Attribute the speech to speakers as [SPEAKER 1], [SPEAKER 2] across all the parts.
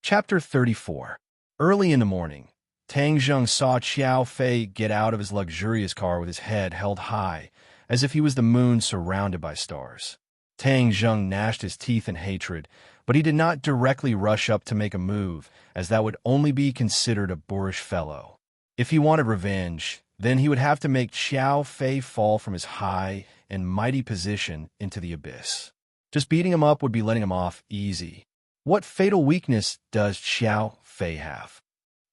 [SPEAKER 1] Chapter 34. Early in the morning, Tang Zheng saw Qiao Fei get out of his luxurious car with his head held high, as if he was the moon surrounded by stars. Tang Zheng gnashed his teeth in hatred, but he did not directly rush up to make a move, as that would only be considered a boorish fellow. If he wanted revenge, then he would have to make Qiao Fei fall from his high and mighty position into the abyss. Just beating him up would be letting him off easy. What fatal weakness does Qiao Fei have?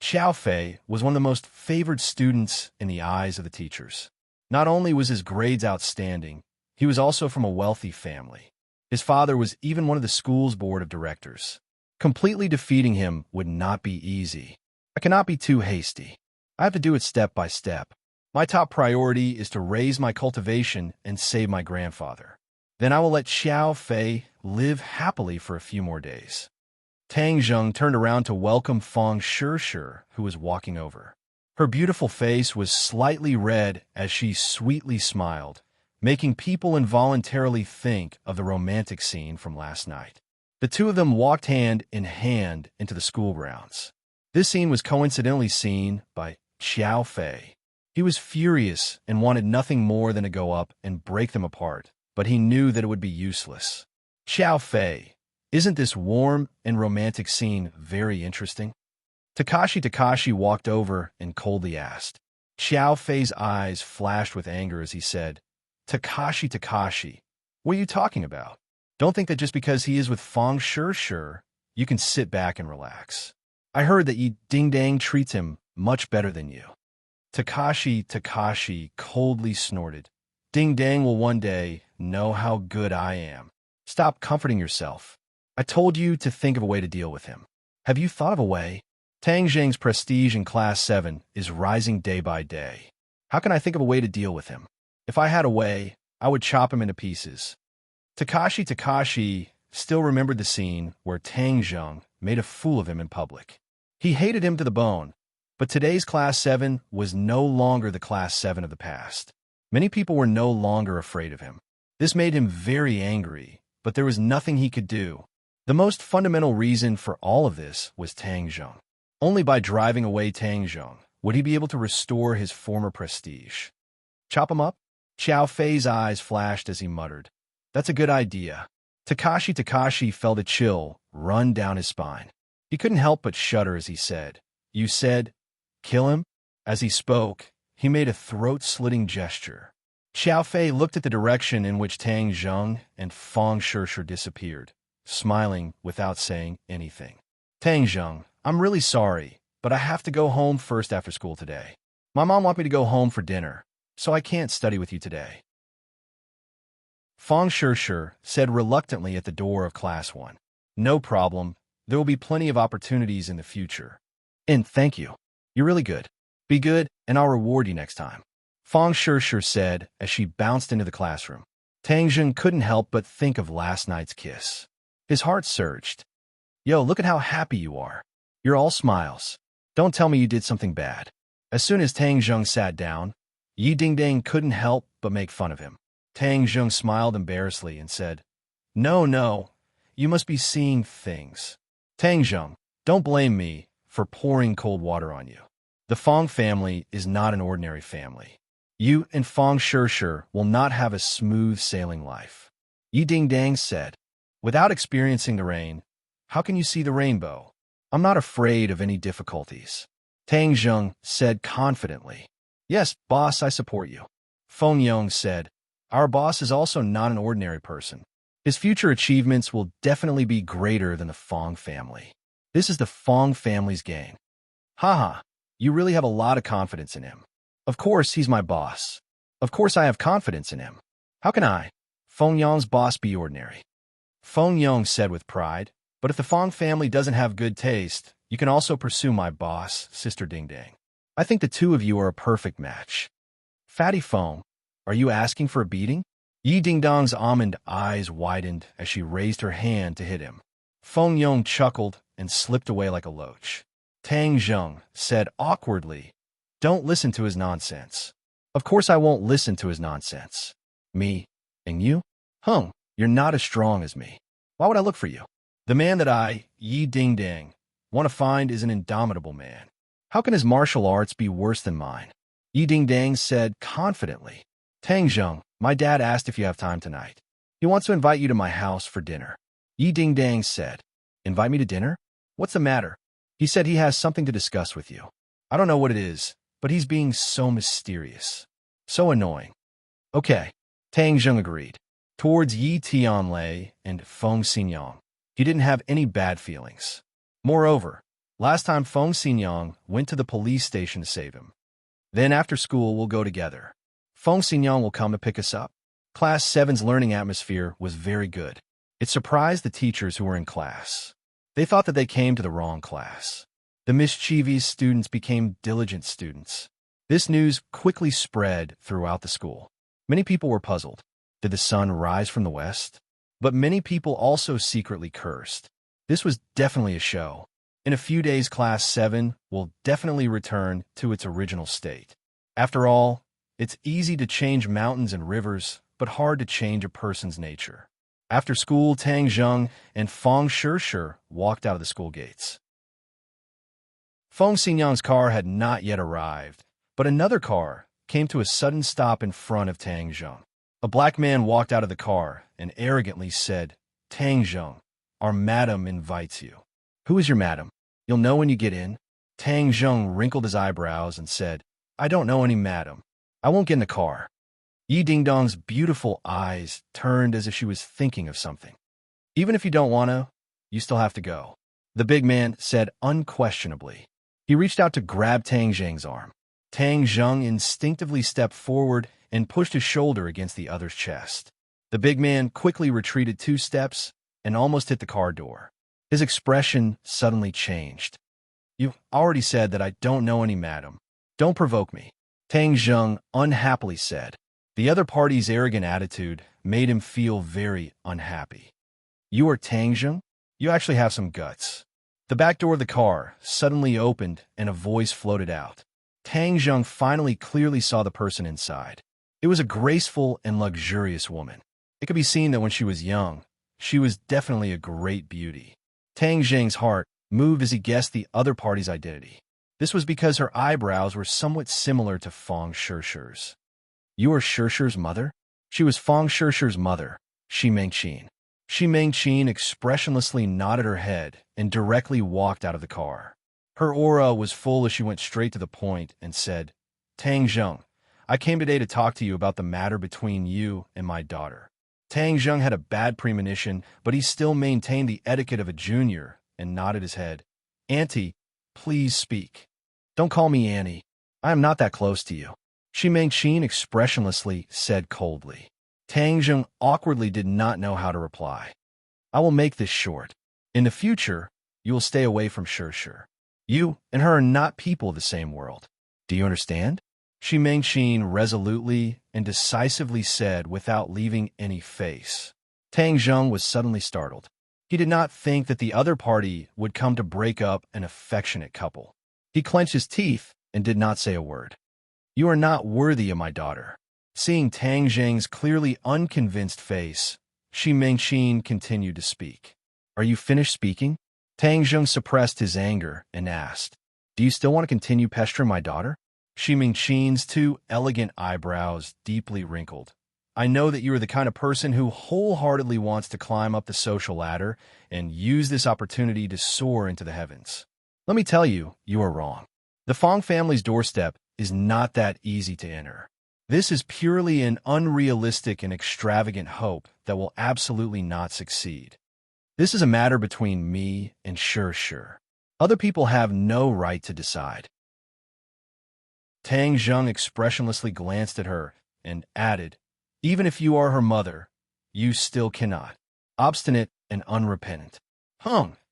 [SPEAKER 1] Qiao Fei was one of the most favored students in the eyes of the teachers. Not only was his grades outstanding, he was also from a wealthy family. His father was even one of the school's board of directors. Completely defeating him would not be easy. I cannot be too hasty. I have to do it step by step. My top priority is to raise my cultivation and save my grandfather. Then I will let Qiao Fei live happily for a few more days. Tang Zheng turned around to welcome Fang Shishir, who was walking over. Her beautiful face was slightly red as she sweetly smiled, making people involuntarily think of the romantic scene from last night. The two of them walked hand in hand into the school grounds. This scene was coincidentally seen by Qiao Fei. He was furious and wanted nothing more than to go up and break them apart, but he knew that it would be useless. Qiao Fei, isn't this warm and romantic scene very interesting? Takashi walked over and coldly asked. Qiao Fei's eyes flashed with anger as he said, Takashi, what are you talking about? Don't think that just because he is with Fang Shishir, you can sit back and relax. I heard that Yi Ding treats him much better than you. Takashi coldly snorted. Ding Dang will one day know how good I am. Stop comforting yourself. I told you to think of a way to deal with him. Have you thought of a way? Tang Zheng's prestige in Class 7 is rising day by day. How can I think of a way to deal with him? If I had a way, I would chop him into pieces. Takashi still remembered the scene where Tang Zheng made a fool of him in public. He hated him to the bone, but today's Class 7 was no longer the Class 7 of the past. Many people were no longer afraid of him. This made him very angry, but there was nothing he could do. The most fundamental reason for all of this was Tang Zheng. Only by driving away Tang Zheng would he be able to restore his former prestige. Chop him up? Qiao Fei's eyes flashed as he muttered, That's a good idea. Takashi felt a chill run down his spine. He couldn't help but shudder as he said, You said, kill him? As he spoke, he made a throat-slitting gesture. Qiao Fei looked at the direction in which Tang Zheng and Fang Shishir disappeared, smiling without saying anything. Tang Zheng, I'm really sorry, but I have to go home first after school today. My mom wants me to go home for dinner, so I can't study with you today. Fang Shishir said reluctantly at the door of Class 1. No problem. There will be plenty of opportunities in the future. And thank you. You're really good. Be good, and I'll reward you next time. Fang Shishir said as she bounced into the classroom. Tang Zheng couldn't help but think of last night's kiss. His heart surged. Yo, look at how happy you are. You're all smiles. Don't tell me you did something bad. As soon as Tang Zheng sat down, Yi Ding couldn't help but make fun of him. Tang Zheng smiled embarrassedly and said, No, you must be seeing things. Tang Zheng, don't blame me for pouring cold water on you. The Fang family is not an ordinary family. You and Fang Shishir will not have a smooth sailing life. Yi Ding said, Without experiencing the rain, how can you see the rainbow? I'm not afraid of any difficulties. Tang Zheng said confidently. Yes, boss, I support you. Feng Yong said, Our boss is also not an ordinary person. His future achievements will definitely be greater than the Fang family. This is the Fang family's gain. Haha, you really have a lot of confidence in him. Of course, he's my boss. Of course, I have confidence in him. How can I, Feng Yong's boss, be ordinary? Feng Yong said with pride, But if the Fang family doesn't have good taste, you can also pursue my boss, Sister Ding Dang. I think the two of you are a perfect match. Fatty Feng, are you asking for a beating? Yi Ding Dong's almond eyes widened as she raised her hand to hit him. Feng Yong chuckled and slipped away like a loach. Tang Zheng said awkwardly, Don't listen to his nonsense. Of course I won't listen to his nonsense. Me? And you? You're not as strong as me. Why would I look for you? The man that I, Yi Ding Dang, Want to find is an indomitable man. How can his martial arts be worse than mine? Yi Dingdang said confidently. Tang Zheng, my dad asked if you have time tonight. He wants to invite you to my house for dinner. Yi Dingdang said, Invite me to dinner? What's the matter? He said he has something to discuss with you. I don't know what it is, but he's being so mysterious. So annoying. Okay, Tang Zheng agreed. Towards Yi Tianlei and Feng Xinyang, he didn't have any bad feelings. Moreover, last time Feng Xinyang went to the police station to save him. Then after school, we'll go together. Feng Xinyang will come to pick us up. Class 7's learning atmosphere was very good. It surprised the teachers who were in class. They thought that they came to the wrong class. The mischievous students became diligent students. This news quickly spread throughout the school. Many people were puzzled. Did the sun rise from the west? But many people also secretly cursed. This was definitely a show. In a few days, Class 7 will definitely return to its original state. After all, it's easy to change mountains and rivers, but hard to change a person's nature. After school, Tang Zheng and Feng Shishir walked out of the school gates. Feng Xinyang's car had not yet arrived, but another car came to a sudden stop in front of Tang Zheng. A black man walked out of the car and arrogantly said, Tang Zheng, our madam invites you. Who is your madam? You'll know when you get in. Tang Zheng wrinkled his eyebrows and said, I don't know any madam. I won't get in the car. Yi Dingdong's beautiful eyes turned as if she was thinking of something. Even if you don't want to, you still have to go, the big man said unquestionably. He reached out to grab Tang Zheng's arm. Tang Zheng instinctively stepped forward and pushed his shoulder against the other's chest. The big man quickly retreated 2 steps and almost hit the car door. His expression suddenly changed. You already said that I don't know any madam. Don't provoke me, Tang Zheng unhappily said. The other party's arrogant attitude made him feel very unhappy. You are Tang Zheng? You actually have some guts. The back door of the car suddenly opened and a voice floated out. Tang Zheng finally clearly saw the person inside. It was a graceful and luxurious woman. It could be seen that when she was young, she was definitely a great beauty. Tang Zheng's heart moved as he guessed the other party's identity. This was because her eyebrows were somewhat similar to Feng Shishir's. You are Shishir's mother? She was Feng Shishir's mother, Shi Mengqin. Shi Mengqin expressionlessly nodded her head and directly walked out of the car. Her aura was full as she went straight to the point and said, Tang Zheng, I came today to talk to you about the matter between you and my daughter. Tang Zheng had a bad premonition, but he still maintained the etiquette of a junior and nodded his head. Auntie, please speak. Don't call me Annie. I am not that close to you, Shi Mengqin expressionlessly said coldly. Tang Zheng awkwardly did not know how to reply. I will make this short. In the future, you will stay away from Shishir. You and her are not people of the same world. Do you understand? Shi Mengqin resolutely and decisively said without leaving any face. Tang Zheng was suddenly startled. He did not think that the other party would come to break up an affectionate couple. He clenched his teeth and did not say a word. You are not worthy of my daughter. Seeing Tang Zheng's clearly unconvinced face, Shi Mengqin continued to speak. Are you finished speaking? Tang Zheng suppressed his anger and asked, Do you still want to continue pestering my daughter? Shi Mengqin's 2 elegant eyebrows deeply wrinkled. I know that you are the kind of person who wholeheartedly wants to climb up the social ladder and use this opportunity to soar into the heavens. Let me tell you, you are wrong. The Feng family's doorstep is not that easy to enter. This is purely an unrealistic and extravagant hope that will absolutely not succeed. This is a matter between me and Shishir. Other people have no right to decide. Tang Zheng expressionlessly glanced at her and added, Even if you are her mother, you still cannot. Obstinate and unrepentant.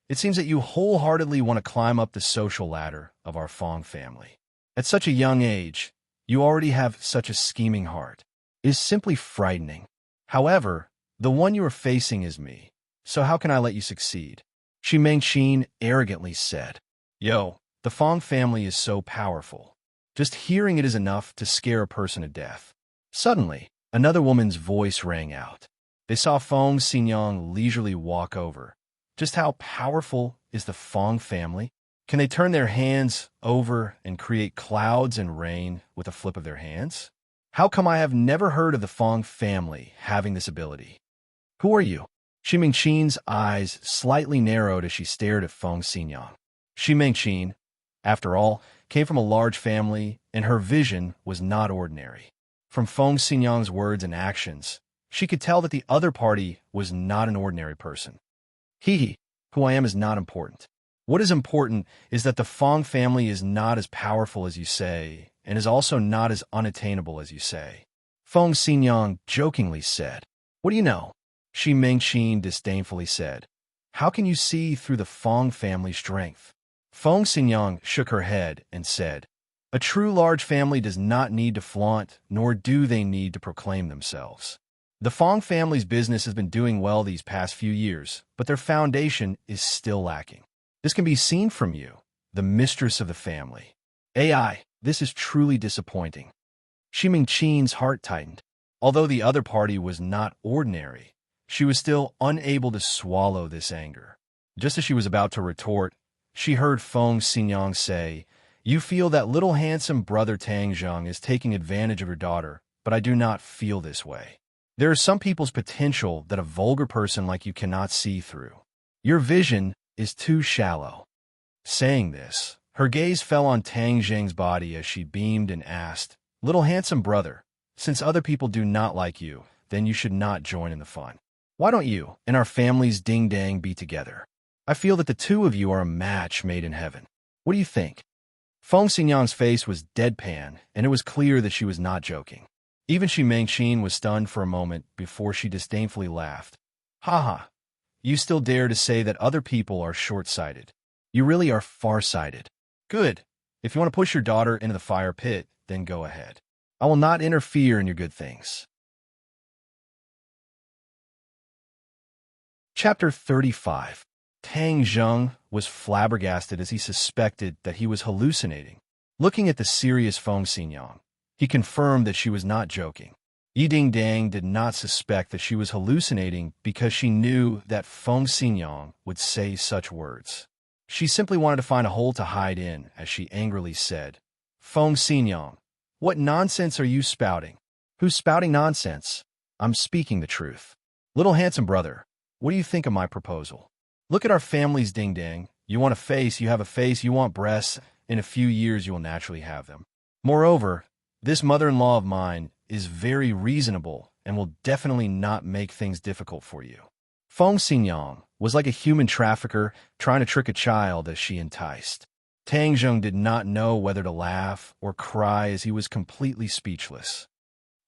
[SPEAKER 1] It seems that you wholeheartedly want to climb up the social ladder of our Feng family. At such a young age, you already have such a scheming heart. It is simply frightening. However, the one you are facing is me, so how can I let you succeed? Shi Mengqin arrogantly said. Yo, the Feng family is so powerful. Just hearing it is enough to scare a person to death. Suddenly, another woman's voice rang out. They saw Feng Xinyang leisurely walk over. Just how powerful is the Feng family? Can they turn their hands over and create clouds and rain with a flip of their hands? How come I have never heard of the Feng family having this ability? Who are you? Xi Mingqin's eyes slightly narrowed as she stared at Feng Xinyang. Xi Mingqin, after all, came from a large family, and her vision was not ordinary. From Feng Xinyang's words and actions, she could tell that the other party was not an ordinary person. Who I am is not important. What is important is that the Feng family is not as powerful as you say, and is also not as unattainable as you say. Feng Xinyang jokingly said. What do you know? Xi Mingqin disdainfully said. How can you see through the Feng family's strength? Feng Xinyang shook her head and said, a true large family does not need to flaunt, nor do they need to proclaim themselves. The Feng family's business has been doing well these past few years, but their foundation is still lacking. This can be seen from you, the mistress of the family. This is truly disappointing. Xi Mingqin's heart tightened. Although the other party was not ordinary, she was still unable to swallow this anger. Just as she was about to retort, she heard Feng Xinyang say, you feel that little handsome brother Tang Zheng is taking advantage of your daughter, but I do not feel this way. There are some people's potential that a vulgar person like you cannot see through. Your vision is too shallow. Saying this, her gaze fell on Tang Zheng's body as she beamed and asked, little handsome brother, since other people do not like you, then you should not join in the fun. Why don't you and our family's ding-dang be together? I feel that the two of you are a match made in heaven. What do you think? Feng Xinyang's face was deadpan, and it was clear that she was not joking. Even Xi Mingqin was stunned for a moment before she disdainfully laughed. Ha! You still dare to say that other people are short-sighted. You really are far-sighted. Good. If you want to push your daughter into the fire pit, then go ahead. I will not interfere in your good things. Chapter 35. Tang Zheng was flabbergasted as he suspected that he was hallucinating. Looking at the serious Feng Xinyang, he confirmed that she was not joking. Yi Ding-dang did not suspect that she was hallucinating because she knew that Feng Xinyang would say such words. She simply wanted to find a hole to hide in, as she angrily said, Feng Xinyang, what nonsense are you spouting? Who's spouting nonsense? I'm speaking the truth. Little handsome brother, what do you think of my proposal? Look at our family's ding-dang. You want a face, you have a face. You want breasts, in a few years you will naturally have them. Moreover, this mother-in-law of mine is very reasonable and will definitely not make things difficult for you. Feng Xinyang was like a human trafficker trying to trick a child as she enticed. Tang Zheng did not know whether to laugh or cry as he was completely speechless.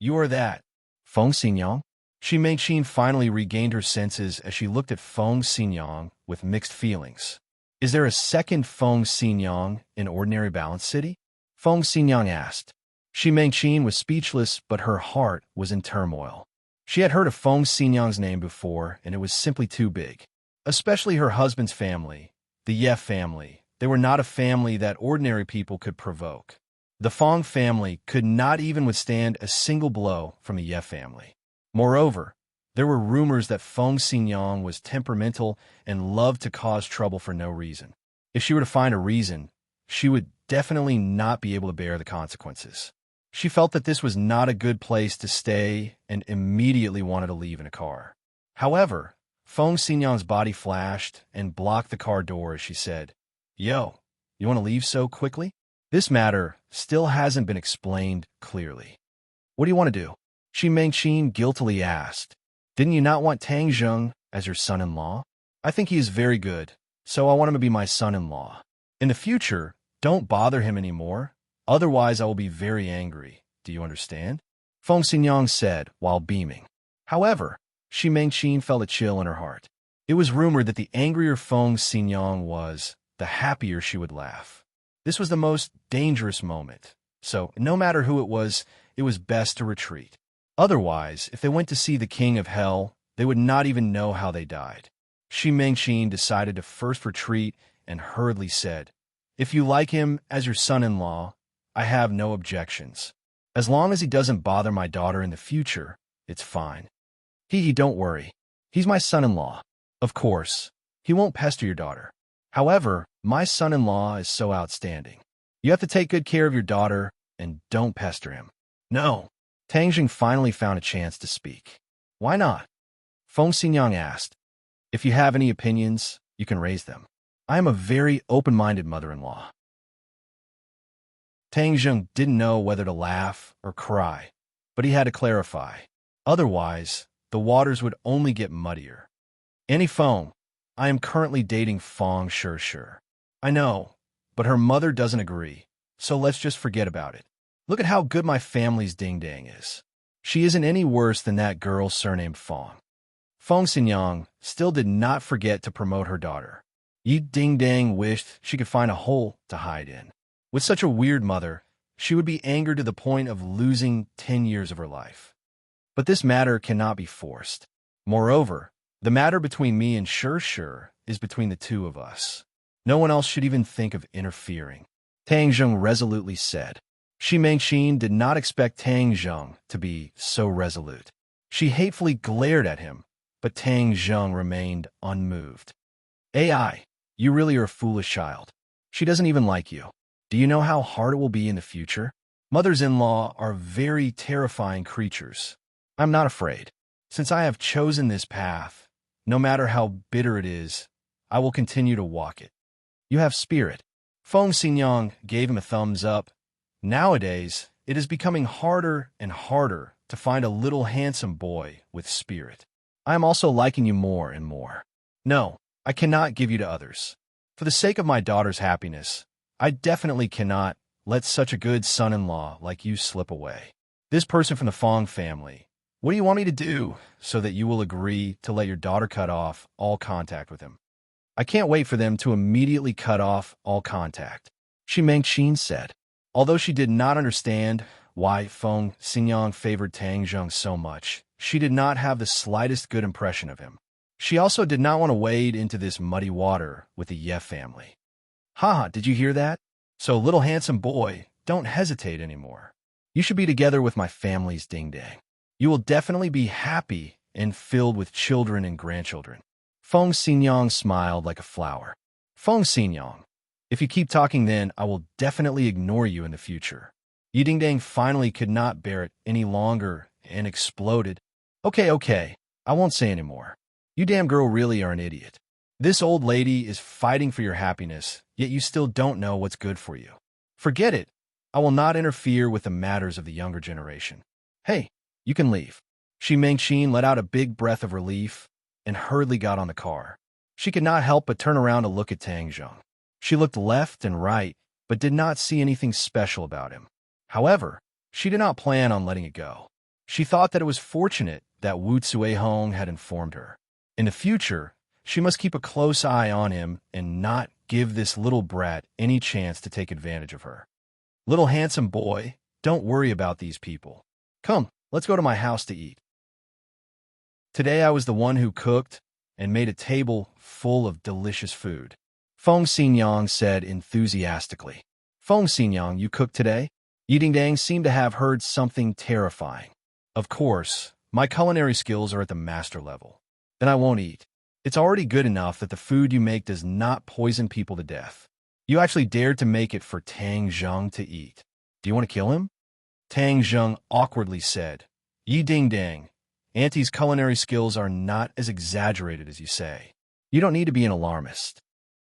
[SPEAKER 1] You are that, Feng Xinyang? Xi Mingqin finally regained her senses as she looked at Feng Xinyang with mixed feelings. Is there a second Feng Xinyang in Ordinary Balance City? Feng Xinyang asked. Xi Mingqin was speechless, but her heart was in turmoil. She had heard of Feng Xinyang's name before, and it was simply too big. Especially her husband's family, the Ye family. They were not a family that ordinary people could provoke. The Feng family could not even withstand a single blow from the Ye family. Moreover, there were rumors that Feng Xinyang was temperamental and loved to cause trouble for no reason. If she were to find a reason, she would definitely not be able to bear the consequences. She felt that this was not a good place to stay and immediately wanted to leave in a car. However, Feng Xinyang's body flashed and blocked the car door as she said, Yo, you want to leave so quickly? This matter still hasn't been explained clearly. What do you want to do? Xi Mingqin guiltily asked. Didn't you not want Tang Zheng as your son-in-law? I think he is very good, so I want him to be my son-in-law. In the future, don't bother him anymore. Otherwise, I will be very angry. Do you understand? Feng Xinyang said while beaming. However, Xi Mingqin felt a chill in her heart. It was rumored that the angrier Feng Xinyang was, the happier she would laugh. This was the most dangerous moment, so no matter who it was best to retreat. Otherwise, if they went to see the king of hell, they would not even know how they died. Xi Mingqin decided to first retreat and hurriedly said, If you like him as your son-in-law, I have no objections. As long as he doesn't bother my daughter in the future, it's fine. Don't worry. He's my son-in-law. Of course. He won't pester your daughter. However, my son-in-law is so outstanding. You have to take good care of your daughter and don't pester him. No. Tang Jing finally found a chance to speak. Why not? Feng Xinyang asked. If you have any opinions, you can raise them. I am a very open-minded mother-in-law. Tang Jing didn't know whether to laugh or cry, but he had to clarify. Otherwise, the waters would only get muddier. Annie Feng, I am currently dating Feng Shi. I know, but her mother doesn't agree, so let's just forget about it. Look at how good my family's ding-dang is. She isn't any worse than that girl surnamed Feng. Feng Xinyang still did not forget to promote her daughter. Yi Ding-dang wished she could find a hole to hide in. With such a weird mother, she would be angered to the point of losing 10 years of her life. But this matter cannot be forced. Moreover, the matter between me and Shi is between the two of us. No one else should even think of interfering, Tang Jing resolutely said. Shi Mengqin did not expect Tang Jing to be so resolute. She hatefully glared at him, but Tang Jing remained unmoved. AI, you really are a foolish child. She doesn't even like you. Do you know how hard it will be in the future? Mothers-in-law are very terrifying creatures. I'm not afraid. Since I have chosen this path, no matter how bitter it is, I will continue to walk it. You have spirit. Feng Xinyang gave him a thumbs up. Nowadays, it is becoming harder and harder to find a little handsome boy with spirit. I am also liking you more and more. No, I cannot give you to others. For the sake of my daughter's happiness, I definitely cannot let such a good son-in-law like you slip away. This person from the Feng family, what do you want me to do so that you will agree to let your daughter cut off all contact with him? I can't wait for them to immediately cut off all contact, Shi Mengqin said. Although she did not understand why Feng Xinyang favored Tang Jing so much, she did not have the slightest good impression of him. She also did not want to wade into this muddy water with the Ye family. Haha, did you hear that? So, little handsome boy, don't hesitate anymore. You should be together with my family's ding-dang. You will definitely be happy and filled with children and grandchildren. Feng Xinyang smiled like a flower. Feng Xinyang, if you keep talking then, I will definitely ignore you in the future. Yi Ding-dang finally could not bear it any longer and exploded. Okay, I won't say anymore. You damn girl really are an idiot. This old lady is fighting for your happiness, yet you still don't know what's good for you. Forget it. I will not interfere with the matters of the younger generation. Hey, you can leave. Shi Mengqin let out a big breath of relief and hurriedly got on the car. She could not help but turn around to look at Tang Jing. She looked left and right, but did not see anything special about him. However, she did not plan on letting it go. She thought that it was fortunate that Wu Zuehong had informed her. In the future, she must keep a close eye on him and not give this little brat any chance to take advantage of her. Little handsome boy, don't worry about these people. Come, let's go to my house to eat. Today I was the one who cooked and made a table full of delicious food, Feng Xinyang said enthusiastically. Feng Xinyang, you cooked today? Yi Ding-dang seemed to have heard something terrifying. Of course, my culinary skills are at the master level. Then I won't eat. It's already good enough that the food you make does not poison people to death. You actually dared to make it for Tang Jing to eat. Do you want to kill him? Tang Jing awkwardly said. Yi Ding-dang, Auntie's culinary skills are not as exaggerated as you say. You don't need to be an alarmist.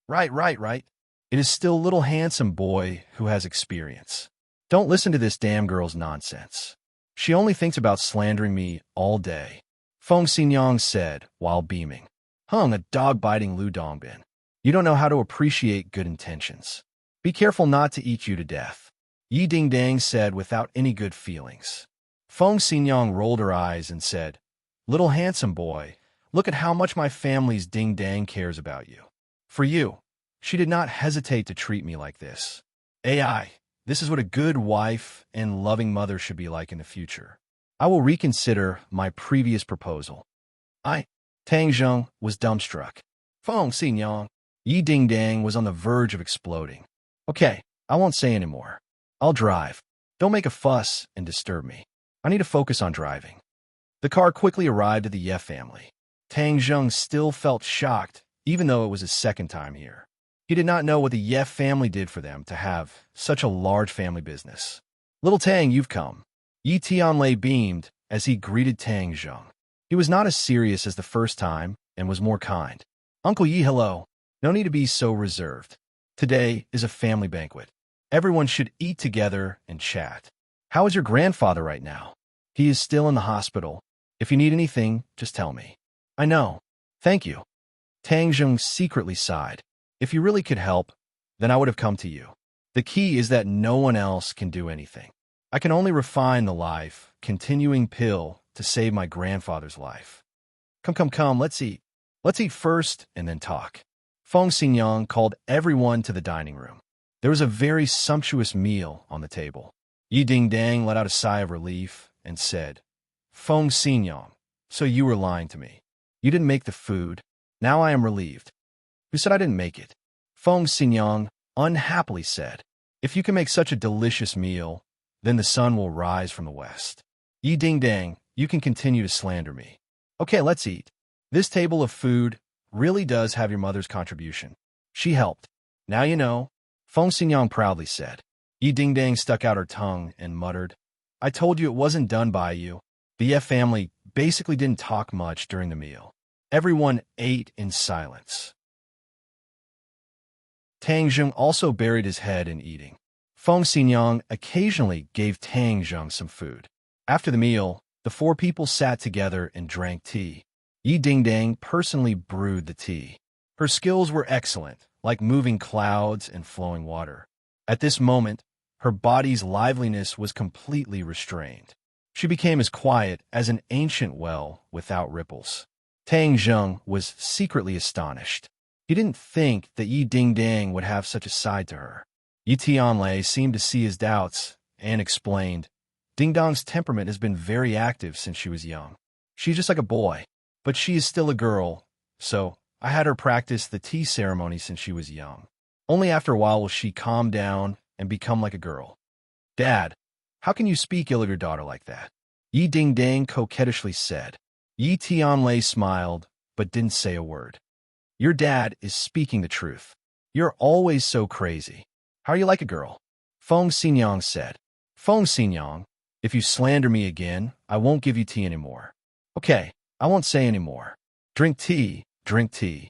[SPEAKER 1] Right. It is still little handsome boy who has experience. Don't listen to this damn girl's nonsense. She only thinks about slandering me all day, Feng Xinyang said while beaming. A dog-biting Lu Dongbin. You don't know how to appreciate good intentions. Be careful not to eat you to death, Yi Ding-dang said without any good feelings. Feng Xinyang rolled her eyes and said, Little handsome boy, look at how much my family's ding-dang cares about you. For you, she did not hesitate to treat me like this. AI, this is what a good wife and loving mother should be like in the future. I will reconsider my previous proposal. Tang Jing was dumbstruck. Feng Xinyang, Yi Ding-dang was on the verge of exploding. Okay, I won't say anymore. I'll drive. Don't make a fuss and disturb me. I need to focus on driving. The car quickly arrived at the Ye family. Tang Jing still felt shocked even though it was his second time here. He did not know what the Yef family did for them to have such a large family business. "Little Tang, you've come." Yi Tianlei beamed as he greeted Tang Zheng. He was not as serious as the first time and was more kind. "Uncle Yi, hello. No need to be so reserved. Today is a family banquet. Everyone should eat together and chat. How is your grandfather right now?" "He is still in the hospital. If you need anything, just tell me." "I know. Thank you." Tang Zheng secretly sighed. "If you really could help, then I would have come to you. The key is that no one else can do anything. I can only refine the life-continuing pill to save my grandfather's life. Come, let's eat. Let's eat first and then talk." Feng Xinyang called everyone to the dining room. There was a very sumptuous meal on the table. Yi Dingdang let out a sigh of relief and said, "Feng Xinyang, so you were lying to me. You didn't make the food. Now I am relieved." "Who said I didn't make it?" Feng Xinyang unhappily said. "If you can make such a delicious meal, then the sun will rise from the west. Yi Dingdang, you can continue to slander me. Okay, let's eat. This table of food really does have your mother's contribution. She helped. Now you know," Feng Xinyang proudly said. Yi Dingdang stuck out her tongue and muttered, "I told you it wasn't done by you." The Ye family basically didn't talk much during the meal. Everyone ate in silence. Tang Zheng also buried his head in eating. Feng Xinyang occasionally gave Tang Zheng some food. After the meal, the four people sat together and drank tea. Yi Dingdang personally brewed the tea. Her skills were excellent, like moving clouds and flowing water. At this moment, her body's liveliness was completely restrained. She became as quiet as an ancient well without ripples. Tang Zheng was secretly astonished. He didn't think that Yi Dingdang would have such a side to her. Yi Tianlei seemed to see his doubts and explained, "Dingdong's temperament has been very active since she was young. She's just like a boy, but she is still a girl, so I had her practice the tea ceremony since she was young. Only after a while will she calm down and become like a girl." "Dad, how can you speak ill of your daughter like that?" Yi Dingdang coquettishly said. Yi Tianlei smiled, but didn't say a word. "Your dad is speaking the truth. You're always so crazy. How are you like a girl?" Feng Xinyang said. "Feng Xinyang, if you slander me again, I won't give you tea anymore." "Okay, I won't say anymore. Drink tea, drink tea,"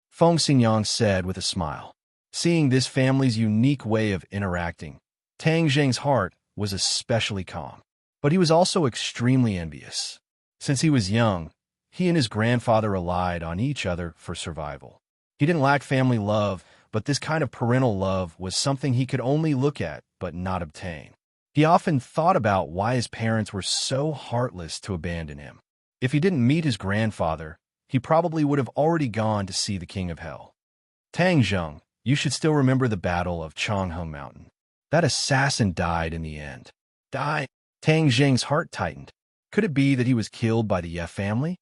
[SPEAKER 1] Feng Xinyang said with a smile. Seeing this family's unique way of interacting, Tang Zheng's heart was especially calm. But he was also extremely envious. Since he was young, he and his grandfather relied on each other for survival. He didn't lack family love, but this kind of parental love was something he could only look at but not obtain. He often thought about why his parents were so heartless to abandon him. If he didn't meet his grandfather, he probably would have already gone to see the King of Hell. "Tang Zheng, you should still remember the Battle of Changheng Mountain. That assassin died in the end." "Die?" Tang Zheng's heart tightened. Could it be that he was killed by the Ye family?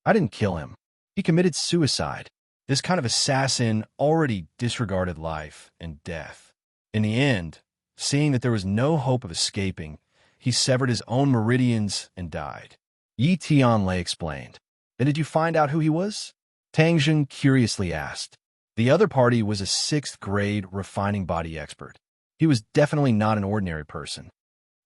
[SPEAKER 1] "I didn't kill him. He committed suicide." This kind of assassin already disregarded life and death. In the end, seeing that there was no hope of escaping, he severed his own meridians and died. Yi Tianlei explained. "Then did you find out who he was?" Tang Zheng curiously asked. The other party was a 6th-grade refining body expert. He was definitely not an ordinary person.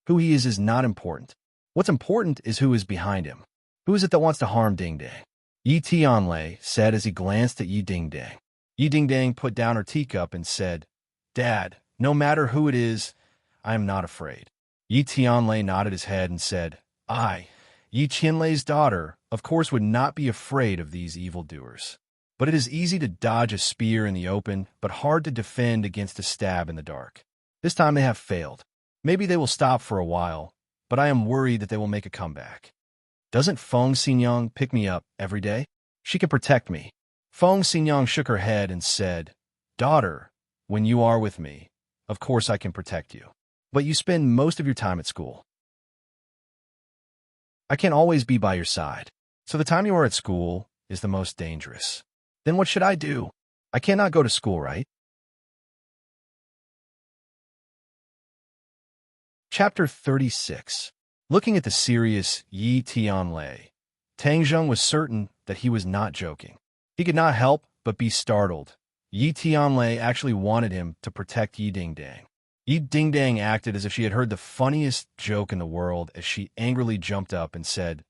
[SPEAKER 1] Who he is not important. What's important is who is behind him. Who is it that wants to harm Dingdang? Yi Tianlei said as he glanced at Yi Dingdang. Yi Dingdang put down her teacup and said, "Dad, no matter who it is, I am not afraid." Yi Tianlei nodded his head and said, "I, Yi Qianlei's daughter, of course would not be afraid of these evildoers. But it is easy to dodge a spear in the open, but hard to defend against a stab in the dark. This time they have failed. Maybe they will stop for a while, but I am worried that they will make a comeback. Doesn't Feng Xinyang pick me up every day? She can protect me." Feng Xinyang shook her head and said, "Daughter, when you are with me, of course I can protect you. But you spend most of your time at school. I can't always be by your side. So the time you are at school is the most dangerous. Then what should I do? I cannot go to school, right?" Chapter 36. Looking at the serious Yi Tianlei, Tang Zheng was certain that he was not joking. He could not help but be startled. Yi Tianlei actually wanted him to protect Yi Dingdang. Yi Dingdang acted as if she had heard the funniest joke in the world as she angrily jumped up and said,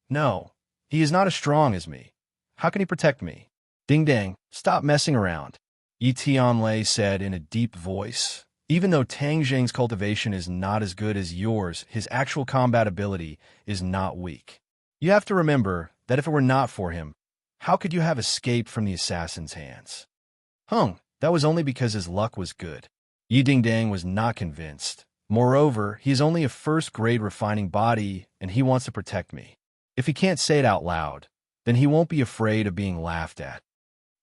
[SPEAKER 1] "No, he is not as strong as me. How can he protect me?" "Dingdang, stop messing around," Yi Tianlei said in a deep voice. "Even though Tang Zheng's cultivation is not as good as yours, his actual combat ability is not weak. You have to remember that if it were not for him, how could you have escaped from the assassin's hands?" That was only because his luck was good. Yi Dingdang was not convinced. Moreover, he is only a first-grade refining body, and he wants to protect me. If he can't say it out loud, then he won't be afraid of being laughed at.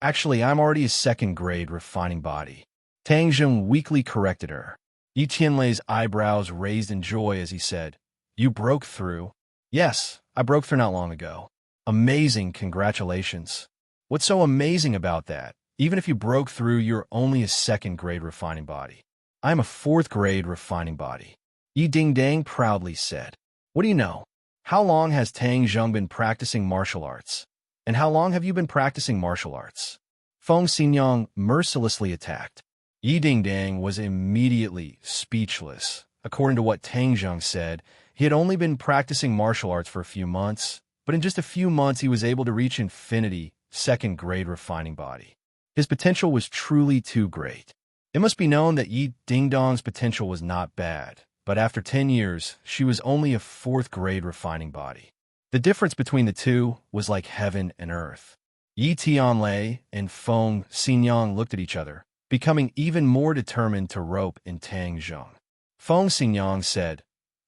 [SPEAKER 1] Actually, I'm already a second-grade refining body. Tang Zheng weakly corrected her. Yi Tianlei's eyebrows raised in joy as he said, "You broke through?" "Yes, I broke through not long ago." "Amazing, congratulations." "What's so amazing about that? Even if you broke through, you're only a second-grade refining body." "I'm a fourth-grade refining body," Yi Dingdang proudly said. "What do you know? How long has Tang Zheng been practicing martial arts? And how long have you been practicing martial arts?" Feng Xinyang mercilessly attacked. Yi Dingdang was immediately speechless. According to what Tang Zheng said, he had only been practicing martial arts for a few months, but in just a few months he was able to reach infinity, second-grade refining body. His potential was truly too great. It must be known that Yi Dingdong's potential was not bad, but after 10 years, she was only a fourth-grade refining body. The difference between the two was like heaven and earth. Yi Tianlei and Feng Xinyang looked at each other, becoming even more determined to rope in Tang Zheng. Feng Xinyang said,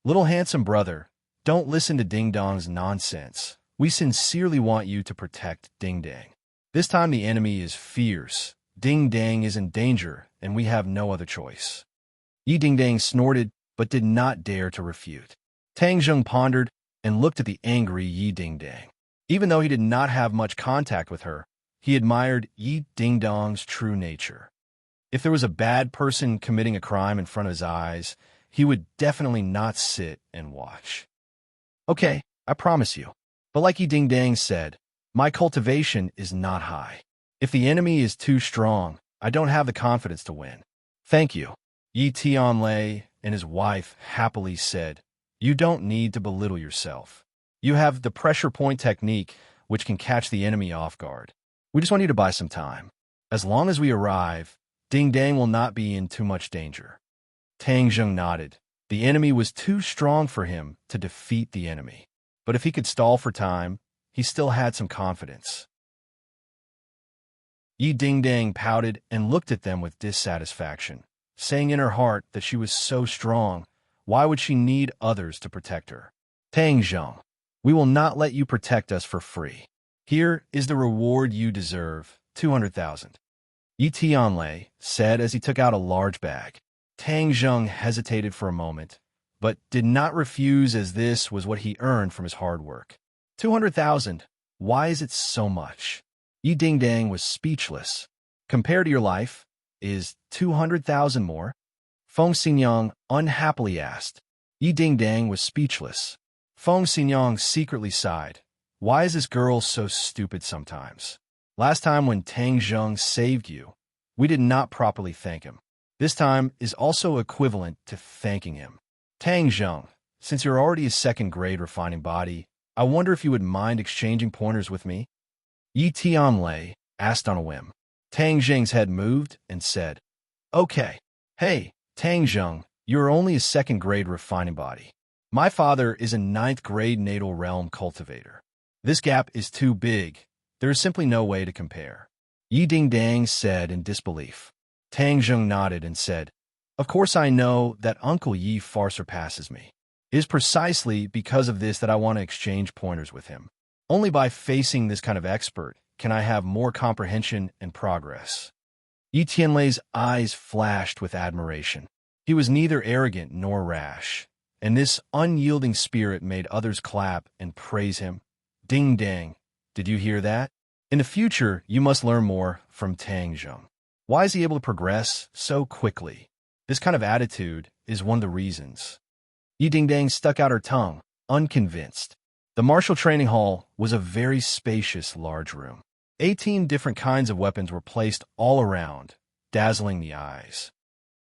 [SPEAKER 1] "Little handsome brother, don't listen to Dingdong's nonsense. We sincerely want you to protect Dingdang. This time the enemy is fierce. Dingdang is in danger, and we have no other choice." Yi Dingdang snorted, but did not dare to refute. Tang Zheng pondered and looked at the angry Yi Dingdang. Even though he did not have much contact with her, he admired Yi Dingdong's true nature. If there was a bad person committing a crime in front of his eyes, he would definitely not sit and watch. "Okay, I promise you. But like Yi Dingdang said, my cultivation is not high. If the enemy is too strong, I don't have the confidence to win." "Thank you," Yi Tianlei and his wife happily said. "You don't need to belittle yourself. You have the pressure point technique, which can catch the enemy off guard. We just want you to buy some time. As long as we arrive, Dingdang will not be in too much danger." Tang Zheng nodded. The enemy was too strong for him to defeat the enemy. But if he could stall for time, he still had some confidence. Yi Dingdang pouted and looked at them with dissatisfaction, saying in her heart that she was so strong. Why would she need others to protect her? "Tang Zheng, we will not let you protect us for free. Here is the reward you deserve, 200,000. Yi Tianlei said as he took out a large bag. Tang Zheng hesitated for a moment, but did not refuse as this was what he earned from his hard work. 200,000. Why is it so much? Yi Dingdang was speechless. Compared to your life, is 200,000 more? Feng Xinyang unhappily asked. Yi Dingdang was speechless. Feng Xinyang secretly sighed. Why is this girl so stupid sometimes? Last time when Tang Zheng saved you, we did not properly thank him. This time is also equivalent to thanking him. Tang Zheng, since you're already a second-grade refining body, I wonder if you would mind exchanging pointers with me? Yi Tianlei asked on a whim. Tang Zheng's head moved and said, Okay. Hey, Tang Zheng, you're only a second-grade refining body. My father is a ninth-grade natal realm cultivator. This gap is too big. There is simply no way to compare. Yi Dingdang said in disbelief. Tang Zheng nodded and said, Of course I know that Uncle Yi far surpasses me. It is precisely because of this that I want to exchange pointers with him. Only by facing this kind of expert can I have more comprehension and progress. Yi Tianlei's eyes flashed with admiration. He was neither arrogant nor rash, and this unyielding spirit made others clap and praise him. Ding dang, did you hear that? In the future, you must learn more from Tang Zheng. Why is he able to progress so quickly? This kind of attitude is one of the reasons. Yi Dingdang stuck out her tongue, unconvinced. The martial training hall was a very spacious, large room. 18 different kinds of weapons were placed all around, dazzling the eyes.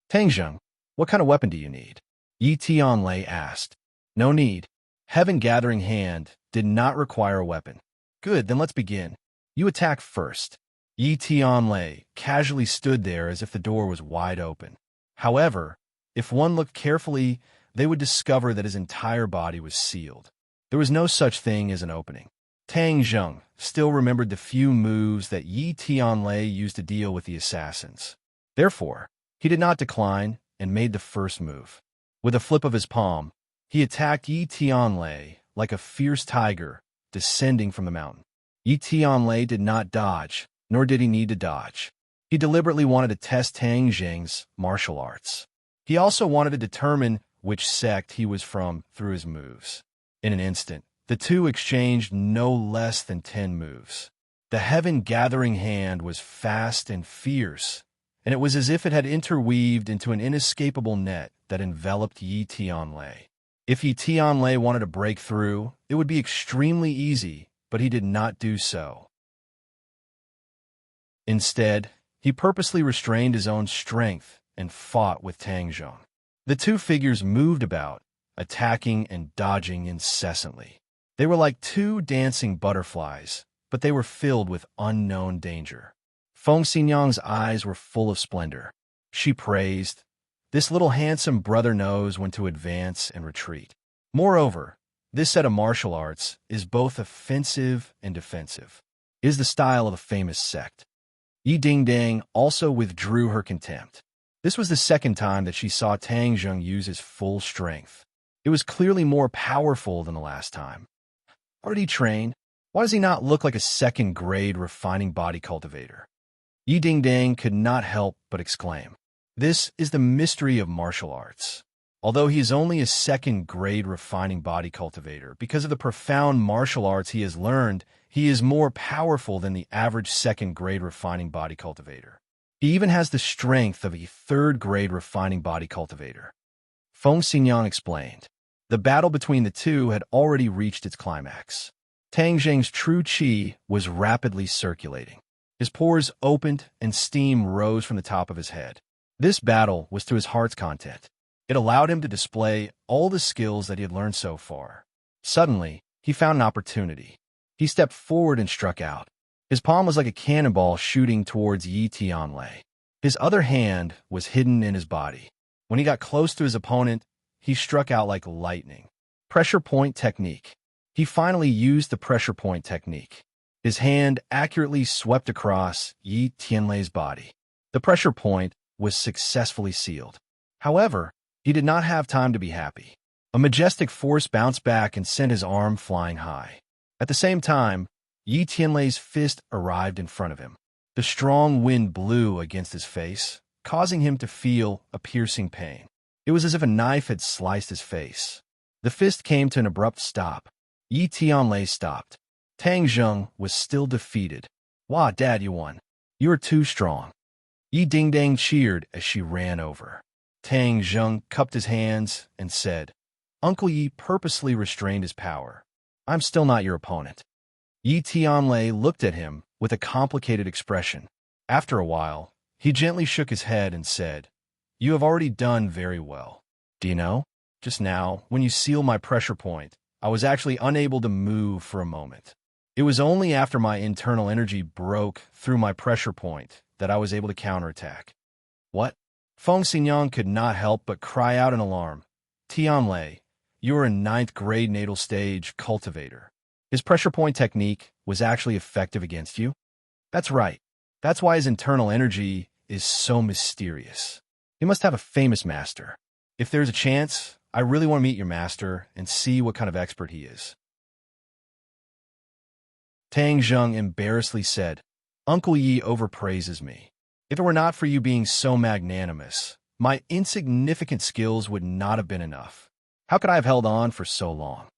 [SPEAKER 1] Tang Zheng, what kind of weapon do you need? Yi Tianlei asked. No need. Heaven Gathering Hand did not require a weapon. Good, then let's begin. You attack first. Yi Tianlei casually stood there as if the door was wide open. However, if one looked carefully, they would discover that his entire body was sealed. There was no such thing as an opening. Tang Zheng still remembered the few moves that Yi Tianlei used to deal with the assassins. Therefore, he did not decline and made the first move. With a flip of his palm, he attacked Yi Tianlei like a fierce tiger descending from the mountain. Yi Tianlei did not dodge, nor did he need to dodge. He deliberately wanted to test Tang Zheng's martial arts. He also wanted to determine which sect he was from through his moves. In an instant, the two exchanged no less than 10 moves. The Heaven Gathering Hand was fast and fierce, and it was as if it had interweaved into an inescapable net that enveloped Yi Tianlei. If Yi Tianlei wanted to break through, it would be extremely easy, but he did not do so. Instead, he purposely restrained his own strength and fought with Tang Zheng. The two figures moved about, attacking and dodging incessantly. They were like two dancing butterflies, but they were filled with unknown danger. Feng Xinyang's eyes were full of splendor. She praised, "This little handsome brother knows when to advance and retreat." Moreover, this set of martial arts is both offensive and defensive. It is the style of a famous sect. Yi Dingdang also withdrew her contempt. This was the second time that she saw Tang Zheng use his full strength. It was clearly more powerful than the last time. How did he train? Why does he not look like a second-grade refining body cultivator? Yi Dingdang could not help but exclaim. This is the mystery of martial arts. Although he is only a second-grade refining body cultivator, because of the profound martial arts he has learned, he is more powerful than the average second-grade refining body cultivator. He even has the strength of a third-grade refining body cultivator. Feng Xinyang explained. The battle between the two had already reached its climax. Tang Zheng's true qi was rapidly circulating. His pores opened and steam rose from the top of his head. This battle was to his heart's content. It allowed him to display all the skills that he had learned so far. Suddenly, he found an opportunity. He stepped forward and struck out. His palm was like a cannonball shooting towards Yi Tianlei. His other hand was hidden in his body. When he got close to his opponent, he struck out like lightning. Pressure point technique. He finally used the pressure point technique. His hand accurately swept across Yi Tianlei's body. The pressure point was successfully sealed. However, he did not have time to be happy. A majestic force bounced back and sent his arm flying high. At the same time, Yi Tianlei's fist arrived in front of him. The strong wind blew against his face, causing him to feel a piercing pain. It was as if a knife had sliced his face. The fist came to an abrupt stop. Yi Tianlei stopped. Tang Zheng was still defeated. "Wah, Dad, you won. You are too strong." Yi Dingdang cheered as she ran over. Tang Zheng cupped his hands and said, "Uncle Yi purposely restrained his power. I'm still not your opponent." Yi Tianlei looked at him with a complicated expression. After a while, he gently shook his head and said, "You have already done very well. Do you know? Just now, when you sealed my pressure point, I was actually unable to move for a moment. It was only after my internal energy broke through my pressure point that I was able to counterattack." "What?" Feng Xinyang could not help but cry out in alarm. "Tianlei, you are a 9th grade natal stage cultivator. His pressure point technique was actually effective against you?" "That's right. That's why his internal energy is so mysterious. He must have a famous master. If there's a chance, I really want to meet your master and see what kind of expert he is." Tang Zheng embarrassedly said, "Uncle Yi overpraises me. If it were not for you being so magnanimous, my insignificant skills would not have been enough. How could I have held on for so long?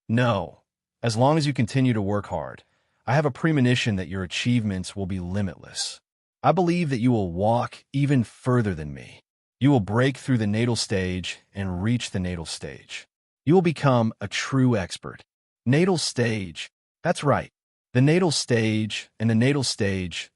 [SPEAKER 1] No, as long as you continue to work hard, I have a premonition that your achievements will be limitless. I believe that you will walk even further than me. You will break through the natal stage and reach the natal stage. You will become a true expert." "Natal stage. That's right. The natal stage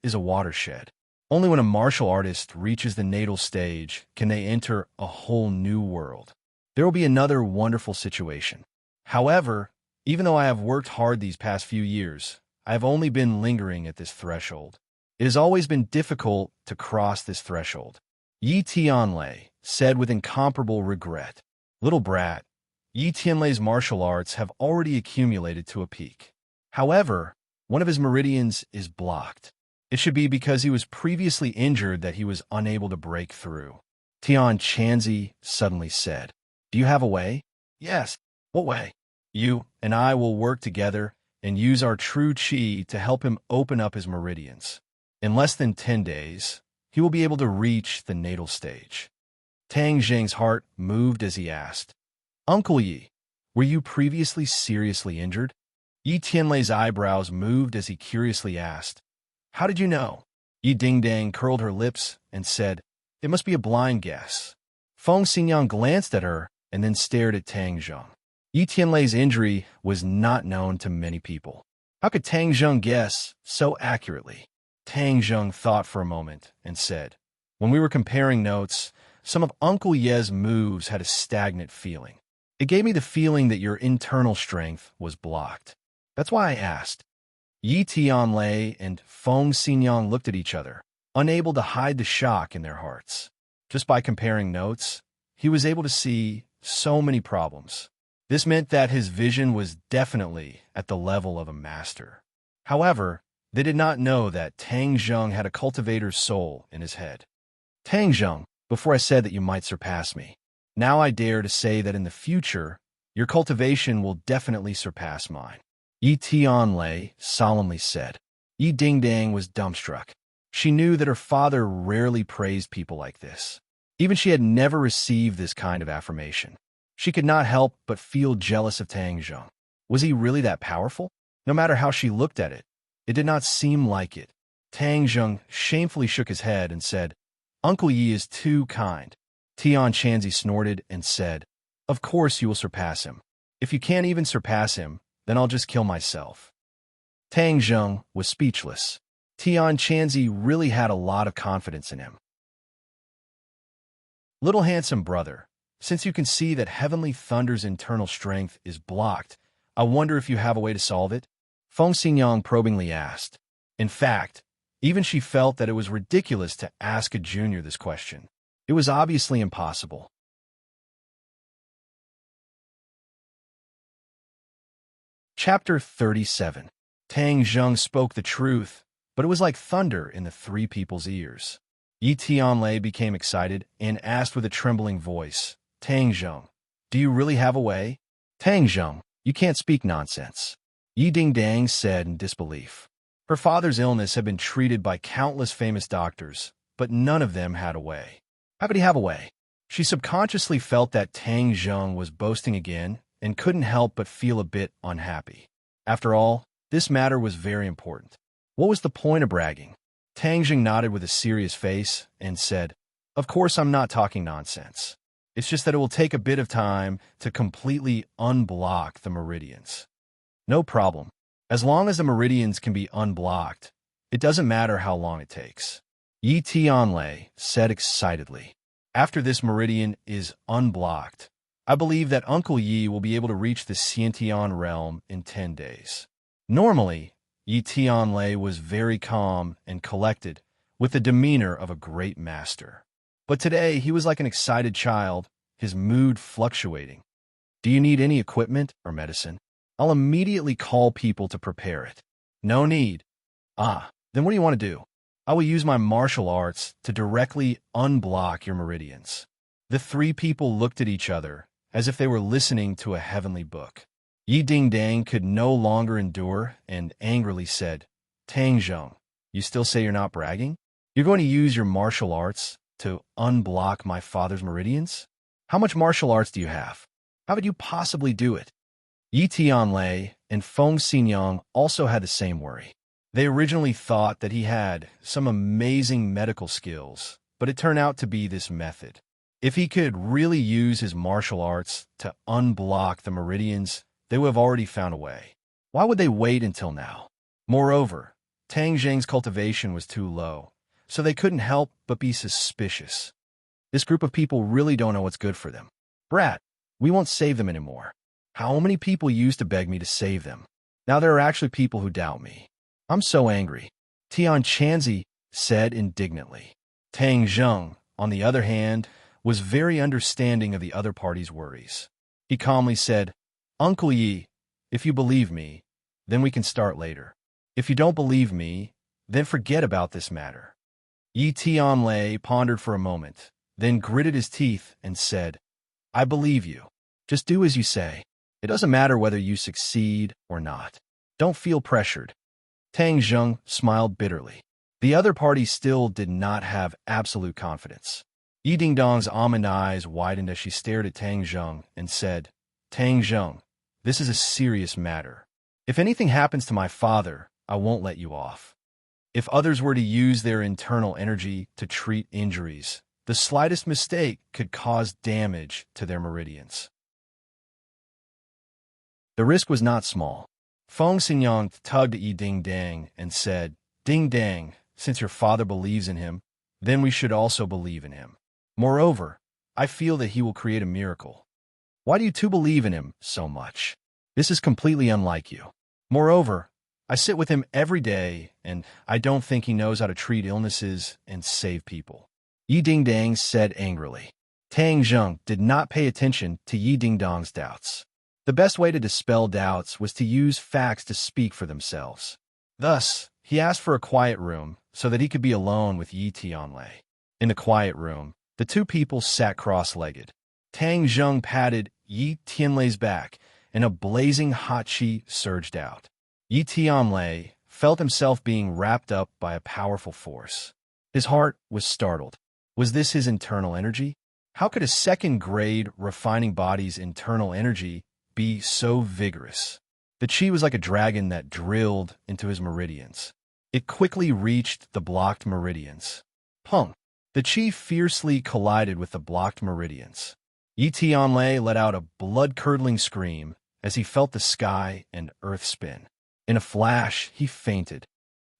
[SPEAKER 1] is a watershed. Only when a martial artist reaches the natal stage can they enter a whole new world. There will be another wonderful situation. However, even though I have worked hard these past few years, I have only been lingering at this threshold. It has always been difficult to cross this threshold. Yi Tianlei said with incomparable regret. Little brat, Yi Tianlei's martial arts have already accumulated to a peak. However, one of his meridians is blocked. It should be because he was previously injured that he was unable to break through. Tian Chanzi suddenly said, "Do you have a way?" "Yes." "What way?" "You and I will work together and use our true qi to help him open up his meridians. In less than 10 days, he will be able to reach the natal stage." Tang Zheng's heart moved as he asked, "Uncle Yi, were you previously seriously injured?" Yi Tianlei's eyebrows moved as he curiously asked, "How did you know?" Yi Dingdang curled her lips and said, "It must be a blind guess." Feng Xingyang glanced at her and then stared at Tang Zheng. Yi Tianlei's injury was not known to many people. How could Tang Zheng guess so accurately? Tang Zheng thought for a moment and said, "When we were comparing notes, some of Uncle Ye's moves had a stagnant feeling. It gave me the feeling that your internal strength was blocked. That's why I asked." Yi Tianlei and Feng Xingyang looked at each other, unable to hide the shock in their hearts. Just by comparing notes, he was able to see so many problems. This meant that his vision was definitely at the level of a master. However, they did not know that Tang Zheng had a cultivator's soul in his head. "Tang Zheng, before I said that you might surpass me, now I dare to say that in the future, your cultivation will definitely surpass mine." Yi Tianlei solemnly said. Yi Dingdang was dumbstruck. She knew that her father rarely praised people like this. Even she had never received this kind of affirmation. She could not help but feel jealous of Tang Zheng. Was he really that powerful? No matter how she looked at it, it did not seem like it. Tang Zheng shamefully shook his head and said, "Uncle Yi is too kind." Tian Chanzi snorted and said, "Of course you will surpass him. If you can't even surpass him, then I'll just kill myself." Tang Zheng was speechless. Tian Chanzi really had a lot of confidence in him. "Little handsome brother, since you can see that Heavenly Thunder's internal strength is blocked, I wonder if you have a way to solve it?" Feng Xingyang probingly asked. In fact, even she felt that it was ridiculous to ask a junior this question. It was obviously impossible. Chapter 37. Tang Zheng spoke the truth, but it was like thunder in the three people's ears. Yi Tianlei became excited and asked with a trembling voice, "Tang Zheng, do you really have a way?" "Tang Zheng, you can't speak nonsense," Yi Dingdang said in disbelief. Her father's illness had been treated by countless famous doctors, but none of them had a way. How could he have a way? She subconsciously felt that Tang Zheng was boasting again and couldn't help but feel a bit unhappy. After all, this matter was very important. What was the point of bragging? Tang Zheng nodded with a serious face and said, "Of course I'm not talking nonsense. It's just that it will take a bit of time to completely unblock the meridians." "No problem. As long as the meridians can be unblocked, it doesn't matter how long it takes," Yi Tianlei said excitedly. "After this meridian is unblocked, I believe that Uncle Yi will be able to reach the Xiantian realm in 10 days. Normally, Yi Tianlei was very calm and collected, with the demeanor of a great master. But today, he was like an excited child, his mood fluctuating. "Do you need any equipment or medicine? I'll immediately call people to prepare it." "No need." "Ah, then what do you want to do?" "I will use my martial arts to directly unblock your meridians." The three people looked at each other, as if they were listening to a heavenly book. Yi Dingdang could no longer endure and angrily said, "Tang Zheng, you still say you're not bragging? You're going to use your martial arts to unblock my father's meridians? How much martial arts do you have? How could you possibly do it?" Yi Tianlei and Feng Xingyang also had the same worry. They originally thought that he had some amazing medical skills, but it turned out to be this method. If he could really use his martial arts to unblock the meridians, they would have already found a way. Why would they wait until now? Moreover, Tang Zhang's cultivation was too low, so they couldn't help but be suspicious. This group of people really don't know what's good for them. Brat, we won't save them anymore. How many people used to beg me to save them? Now there are actually people who doubt me. I'm so angry. Tian Chanzi said indignantly. Tang Zheng, on the other hand, was very understanding of the other party's worries. He calmly said, Uncle Yi, if you believe me, then we can start later. If you don't believe me, then forget about this matter. Yi Tianlei pondered for a moment, then gritted his teeth and said, I believe you. Just do as you say. It doesn't matter whether you succeed or not. Don't feel pressured. Tang Zheng smiled bitterly. The other party still did not have absolute confidence. Yi Dingdong's almond eyes widened as she stared at Tang Zheng and said, Tang Zheng, this is a serious matter. If anything happens to my father, I won't let you off. If others were to use their internal energy to treat injuries, the slightest mistake could cause damage to their meridians. The risk was not small. Feng Xinyang tugged at Yi Ding Dang and said, Ding Dang, since your father believes in him, then we should also believe in him. Moreover, I feel that he will create a miracle. Why do you two believe in him so much? This is completely unlike you. Moreover, I sit with him every day, and I don't think he knows how to treat illnesses and save people. Yi Ding Dang said angrily. Tang Zheng did not pay attention to Yi Ding Dong's doubts. The best way to dispel doubts was to use facts to speak for themselves. Thus, he asked for a quiet room so that he could be alone with Yi Tianlei. In the quiet room, the two people sat cross-legged. Tang Zheng patted Yi Tianlei's back, and a blazing hot qi surged out. Yi Tianlei felt himself being wrapped up by a powerful force. His heart was startled. Was this his internal energy? How could a second-grade refining body's internal energy be so vigorous? The qi was like a dragon that drilled into his meridians. It quickly reached the blocked meridians. Pung! The qi fiercely collided with the blocked meridians. Yi Tianlei let out a blood-curdling scream as he felt the sky and earth spin. In a flash, he fainted.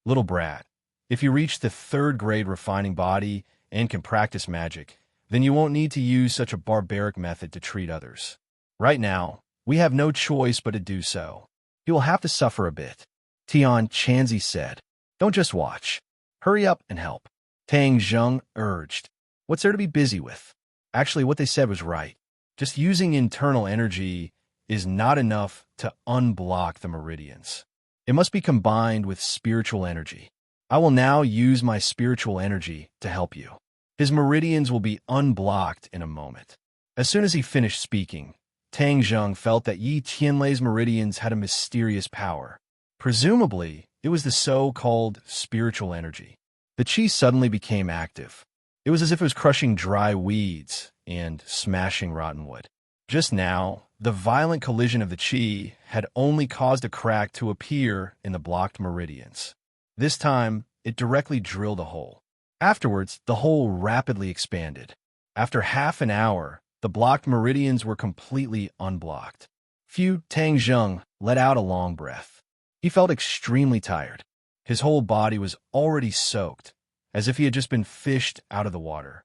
[SPEAKER 1] Little brat, if you reach the third-grade refining body and can practice magic, then you won't need to use such a barbaric method to treat others. Right now, we have no choice but to do so. You will have to suffer a bit. Tian Chanzi said. Don't just watch. Hurry up and help. Tang Zheng urged. What's there to be busy with? Actually, what they said was right. Just using internal energy is not enough to unblock the meridians. It must be combined with spiritual energy. I will now use my spiritual energy to help you. His meridians will be unblocked in a moment. As soon as he finished speaking, Tang Zheng felt that Yi Tianlei's meridians had a mysterious power. Presumably, it was the so-called spiritual energy. The qi suddenly became active. It was as if it was crushing dry weeds and smashing rotten wood. Just now, the violent collision of the qi had only caused a crack to appear in the blocked meridians. This time, it directly drilled a hole. Afterwards, the hole rapidly expanded. After half an hour, the blocked meridians were completely unblocked. Tang Zheng let out a long breath. He felt extremely tired. His whole body was already soaked, as if he had just been fished out of the water.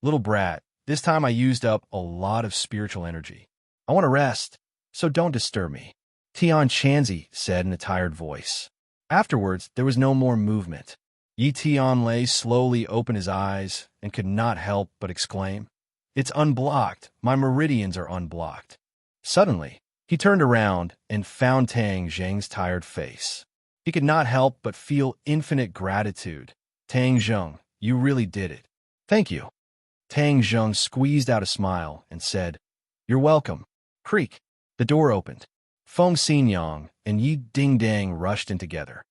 [SPEAKER 1] Little brat, this time I used up a lot of spiritual energy. I want to rest, so don't disturb me, Tian Chanzi said in a tired voice. Afterwards, there was no more movement. Yi Tianlei slowly opened his eyes and could not help but exclaim, It's unblocked. My meridians are unblocked. Suddenly, he turned around and found Tang Zheng's tired face. He could not help but feel infinite gratitude. Tang Zheng, you really did it. Thank you. Tang Zheng squeezed out a smile and said, You're welcome. Creak. The door opened. Feng Xinyang and Yi Ding Dang rushed in together.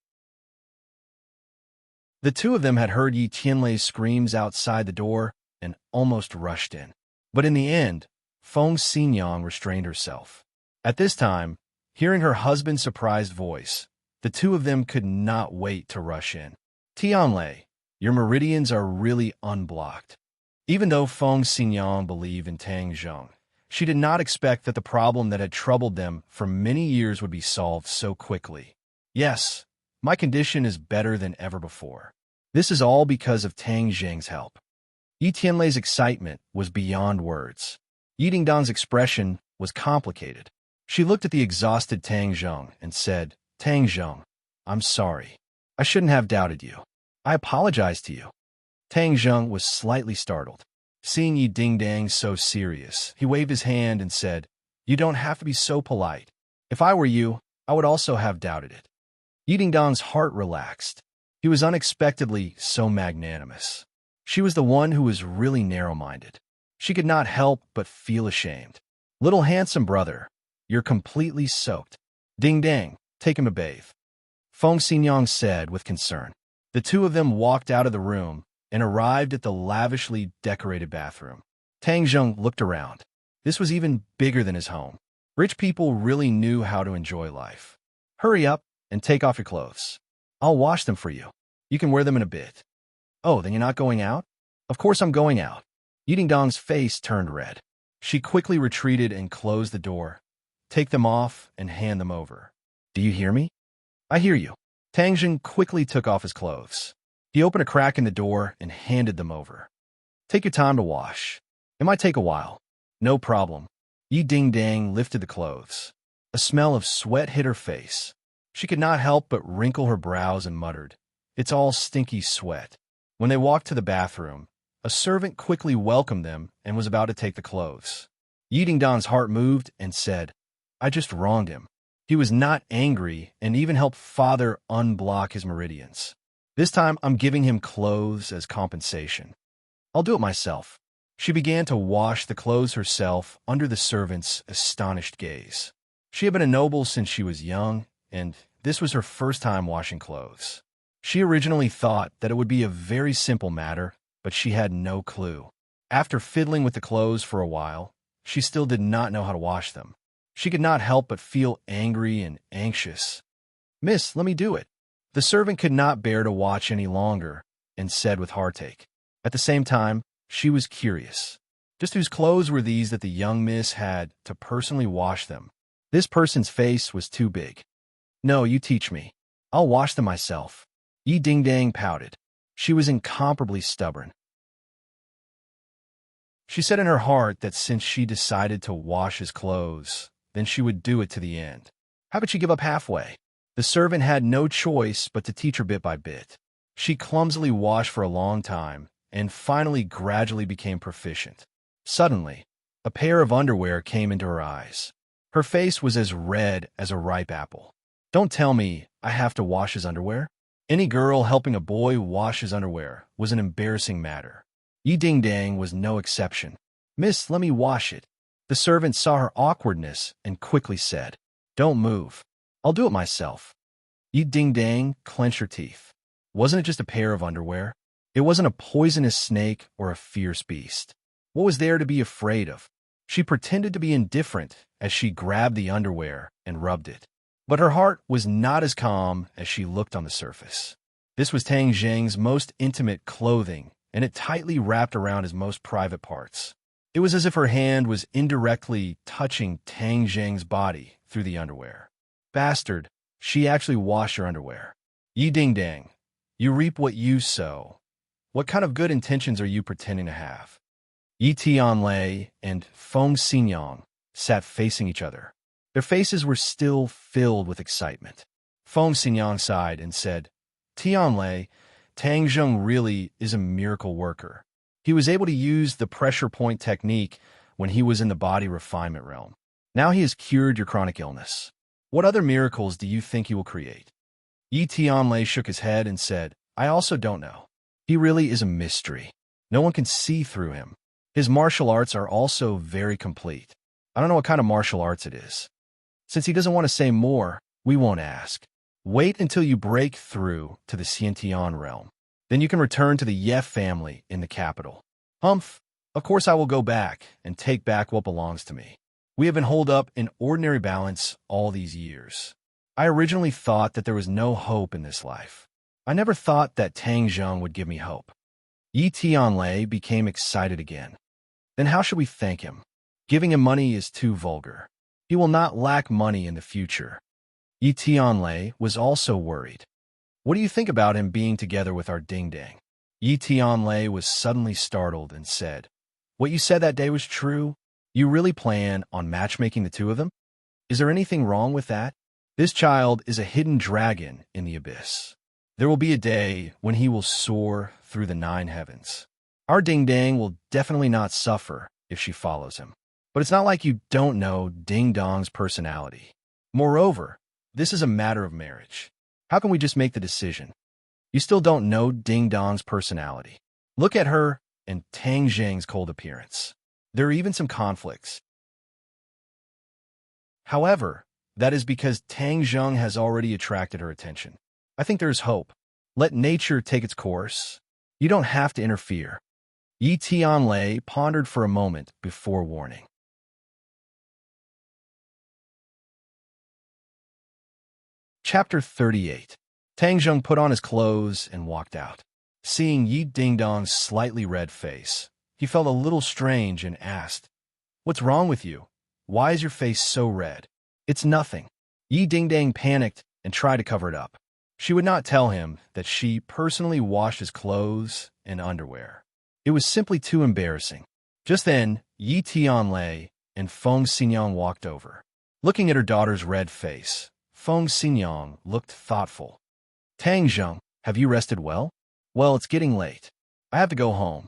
[SPEAKER 1] The two of them had heard Yi Tianlei's screams outside the door and almost rushed in. But in the end, Feng Xinyang restrained herself. At this time, hearing her husband's surprised voice, the two of them could not wait to rush in. Tianlei, your meridians are really unblocked. Even though Feng Xinyang believed in Tang Zheng, she did not expect that the problem that had troubled them for many years would be solved so quickly. Yes, My condition is better than ever before. This is all because of Tang Zheng's help. Yi Tianlei's excitement was beyond words. Yi Dingdong's expression was complicated. She looked at the exhausted Tang Zheng and said, Tang Zheng, I'm sorry. I shouldn't have doubted you. I apologize to you. Tang Zheng was slightly startled. Seeing Yi Dingdong so serious, he waved his hand and said, You don't have to be so polite. If I were you, I would also have doubted it. Yi Dingdong's heart relaxed. He was unexpectedly so magnanimous. She was the one who was really narrow-minded. She could not help but feel ashamed. Little handsome brother, you're completely soaked. Ding Dang, take him a bathe. Feng Xinyang said with concern. The two of them walked out of the room and arrived at the lavishly decorated bathroom. Tang Zheng looked around. This was even bigger than his home. Rich people really knew how to enjoy life. Hurry up and take off your clothes. I'll wash them for you. You can wear them in a bit. Oh, then you're not going out? Of course I'm going out. Yi Dingdong's face turned red. She quickly retreated and closed the door. Take them off and hand them over. Do you hear me? I hear you. Tang Zheng quickly took off his clothes. He opened a crack in the door and handed them over. Take your time to wash. It might take a while. No problem. Yi Dingdong lifted the clothes. A smell of sweat hit her face. She could not help but wrinkle her brows and muttered, It's all stinky sweat. When they walked to the bathroom, a servant quickly welcomed them and was about to take the clothes. Yi Dingdong's heart moved and said, I just wronged him. He was not angry and even helped father unblock his meridians. This time I'm giving him clothes as compensation. I'll do it myself. She began to wash the clothes herself under the servant's astonished gaze. She had been a noble since she was young, and this was her first time washing clothes. She originally thought that it would be a very simple matter, but she had no clue. After fiddling with the clothes for a while, she still did not know how to wash them. She could not help but feel angry and anxious. Miss, let me do it. The servant could not bear to watch any longer and said with heartache. At the same time, she was curious. Just whose clothes were these that the young miss had to personally wash them? This person's face was too big. No, you teach me. I'll wash them myself. Yi Dingdong pouted. She was incomparably stubborn. She said in her heart that since she decided to wash his clothes, then she would do it to the end. How could she give up halfway? The servant had no choice but to teach her bit by bit. She clumsily washed for a long time and finally gradually became proficient. Suddenly, a pair of underwear came into her eyes. Her face was as red as a ripe apple. Don't tell me I have to wash his underwear. Any girl helping a boy wash his underwear was an embarrassing matter. Yi Dingdong was no exception. Miss, let me wash it. The servant saw her awkwardness and quickly said, Don't move. I'll do it myself. Yi Dingdong clenched her teeth. Wasn't it just a pair of underwear? It wasn't a poisonous snake or a fierce beast. What was there to be afraid of? She pretended to be indifferent as she grabbed the underwear and rubbed it. But her heart was not as calm as she looked on the surface. This was Tang Zheng's most intimate clothing, and it tightly wrapped around his most private parts. It was as if her hand was indirectly touching Tang Zheng's body through the underwear. Bastard, she actually washed her underwear. Yi Dingdong, you reap what you sow. What kind of good intentions are you pretending to have? Yi Tianlei and Feng Xinyang sat facing each other. Their faces were still filled with excitement. Feng Xinyang sighed and said, Tianlei, Tang Zheng really is a miracle worker. He was able to use the pressure point technique when he was in the body refinement realm. Now he has cured your chronic illness. What other miracles do you think he will create? Yi Tianlei shook his head and said, I also don't know. He really is a mystery. No one can see through him. His martial arts are also very complete. I don't know what kind of martial arts it is. Since he doesn't want to say more, we won't ask. Wait until you break through to the Xiantian realm. Then you can return to the Ye family in the capital. Humph, of course I will go back and take back what belongs to me. We have been holed up in ordinary balance all these years. I originally thought that there was no hope in this life. I never thought that Tang Zheng would give me hope. Yi Tianlei became excited again. Then how should we thank him? Giving him money is too vulgar. He will not lack money in the future. Yi Tianlei was also worried. What do you think about him being together with our ding-dang? Yi Tianlei was suddenly startled and said, What you said that day was true? You really plan on matchmaking the two of them? Is there anything wrong with that? This child is a hidden dragon in the abyss. There will be a day when he will soar through the 9 heavens. Our ding-dang will definitely not suffer if she follows him. But it's not like you don't know Ding-dong's personality. Moreover, this is a matter of marriage. How can we just make the decision? You still don't know Ding-dong's personality. Look at her and Tang Zhang's cold appearance. There are even some conflicts. However, that is because Tang Zheng has already attracted her attention. I think there is hope. Let nature take its course. You don't have to interfere. Yi Tianlei pondered for a moment before warning. Chapter 38. Tang Zheng put on his clothes and walked out. Seeing Yi Ding-dong's slightly red face, he felt a little strange and asked, What's wrong with you? Why is your face so red? It's nothing. Yi Ding-dang panicked and tried to cover it up. She would not tell him that she personally washed his clothes and underwear. It was simply too embarrassing. Just then, Yi Tianlei and Feng Xinyang walked over. Looking at her daughter's red face, Feng Xinyang looked thoughtful. Tang Zheng, have you rested well? Well, it's getting late. I have to go home.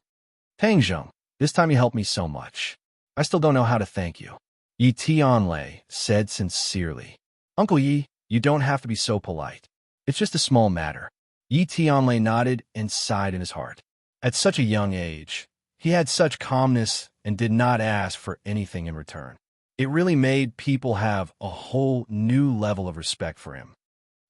[SPEAKER 1] Tang Zheng, this time you helped me so much. I still don't know how to thank you. Yi Tianlei said sincerely. Uncle Yi, you don't have to be so polite. It's just a small matter. Yi Tianlei nodded and sighed in his heart. At such a young age, he had such calmness and did not ask for anything in return. It really made people have a whole new level of respect for him.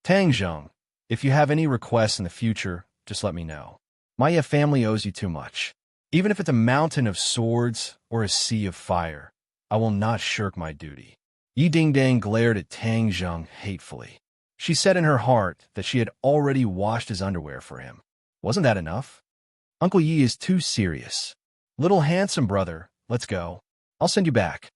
[SPEAKER 1] Tang Zheng, if you have any requests in the future, just let me know. My family owes you too much. Even if it's a mountain of swords or a sea of fire, I will not shirk my duty. Yi Ding-dang glared at Tang Zheng hatefully. She said in her heart that she had already washed his underwear for him. Wasn't that enough? Uncle Yi is too serious. Little handsome brother, let's go. I'll send you back.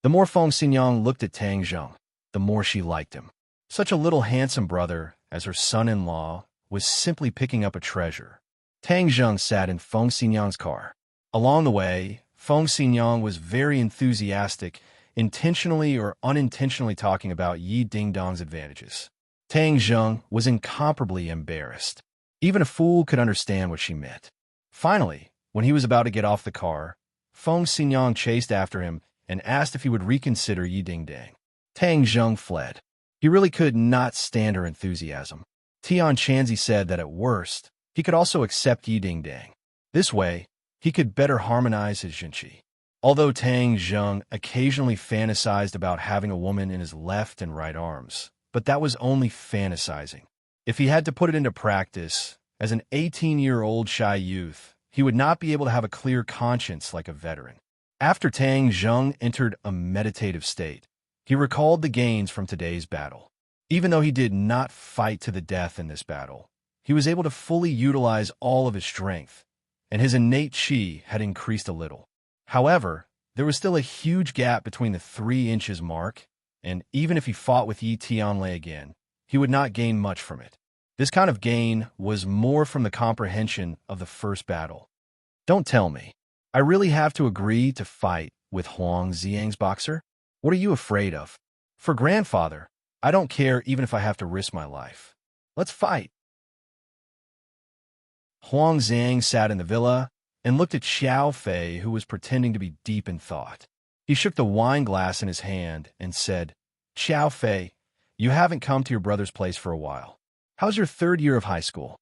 [SPEAKER 1] The more Feng Xinyang looked at Tang Zheng, the more she liked him. Such a little handsome brother as her son-in-law was simply picking up a treasure. Tang Zheng sat in Feng Xinyang's car. Along the way, Feng Xinyang was very enthusiastic, intentionally or unintentionally talking about Yi Ding-dong's advantages. Tang Zheng was incomparably embarrassed. Even a fool could understand what she meant. Finally, when he was about to get off the car, Feng Xinyang chased after him and asked if he would reconsider Yi Ding-dang. Tang Zheng fled. He really could not stand her enthusiasm. Tian Chanzi said that at worst, he could also accept Yi Ding-dang. This way, he could better harmonize his Jinqi. Although Tang Zheng occasionally fantasized about having a woman in his left and right arms, but that was only fantasizing. If he had to put it into practice, as an 18-year-old shy youth, he would not be able to have a clear conscience like a veteran. After Tang Zheng entered a meditative state, he recalled the gains from today's battle. Even though he did not fight to the death in this battle, he was able to fully utilize all of his strength, and his innate qi had increased a little. However, there was still a huge gap between the 3 inches mark, and even if he fought with Yi Tianlei again, he would not gain much from it. This kind of gain was more from the comprehension of the first battle. Don't tell me. I really have to agree to fight with Huang Xiang's boxer? What are you afraid of? For grandfather, I don't care even if I have to risk my life. Let's fight. Huang Xiang sat in the villa and looked at Xiao Fei, who was pretending to be deep in thought. He shook the wine glass in his hand and said, Xiao Fei, you haven't come to your brother's place for a while. How's your 3rd year of high school?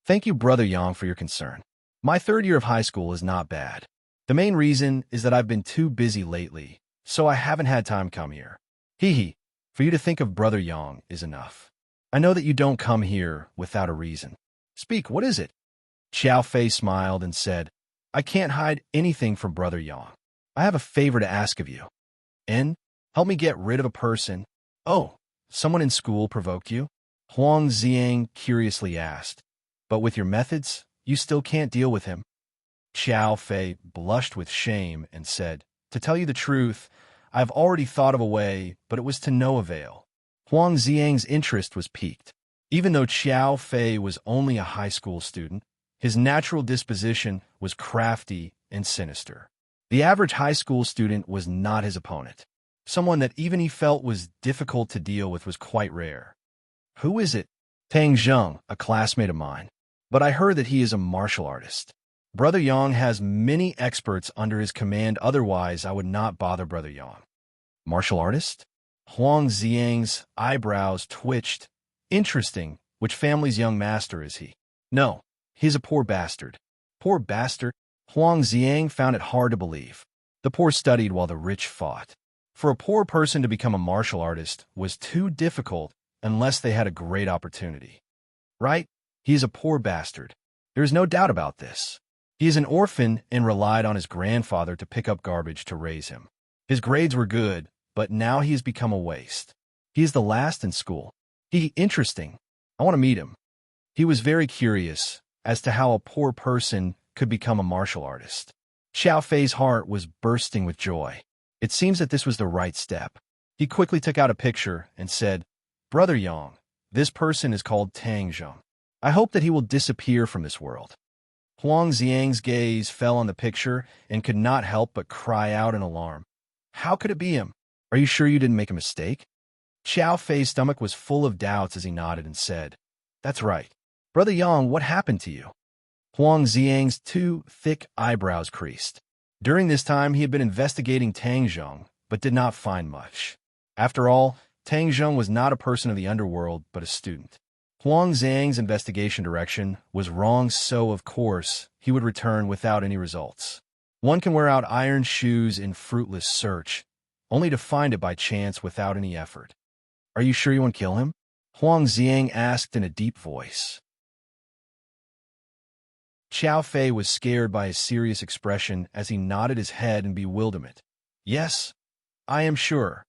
[SPEAKER 1] Thank you, Brother Yang, for your concern. My 3rd year of high school is not bad. The main reason is that I've been too busy lately, so I haven't had time to come here. Hee, for you to think of Brother Yang is enough. I know that you don't come here without a reason. Speak, what is it? Xiao Fei smiled and said, I can't hide anything from Brother Yang. I have a favor to ask of you. Help me get rid of a person. Oh, someone in school provoked you? Huang Xiang curiously asked. But with your methods, you still can't deal with him. Xiao Fei blushed with shame and said, To tell you the truth, I've already thought of a way, but it was to no avail. Huang Xiang's interest was piqued. Even though Xiao Fei was only a high school student, his natural disposition was crafty and sinister. The average high school student was not his opponent. Someone that even he felt was difficult to deal with was quite rare. Who is it? Tang Zheng, a classmate of mine. But I heard that he is a martial artist. Brother Yang has many experts under his command, otherwise I would not bother Brother Yang. Martial artist? Huang Xiang's eyebrows twitched. Interesting. Which family's young master is he? No, he's a poor bastard. Poor bastard? Huang Xiang found it hard to believe. The poor studied while the rich fought. For a poor person to become a martial artist was too difficult unless they had a great opportunity. Right? He is a poor bastard. There is no doubt about this. He is an orphan and relied on his grandfather to pick up garbage to raise him. His grades were good, but now he has become a waste. He is the last in school. Interesting. I want to meet him. He was very curious as to how a poor person could become a martial artist. Xiao Fei's heart was bursting with joy. It seems that this was the right step. He quickly took out a picture and said, Brother Yang, this person is called Tang Zheng. I hope that he will disappear from this world. Huang Xiang's gaze fell on the picture and could not help but cry out in alarm. How could it be him? Are you sure you didn't make a mistake? Xiao Fei's stomach was full of doubts as he nodded and said, That's right. Brother Yang, what happened to you? Huang Xiang's two thick eyebrows creased. During this time, he had been investigating Tang Zheng, but did not find much. After all, Tang Zheng was not a person of the underworld, but a student. Huang Xiang's investigation direction was wrong, so of course, he would return without any results. One can wear out iron shoes in fruitless search, only to find it by chance without any effort. Are you sure you won't kill him? Huang Xiang asked in a deep voice. Xiao Fei was scared by his serious expression as he nodded his head in bewilderment. Yes, I am sure.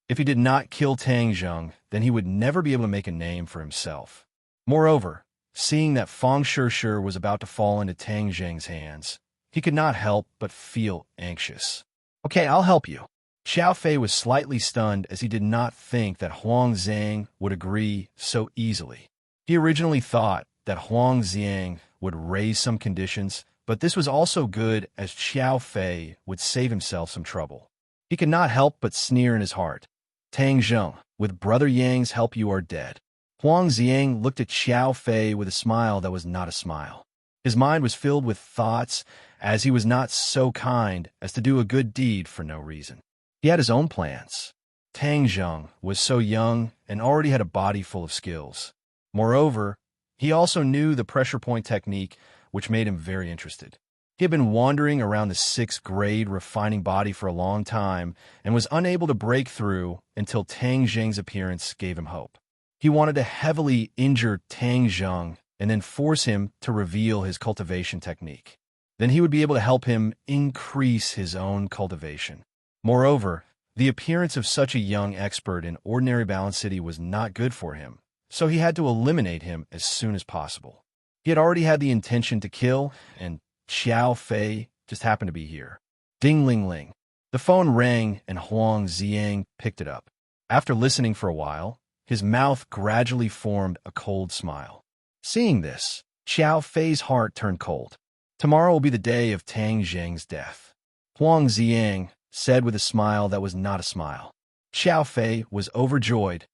[SPEAKER 1] If he did not kill Tang Zheng, then he would never be able to make a name for himself. Moreover, seeing that Fang Shishir was about to fall into Tang Zheng's hands, he could not help but feel anxious. Okay, I'll help you. Xiao Fei was slightly stunned as he did not think that Huang Xiang would agree so easily. He originally thought that Huang Xiang would raise some conditions, but this was also good as Xiao Fei would save himself some trouble. He could not help but sneer in his heart. Tang Zheng, with Brother Yang's help you are dead. Huang Xiang looked at Xiao Fei with a smile that was not a smile. His mind was filled with thoughts as he was not so kind as to do a good deed for no reason. He had his own plans. Tang Zheng was so young and already had a body full of skills. Moreover, he also knew the pressure point technique, which made him very interested. He had been wandering around the 6th grade refining body for a long time and was unable to break through until Tang Zheng's appearance gave him hope. He wanted to heavily injure Tang Zheng and then force him to reveal his cultivation technique. Then he would be able to help him increase his own cultivation. Moreover, the appearance of such a young expert in ordinary Balance City was not good for him, so he had to eliminate him as soon as possible. He had already had the intention to kill, and Xiao Fei just happened to be here. Ding-ling-ling. The phone rang and Huang Xiang picked it up. After listening for a while, his mouth gradually formed a cold smile. Seeing this, Xiao Fei's heart turned cold. Tomorrow will be the day of Tang Zheng's death. Huang Xiang said with a smile that was not a smile. Xiao Fei was overjoyed.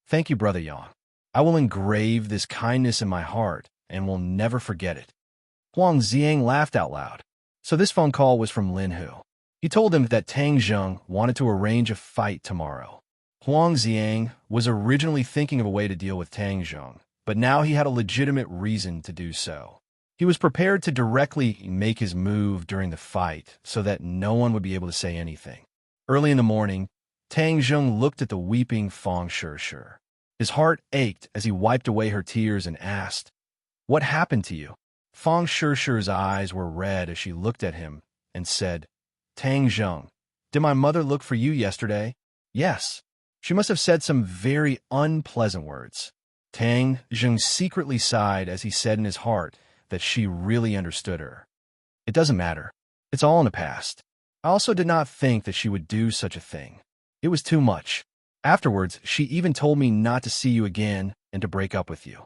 [SPEAKER 1] Thank you, Brother Yang. I will engrave this kindness in my heart and will never forget it. Huang Xiang laughed out loud. So this phone call was from Lin Hu. He told him that Tang Zheng wanted to arrange a fight tomorrow. Huang Xiang was originally thinking of a way to deal with Tang Zheng, but now he had a legitimate reason to do so. He was prepared to directly make his move during the fight so that no one would be able to say anything. Early in the morning, Tang Zheng looked at the weeping Fang Shishir. His heart ached as he wiped away her tears and asked, What happened to you? Fang Shishir's eyes were red as she looked at him and said, Tang Zheng, did my mother look for you yesterday? Yes. She must have said some very unpleasant words. Tang Zheng secretly sighed as he said in his heart that she really understood her. It doesn't matter. It's all in the past. I also did not think that she would do such a thing. It was too much. Afterwards, she even told me not to see you again and to break up with you.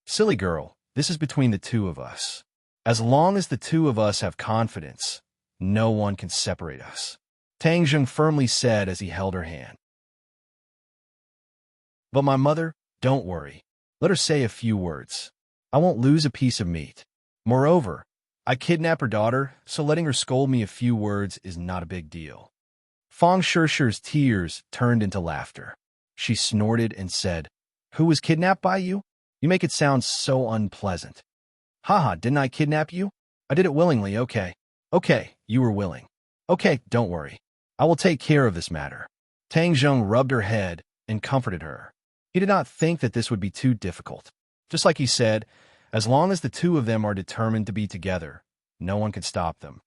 [SPEAKER 1] Silly girl, this is between the two of us. As long as the two of us have confidence, no one can separate us, Tang Zheng firmly said as he held her hand. But my mother, don't worry. Let her say a few words. I won't lose a piece of meat. Moreover, I kidnapped her daughter, so letting her scold me a few words is not a big deal. Fang Shishi's tears turned into laughter. She snorted and said, Who was kidnapped by you? You make it sound so unpleasant. Haha, didn't I kidnap you? I did it willingly, okay. Okay, you were willing. Okay, don't worry. I will take care of this matter. Tang Zheng rubbed her head and comforted her. He did not think that this would be too difficult. Just like he said, as long as the two of them are determined to be together, no one can stop them.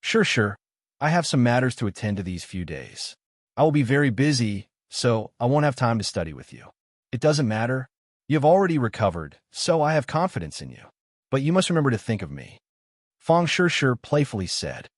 [SPEAKER 1] Sure. I have some matters to attend to these few days. I will be very busy, so I won't have time to study with you. It doesn't matter. You have already recovered, so I have confidence in you. But you must remember to think of me. Fang Shishi playfully said.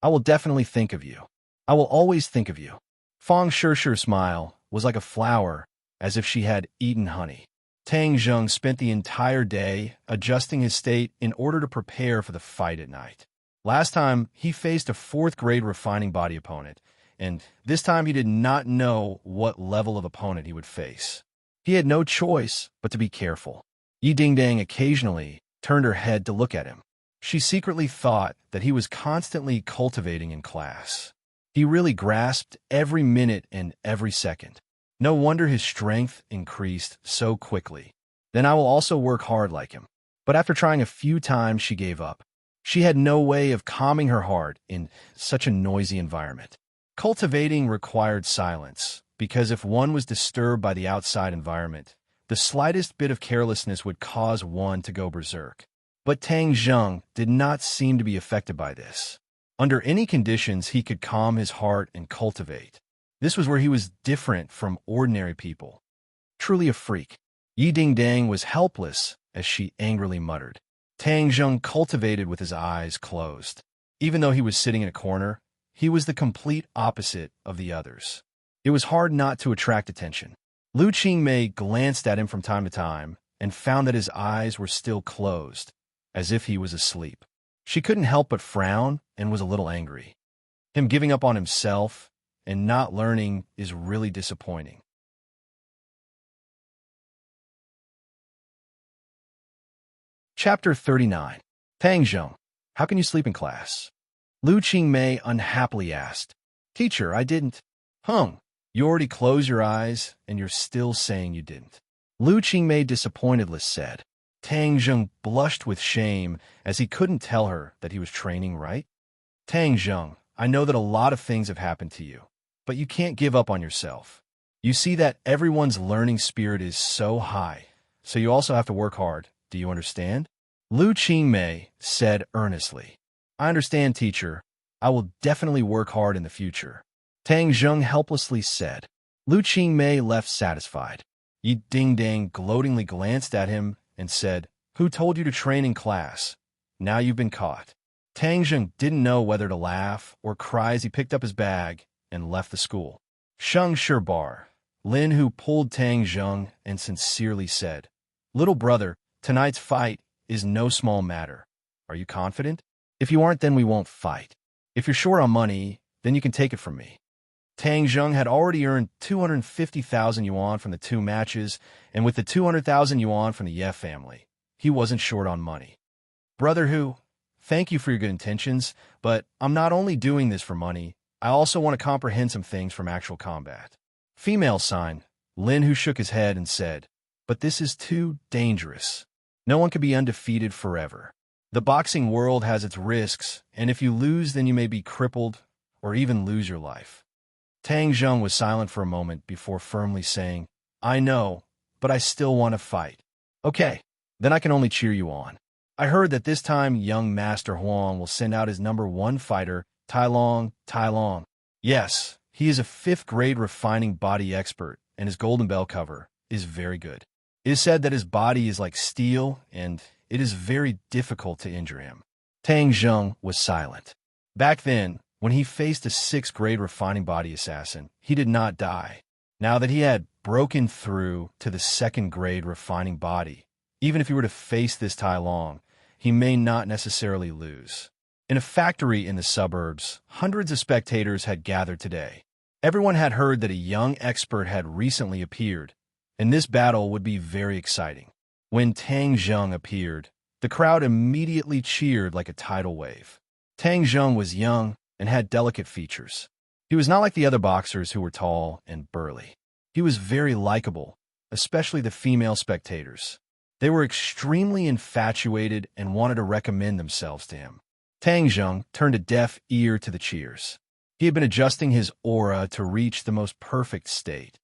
[SPEAKER 1] I will definitely think of you. I will always think of you. Fang Shishi's smile was like a flower, as if she had eaten honey. Tang Zheng spent the entire day adjusting his state in order to prepare for the fight at night. Last time, he faced a 4th-grade refining body opponent, and this time he did not know what level of opponent he would face. He had no choice but to be careful. Yi Dingdang occasionally turned her head to look at him. She secretly thought that he was constantly cultivating in class. He really grasped every minute and every second. No wonder his strength increased so quickly. Then I will also work hard like him. But after trying a few times, she gave up. She had no way of calming her heart in such a noisy environment. Cultivating required silence, because if one was disturbed by the outside environment, the slightest bit of carelessness would cause one to go berserk. But Tang Zheng did not seem to be affected by this. Under any conditions, he could calm his heart and cultivate. This was where he was different from ordinary people. Truly a freak. Yi Dingdang was helpless as she angrily muttered. Tang Zheng cultivated with his eyes closed. Even though he was sitting in a corner, he was the complete opposite of the others. It was hard not to attract attention. Lu Qingmei glanced at him from time to time and found that his eyes were still closed, as if he was asleep. She couldn't help but frown and was a little angry. Him giving up on himself and not learning is really disappointing. Chapter 39. Tang Zheng, how can you sleep in class? Lu Qingmei unhappily asked. Teacher, I didn't. You already closed your eyes, and you're still saying you didn't. Lu Qingmei disappointedly said. Tang Zheng blushed with shame as he couldn't tell her that he was training right. Tang Zheng, I know that a lot of things have happened to you, but you can't give up on yourself. You see that everyone's learning spirit is so high, so you also have to work hard. Do you understand? Lu Qingmei said earnestly. I understand, teacher. I will definitely work hard in the future. Tang Zheng helplessly said. Lu Qingmei left satisfied. Yi Dingdang gloatingly glanced at him and said, Who told you to train in class? Now you've been caught. Tang Zheng didn't know whether to laugh or cry as he picked up his bag and left the school. Sheng Shibar, Lin Hu pulled Tang Zheng and sincerely said, Little brother, tonight's fight is no small matter. Are you confident? If you aren't, then we won't fight. If you're short on money, then you can take it from me. Tang Zheng had already earned 250,000 yuan from the 2 matches, and with the 200,000 yuan from the Ye family, he wasn't short on money. Brother Hu, thank you for your good intentions, but I'm not only doing this for money, I also want to comprehend some things from actual combat. Female sign, Lin Hu shook his head and said, But this is too dangerous. No one can be undefeated forever. The boxing world has its risks, and if you lose, then you may be crippled or even lose your life. Tang Zheng was silent for a moment before firmly saying, I know, but I still want to fight. Okay, then I can only cheer you on. I heard that this time young Master Huang will send out his #1 fighter, Tai Long. Yes, he is a 5th-grade refining body expert, and his golden bell cover is very good. It is said that his body is like steel, and it is very difficult to injure him. Tang Zheng was silent. Back then, when he faced a 6th-grade refining body assassin, he did not die. Now that he had broken through to the second-grade refining body, even if he were to face this Tai Long, he may not necessarily lose. In a factory in the suburbs, hundreds of spectators had gathered today. Everyone had heard that a young expert had recently appeared, and this battle would be very exciting. When Tang Zheng appeared, the crowd immediately cheered like a tidal wave. Tang Zheng was young and had delicate features. He was not like the other boxers who were tall and burly. He was very likable, especially the female spectators. They were extremely infatuated and wanted to recommend themselves to him. Tang Zheng turned a deaf ear to the cheers. He had been adjusting his aura to reach the most perfect state.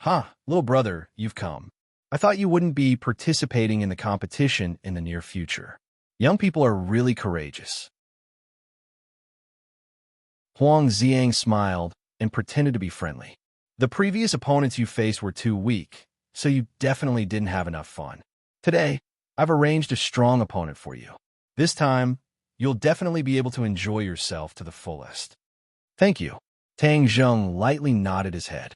[SPEAKER 1] "Huh, little brother, you've come. I thought you wouldn't be participating in the competition in the near future. Young people are really courageous." Huang Xiang smiled and pretended to be friendly. "The previous opponents you faced were too weak, so you definitely didn't have enough fun. Today, I've arranged a strong opponent for you. This time, you'll definitely be able to enjoy yourself to the fullest." "Thank you." Tang Zheng lightly nodded his head.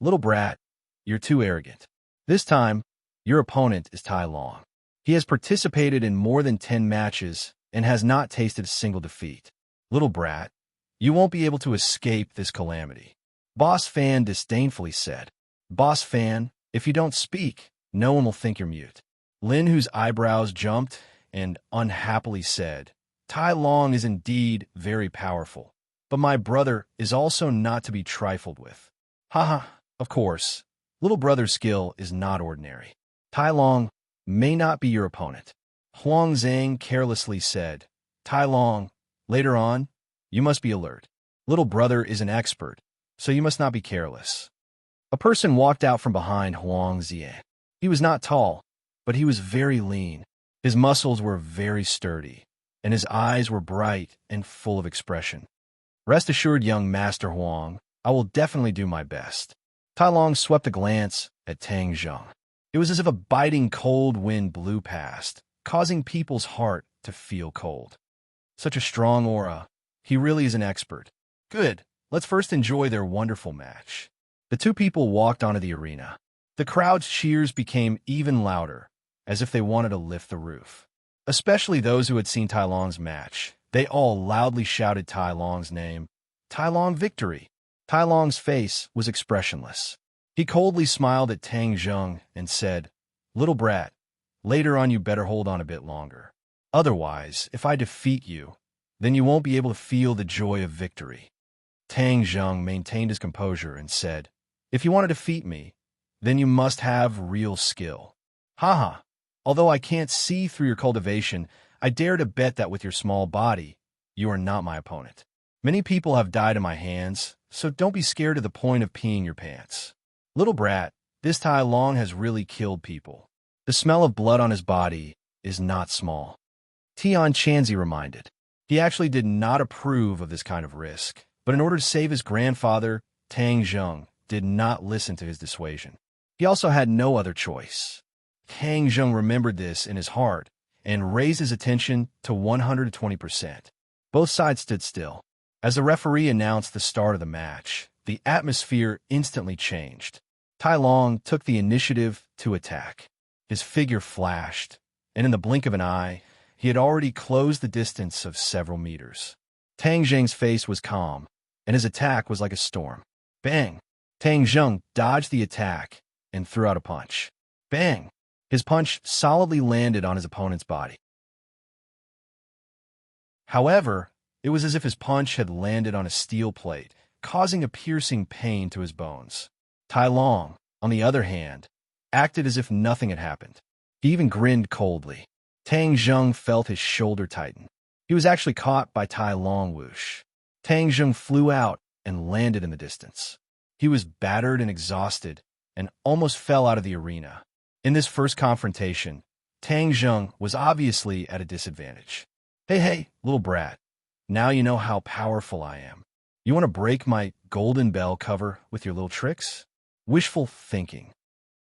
[SPEAKER 1] Little brat, you're too arrogant. This time, your opponent is Tai Long. He has participated in more than 10 matches and has not tasted a single defeat. Little brat, you won't be able to escape this calamity." Boss Fan disdainfully said. "Boss Fan, if you don't speak, no one will think you're mute." Lin, whose eyebrows jumped, and unhappily said, "Tai Long is indeed very powerful, but my brother is also not to be trifled with." "Haha, of course. Little brother's skill is not ordinary. Tai Long may not be your opponent." Huang Zhang carelessly said, "Tai Long, later on, you must be alert. Little brother is an expert, so you must not be careless." A person walked out from behind Huang Xian. He was not tall, but he was very lean. His muscles were very sturdy, and his eyes were bright and full of expression. "Rest assured, young Master Huang, I will definitely do my best." Tai Long swept a glance at Tang Zheng. It was as if a biting cold wind blew past, causing people's heart to feel cold. Such a strong aura. He really is an expert. Good. Let's first enjoy their wonderful match. The two people walked onto the arena. The crowd's cheers became even louder, as if they wanted to lift the roof. Especially those who had seen Tai Long's match. They all loudly shouted Tai Long's name. Tai Long victory! Tai Long's face was expressionless. He coldly smiled at Tang Zheng and said, "Little brat, later on you better hold on a bit longer. Otherwise, if I defeat you, then you won't be able to feel the joy of victory." Tang Zheng maintained his composure and said, "If you want to defeat me, then you must have real skill. Haha, although I can't see through your cultivation, I dare to bet that with your small body, you are not my opponent. Many people have died in my hands, so don't be scared to the point of peeing your pants. Little brat, this Tai Long has really killed people. The smell of blood on his body is not small." Tian Chanzi reminded. He actually did not approve of this kind of risk, but in order to save his grandfather, Tang Zheng did not listen to his dissuasion. He also had no other choice. Tang Zheng remembered this in his heart and raised his attention to 120%. Both sides stood still. As the referee announced the start of the match, the atmosphere instantly changed. Tai Long took the initiative to attack. His figure flashed, and in the blink of an eye, he had already closed the distance of several meters. Tang Zheng's face was calm, and his attack was like a storm. Bang! Tang Zheng dodged the attack and threw out a punch. Bang! His punch solidly landed on his opponent's body. However, it was as if his punch had landed on a steel plate, causing a piercing pain to his bones. Tai Long, on the other hand, acted as if nothing had happened. He even grinned coldly. Tang Zheng felt his shoulder tighten. He was actually caught by Tai Long whoosh. Tang Zheng flew out and landed in the distance. He was battered and exhausted and almost fell out of the arena. In this first confrontation, Tang Zheng was obviously at a disadvantage. Hey, little brat. Now you know how powerful I am. You want to break my golden bell cover with your little tricks? Wishful thinking.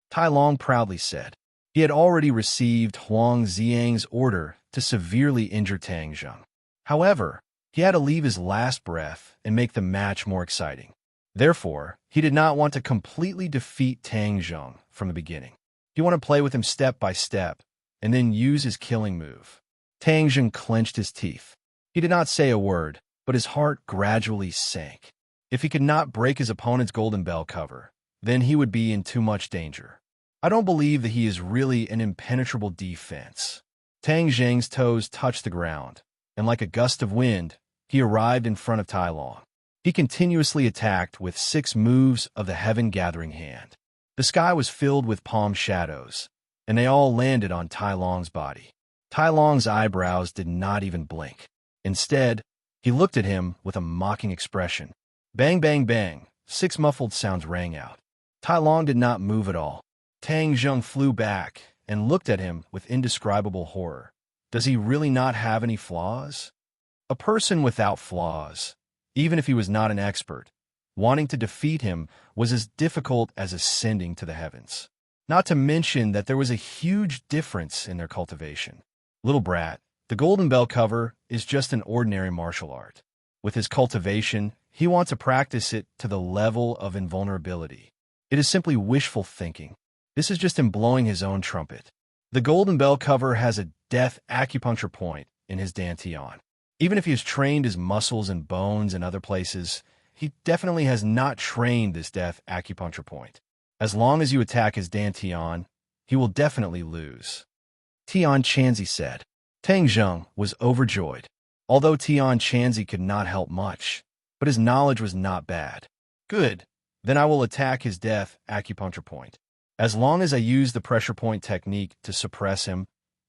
[SPEAKER 1] Tai Long proudly said. He had already received Huang Xiang's order to severely injure Tang Zheng. However, he had to leave his last breath and make the match more exciting. Therefore, he did not want to completely defeat Tang Zheng from the beginning. He wanted to play with him step by step, and then use his killing move. Tang Zheng clenched his teeth. He did not say a word, but his heart gradually sank. If he could not break his opponent's golden bell cover, then he would be in too much danger. I don't believe that he is really an impenetrable defense. Tang Zheng's toes touched the ground, and like a gust of wind, he arrived in front of Tai Long. He continuously attacked with 6 moves of the Heaven Gathering Hand. The sky was filled with palm shadows, and they all landed on Tai Long's body. Tai Long's eyebrows did not even blink. Instead, he looked at him with a mocking expression. Bang, bang, bang, 6 muffled sounds rang out. Tai Long did not move at all. Tang Zheng flew back and looked at him with indescribable horror. Does he really not have any flaws? A person without flaws, even if he was not an expert, wanting to defeat him was as difficult as ascending to the heavens. Not to mention that there was a huge difference in their cultivation. Little brat, the golden bell cover is just an ordinary martial art. With his cultivation, he wants to practice it to the level of invulnerability. It is simply wishful thinking. This is just him blowing his own trumpet. The golden bell cover has a death acupuncture point in his dantian. Even if he has trained his muscles and bones in other places, he definitely has not trained this death acupuncture point. As long as you attack his dantian, he will definitely lose. Tian Chanzi said. Tang Zheng was overjoyed. Although Tian Chanzi could not help much, but his knowledge was not bad. Good, then I will attack his death acupuncture point. As long as I use the pressure point technique to suppress him,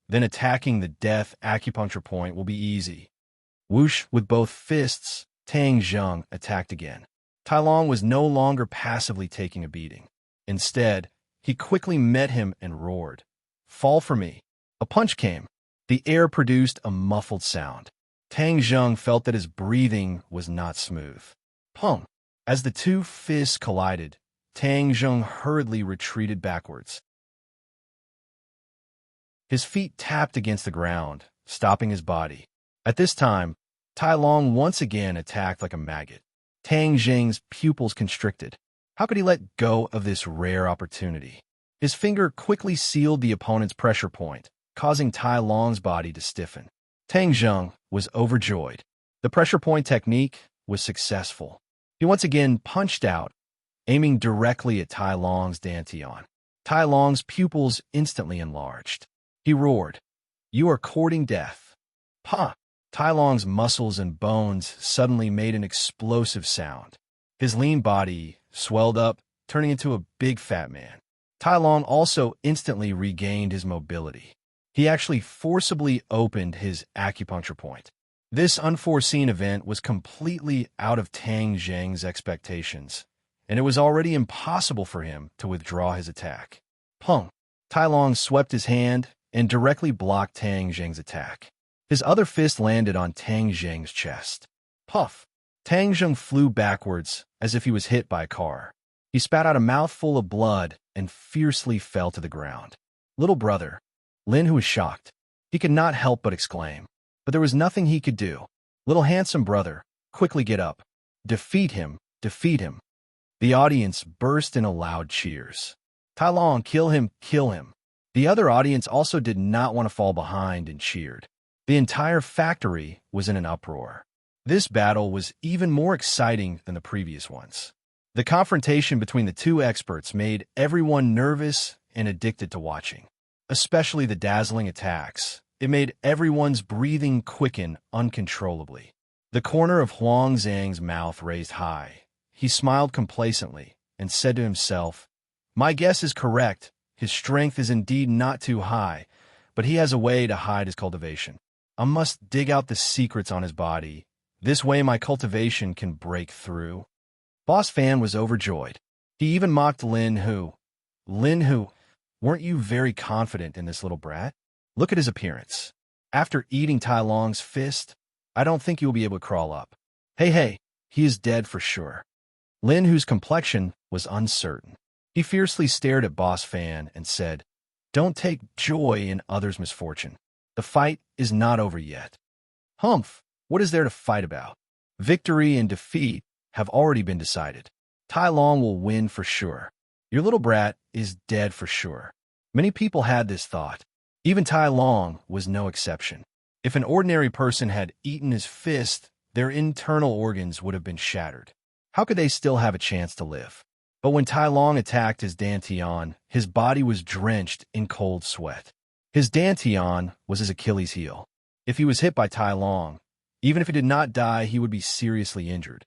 [SPEAKER 1] then attacking the death acupuncture point will be easy. Whoosh, with both fists, Tang Zheng attacked again. Tai Long was no longer passively taking a beating. Instead, he quickly met him and roared, "Fall for me." A punch came. The air produced a muffled sound. Tang Zheng felt that his breathing was not smooth. Pong! As the 2 fists collided, Tang Zheng hurriedly retreated backwards. His feet tapped against the ground, stopping his body. At this time, Tai Long once again attacked like a maggot. Tang Zheng's pupils constricted. How could he let go of this rare opportunity? His finger quickly sealed the opponent's pressure point, causing Tai Long's body to stiffen. Tang Zheng was overjoyed. The pressure point technique was successful. He once again punched out, aiming directly at Tai Long's dantian. Tai Long's pupils instantly enlarged. He roared, "You are courting death." Pa! Tai Long's muscles and bones suddenly made an explosive sound. His lean body swelled up, turning into a big fat man. Tai Long also instantly regained his mobility. He actually forcibly opened his acupuncture point. This unforeseen event was completely out of Tang Zheng's expectations, and it was already impossible for him to withdraw his attack. Pong! Tai Long swept his hand and directly blocked Tang Zheng's attack. His other fist landed on Tang Zheng's chest. Puff! Tang Zheng flew backwards as if he was hit by a car. He spat out a mouthful of blood and fiercely fell to the ground. Little brother, Lin, who was shocked, he could not help but exclaim. But there was nothing he could do. Little handsome brother, quickly get up. Defeat him, defeat him. The audience burst into loud cheers. Tai Long, kill him, kill him. The other audience also did not want to fall behind and cheered. The entire factory was in an uproar. This battle was even more exciting than the previous ones. The confrontation between the 2 experts made everyone nervous and addicted to watching, especially the dazzling attacks. It made everyone's breathing quicken uncontrollably. The corner of Huang Zhang's mouth raised high. He smiled complacently and said to himself, "My guess is correct. His strength is indeed not too high, but he has a way to hide his cultivation. I must dig out the secrets on his body. This way my cultivation can break through." Boss Fan was overjoyed. He even mocked Lin Hu. "Lin Hu, weren't you very confident in this little brat? Look at his appearance. After eating Tai Long's fist, I don't think you will be able to crawl up. Hey, he is dead for sure." Lin Hu's complexion was uncertain. He fiercely stared at Boss Fan and said, "Don't take joy in others' misfortune. The fight is not over yet." Humph, what is there to fight about? Victory and defeat have already been decided. Tai Long will win for sure. Your little brat is dead for sure. Many people had this thought. Even Tai Long was no exception. If an ordinary person had eaten his fist, their internal organs would have been shattered. How could they still have a chance to live? But when Tai Long attacked his Dantian, his body was drenched in cold sweat. His Dantian was his Achilles heel. If he was hit by Tai Long, even if he did not die, he would be seriously injured.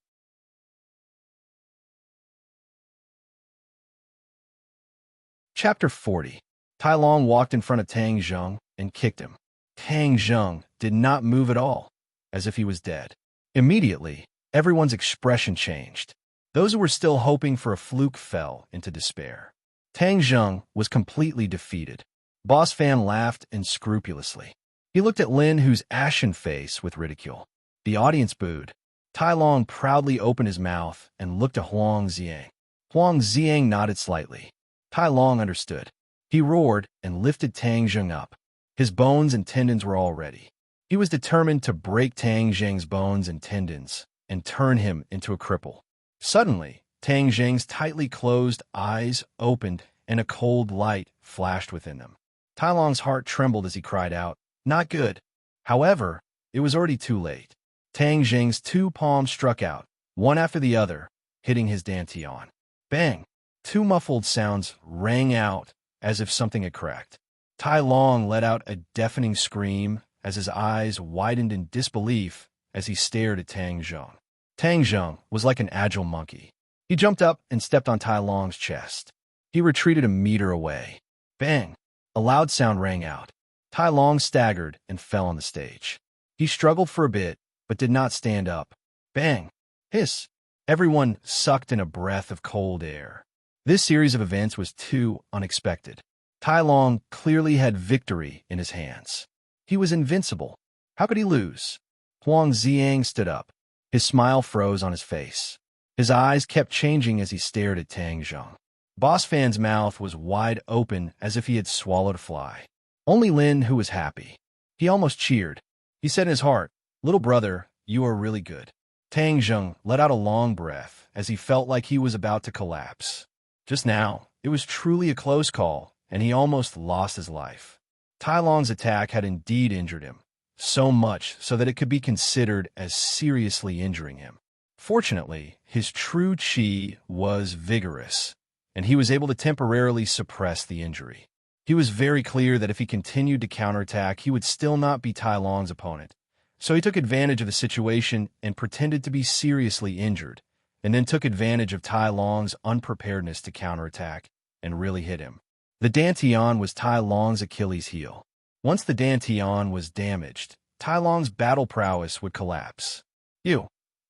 [SPEAKER 1] Chapter 40. Tai Long walked in front of Tang Zheng and kicked him. Tang Zheng did not move at all, as if he was dead. Immediately, everyone's expression changed. Those who were still hoping for a fluke fell into despair. Tang Zheng was completely defeated. Boss Fan laughed unscrupulously. He looked at Lin Hu's ashen face with ridicule. The audience booed. Tai Long proudly opened his mouth and looked at Huang Xiang. Huang Xiang nodded slightly. Tai Long understood. He roared and lifted Tang Zheng up. His bones and tendons were all ready. He was determined to break Tang Zheng's bones and tendons and turn him into a cripple. Suddenly, Tang Zheng's tightly closed eyes opened and a cold light flashed within them. Tai Long's heart trembled as he cried out, "Not good." However, it was already too late. Tang Zheng's two palms struck out, one after the other, hitting his Dantian. Bang! Two muffled sounds rang out as if something had cracked. Tai Long let out a deafening scream as his eyes widened in disbelief as he stared at Tang Zheng. Tang Zheng was like an agile monkey. He jumped up and stepped on Tai Long's chest. He retreated a meter away. Bang! A loud sound rang out. Tai Long staggered and fell on the stage. He struggled for a bit, but did not stand up. Bang! Hiss! Everyone sucked in a breath of cold air. This series of events was too unexpected. Tai Long clearly had victory in his hands. He was invincible. How could he lose? Huang Xiang stood up. His smile froze on his face. His eyes kept changing as he stared at Tang Zheng. Boss Fan's mouth was wide open as if he had swallowed a fly. Only Lin Hu was happy. He almost cheered. He said in his heart, "Little brother, you are really good." Tang Zheng let out a long breath as he felt like he was about to collapse. Just now, it was truly a close call, and he almost lost his life. Tai Long's attack had indeed injured him, so much so that it could be considered as seriously injuring him. Fortunately, his true qi was vigorous, and he was able to temporarily suppress the injury. He was very clear that if he continued to counterattack, he would still not be Tai Long's opponent. So he took advantage of the situation and pretended to be seriously injured, and then took advantage of Tai Long's unpreparedness to counterattack and really hit him. The Dantian was Tai Long's Achilles heel. Once the Dantian was damaged, Tai Long's battle prowess would collapse.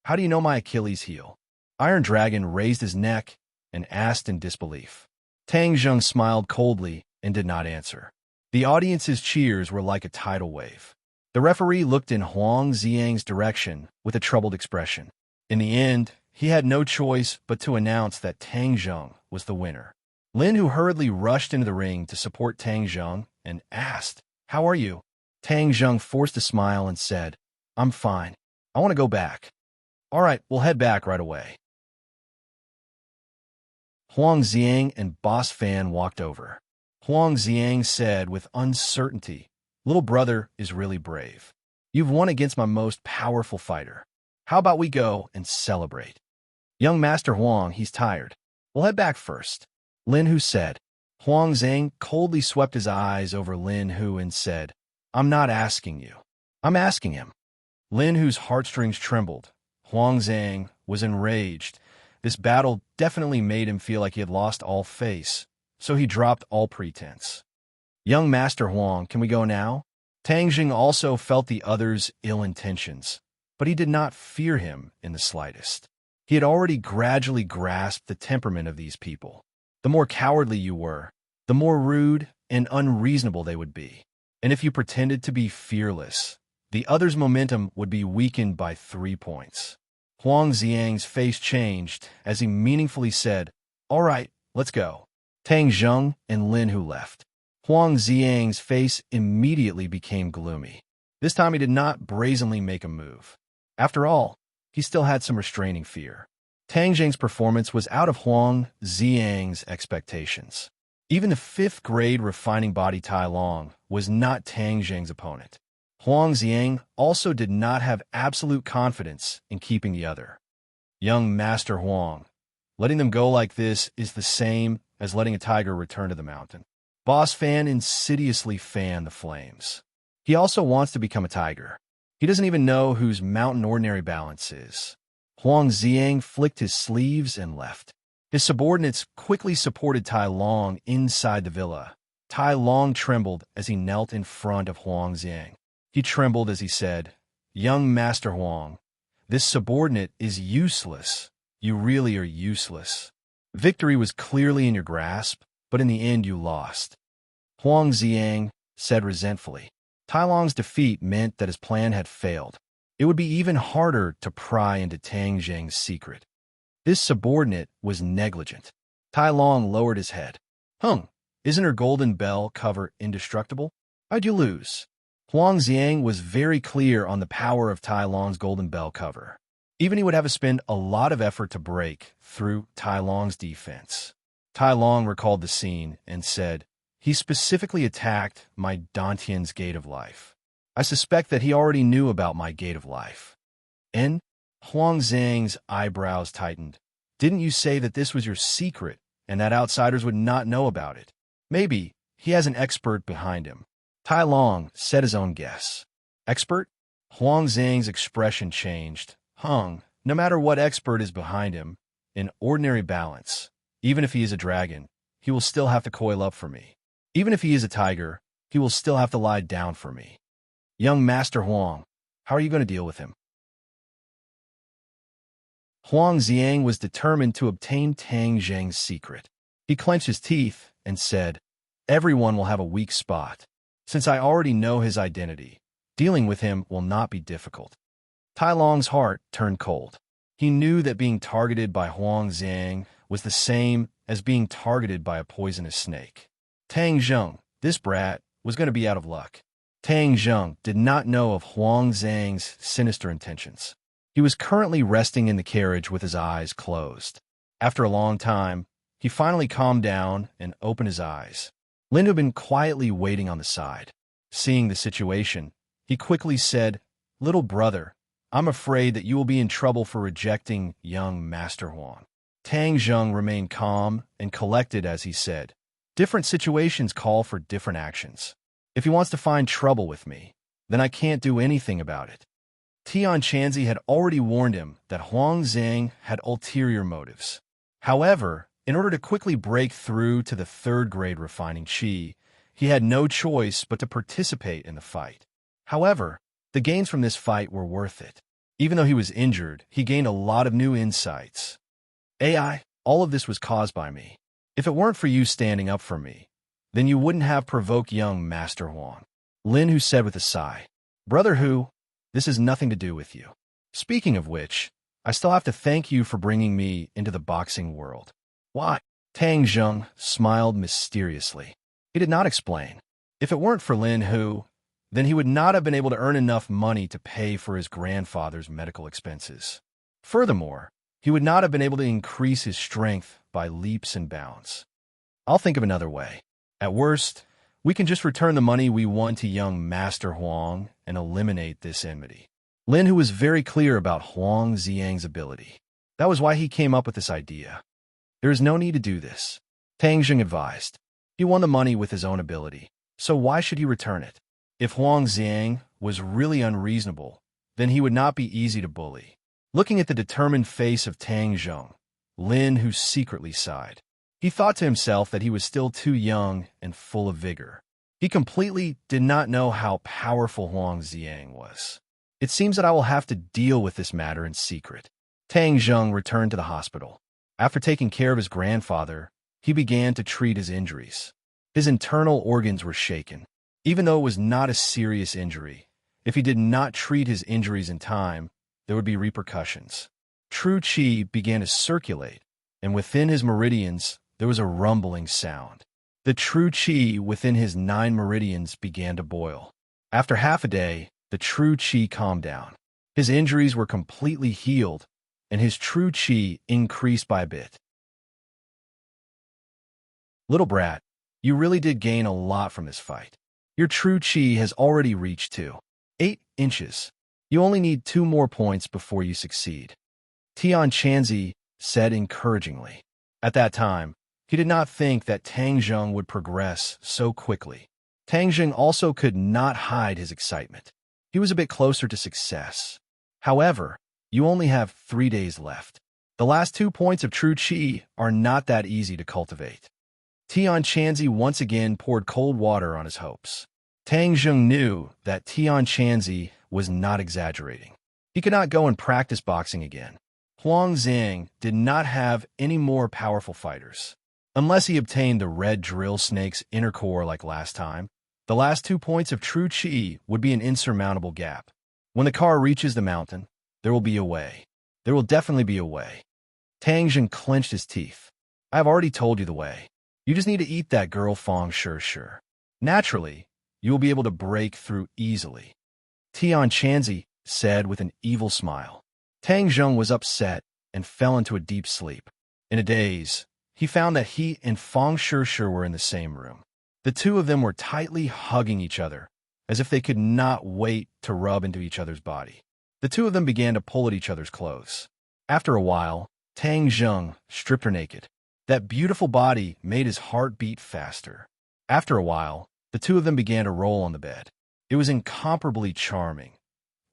[SPEAKER 1] How do you know my Achilles heel? Iron Dragon raised his neck and asked in disbelief. Tang Zheng smiled coldly and did not answer. The audience's cheers were like a tidal wave. The referee looked in Huang Xiang's direction with a troubled expression. In the end, he had no choice but to announce that Tang Zheng was the winner. Lin Hu hurriedly rushed into the ring to support Tang Zheng and asked, "How are you?" Tang Zheng forced a smile and said, "I'm fine. I want to go back." "All right, we'll head back right away." Huang Xiang and Boss Fan walked over. Huang Xiang said with uncertainty, "Little brother is really brave. You've won against my most powerful fighter. How about we go and celebrate?" "Young Master Huang, he's tired. We'll head back first," Lin Hu said. Huang Xiang coldly swept his eyes over Lin Hu and said, "I'm not asking you. I'm asking him." Lin Hu's heartstrings trembled. Huang Xiang was enraged. This battle definitely made him feel like he had lost all face, so he dropped all pretense. "Young Master Huang, can we go now?" Tang Jing also felt the other's ill intentions, but he did not fear him in the slightest. He had already gradually grasped the temperament of these people. The more cowardly you were, the more rude and unreasonable they would be. And if you pretended to be fearless, the other's momentum would be weakened by 3 points. Huang Xiang's face changed as he meaningfully said, "All right, let's go." Tang Zheng and Lin Hu left. Huang Xiang's face immediately became gloomy. This time he did not brazenly make a move. After all, he still had some restraining fear. Tang Zhang's performance was out of Huang Xiang's expectations. Even the 5th grade refining body Tai Long was not Tang Zhang's opponent. Huang Xiang also did not have absolute confidence in keeping the other. Young Master Huang, letting them go like this is the same as letting a tiger return to the mountain. Boss Fan insidiously fanned the flames. He also wants to become a tiger. He doesn't even know whose mountain ordinary balance is. Huang Xiang flicked his sleeves and left. His subordinates quickly supported Tai Long inside the villa. Tai Long trembled as he knelt in front of Huang Xiang. He trembled as he said, "Young Master Huang, this subordinate is useless. You really are useless. Victory was clearly in your grasp, but in the end you lost." Huang Xiang said resentfully. Tai Long's defeat meant that his plan had failed. It would be even harder to pry into Tang Zhang's secret. This subordinate was negligent. Tai Long lowered his head. Isn't her golden bell cover indestructible? How'd you lose? Huang Xiang was very clear on the power of Tai Long's golden bell cover. Even he would have to spend a lot of effort to break through Tai Long's defense. Tai Long recalled the scene and said, "He specifically attacked my Dantian's Gate of Life. I suspect that he already knew about my Gate of Life." And Huang Xiang's eyebrows tightened. "Didn't you say that this was your secret and that outsiders would not know about it? Maybe he has an expert behind him." Tai Long said his own guess. "Expert?" Huang Xiang's expression changed. No matter what expert is behind him, in ordinary balance, even if he is a dragon, he will still have to coil up for me. Even if he is a tiger, he will still have to lie down for me. Young Master Huang, how are you going to deal with him?" Huang Xiang was determined to obtain Tang Zhang's secret. He clenched his teeth and said, "Everyone will have a weak spot. Since I already know his identity, dealing with him will not be difficult." Tai Long's heart turned cold. He knew that being targeted by Huang Xiang was the same as being targeted by a poisonous snake. Tang Zhang, this brat, was going to be out of luck. Tang Zhang did not know of Huang Xiang's sinister intentions. He was currently resting in the carriage with his eyes closed. After a long time, he finally calmed down and opened his eyes. Lin had been quietly waiting on the side. Seeing the situation, he quickly said, "Little brother, I'm afraid that you will be in trouble for rejecting young Master Huang." Tang Zhang remained calm and collected as he said, "Different situations call for different actions. If he wants to find trouble with me, then I can't do anything about it." Tian Chanzi had already warned him that Huang Xiang had ulterior motives. However, in order to quickly break through to the 3rd grade refining chi, he had no choice but to participate in the fight. However, the gains from this fight were worth it. Even though he was injured, he gained a lot of new insights. "AI, all of this was caused by me. If it weren't for you standing up for me, then you wouldn't have provoked young Master Huang." Lin Hu said with a sigh, "Brother Hu, this has nothing to do with you. Speaking of which, I still have to thank you for bringing me into the boxing world." "Why?" Tang Zhang smiled mysteriously. He did not explain. If it weren't for Lin Hu, then he would not have been able to earn enough money to pay for his grandfather's medical expenses. Furthermore, he would not have been able to increase his strength by leaps and bounds. "I'll think of another way. At worst, we can just return the money we won to young Master Huang and eliminate this enmity." Lin Hu was very clear about Huang Xiang's ability. That was why he came up with this idea. "There is no need to do this," Tang Zhang advised. "He won the money with his own ability, so why should he return it?" If Huang Xiang was really unreasonable, then he would not be easy to bully. Looking at the determined face of Tang Zhang, Lin Hu secretly sighed. He thought to himself that he was still too young and full of vigor. He completely did not know how powerful Huang Xiang was. "It seems that I will have to deal with this matter in secret." Tang Zhang returned to the hospital. After taking care of his grandfather, he began to treat his injuries. His internal organs were shaken. Even though it was not a serious injury, if he did not treat his injuries in time, there would be repercussions. True Qi began to circulate, and within his meridians, there was a rumbling sound. The true Qi within his 9 meridians began to boil. After half a day, the true Qi calmed down. His injuries were completely healed, and his true chi increased by a bit. Little brat, you really did gain a lot from this fight. Your true chi has already reached 8 inches. You only need 2 more points before you succeed. Tian Chanzi said encouragingly. At that time, he did not think that Tang Zheng would progress so quickly. Tang Zheng also could not hide his excitement. He was a bit closer to success. However, you only have 3 days left. The last 2 points of true chi are not that easy to cultivate. Tian Chanzi once again poured cold water on his hopes. Tang Zheng knew that Tian Chanzi was not exaggerating. He could not go and practice boxing again. Huang Zhang did not have any more powerful fighters. Unless he obtained the red drill snake's inner core like last time, the last 2 points of true chi would be an insurmountable gap. When the car reaches the mountain, there will be a way. There will definitely be a way. Tang Zheng clenched his teeth. I have already told you the way. You just need to eat that girl Fong Sure. Naturally, you will be able to break through easily. Tian Chanzi said with an evil smile. Tang Zheng was upset and fell into a deep sleep. In a daze, he found that he and Fong Sure were in the same room. The two of them were tightly hugging each other, as if they could not wait to rub into each other's body. The two of them began to pull at each other's clothes. After a while, Tang Zheng stripped her naked. That beautiful body made his heart beat faster. After a while, the two of them began to roll on the bed. It was incomparably charming.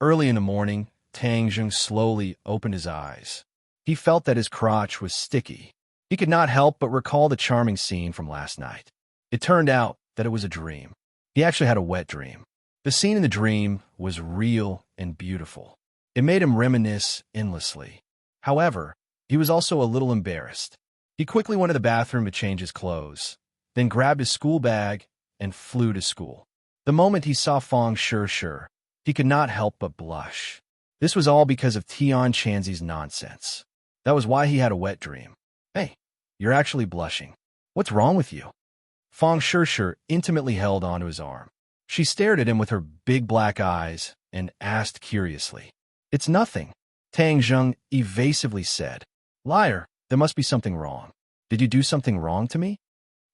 [SPEAKER 1] Early in the morning, Tang Zheng slowly opened his eyes. He felt that his crotch was sticky. He could not help but recall the charming scene from last night. It turned out that it was a dream. He actually had a wet dream. The scene in the dream was real and beautiful. It made him reminisce endlessly. However, he was also a little embarrassed. He quickly went to the bathroom to change his clothes, then grabbed his school bag and flew to school. The moment he saw Fong Sure, he could not help but blush. This was all because of Tian Chanzi's nonsense. That was why he had a wet dream. Hey, you're actually blushing. What's wrong with you? Fong Sure intimately held onto his arm. She stared at him with her big black eyes and asked curiously. It's nothing, Tang Zheng evasively said. Liar, there must be something wrong. Did you do something wrong to me?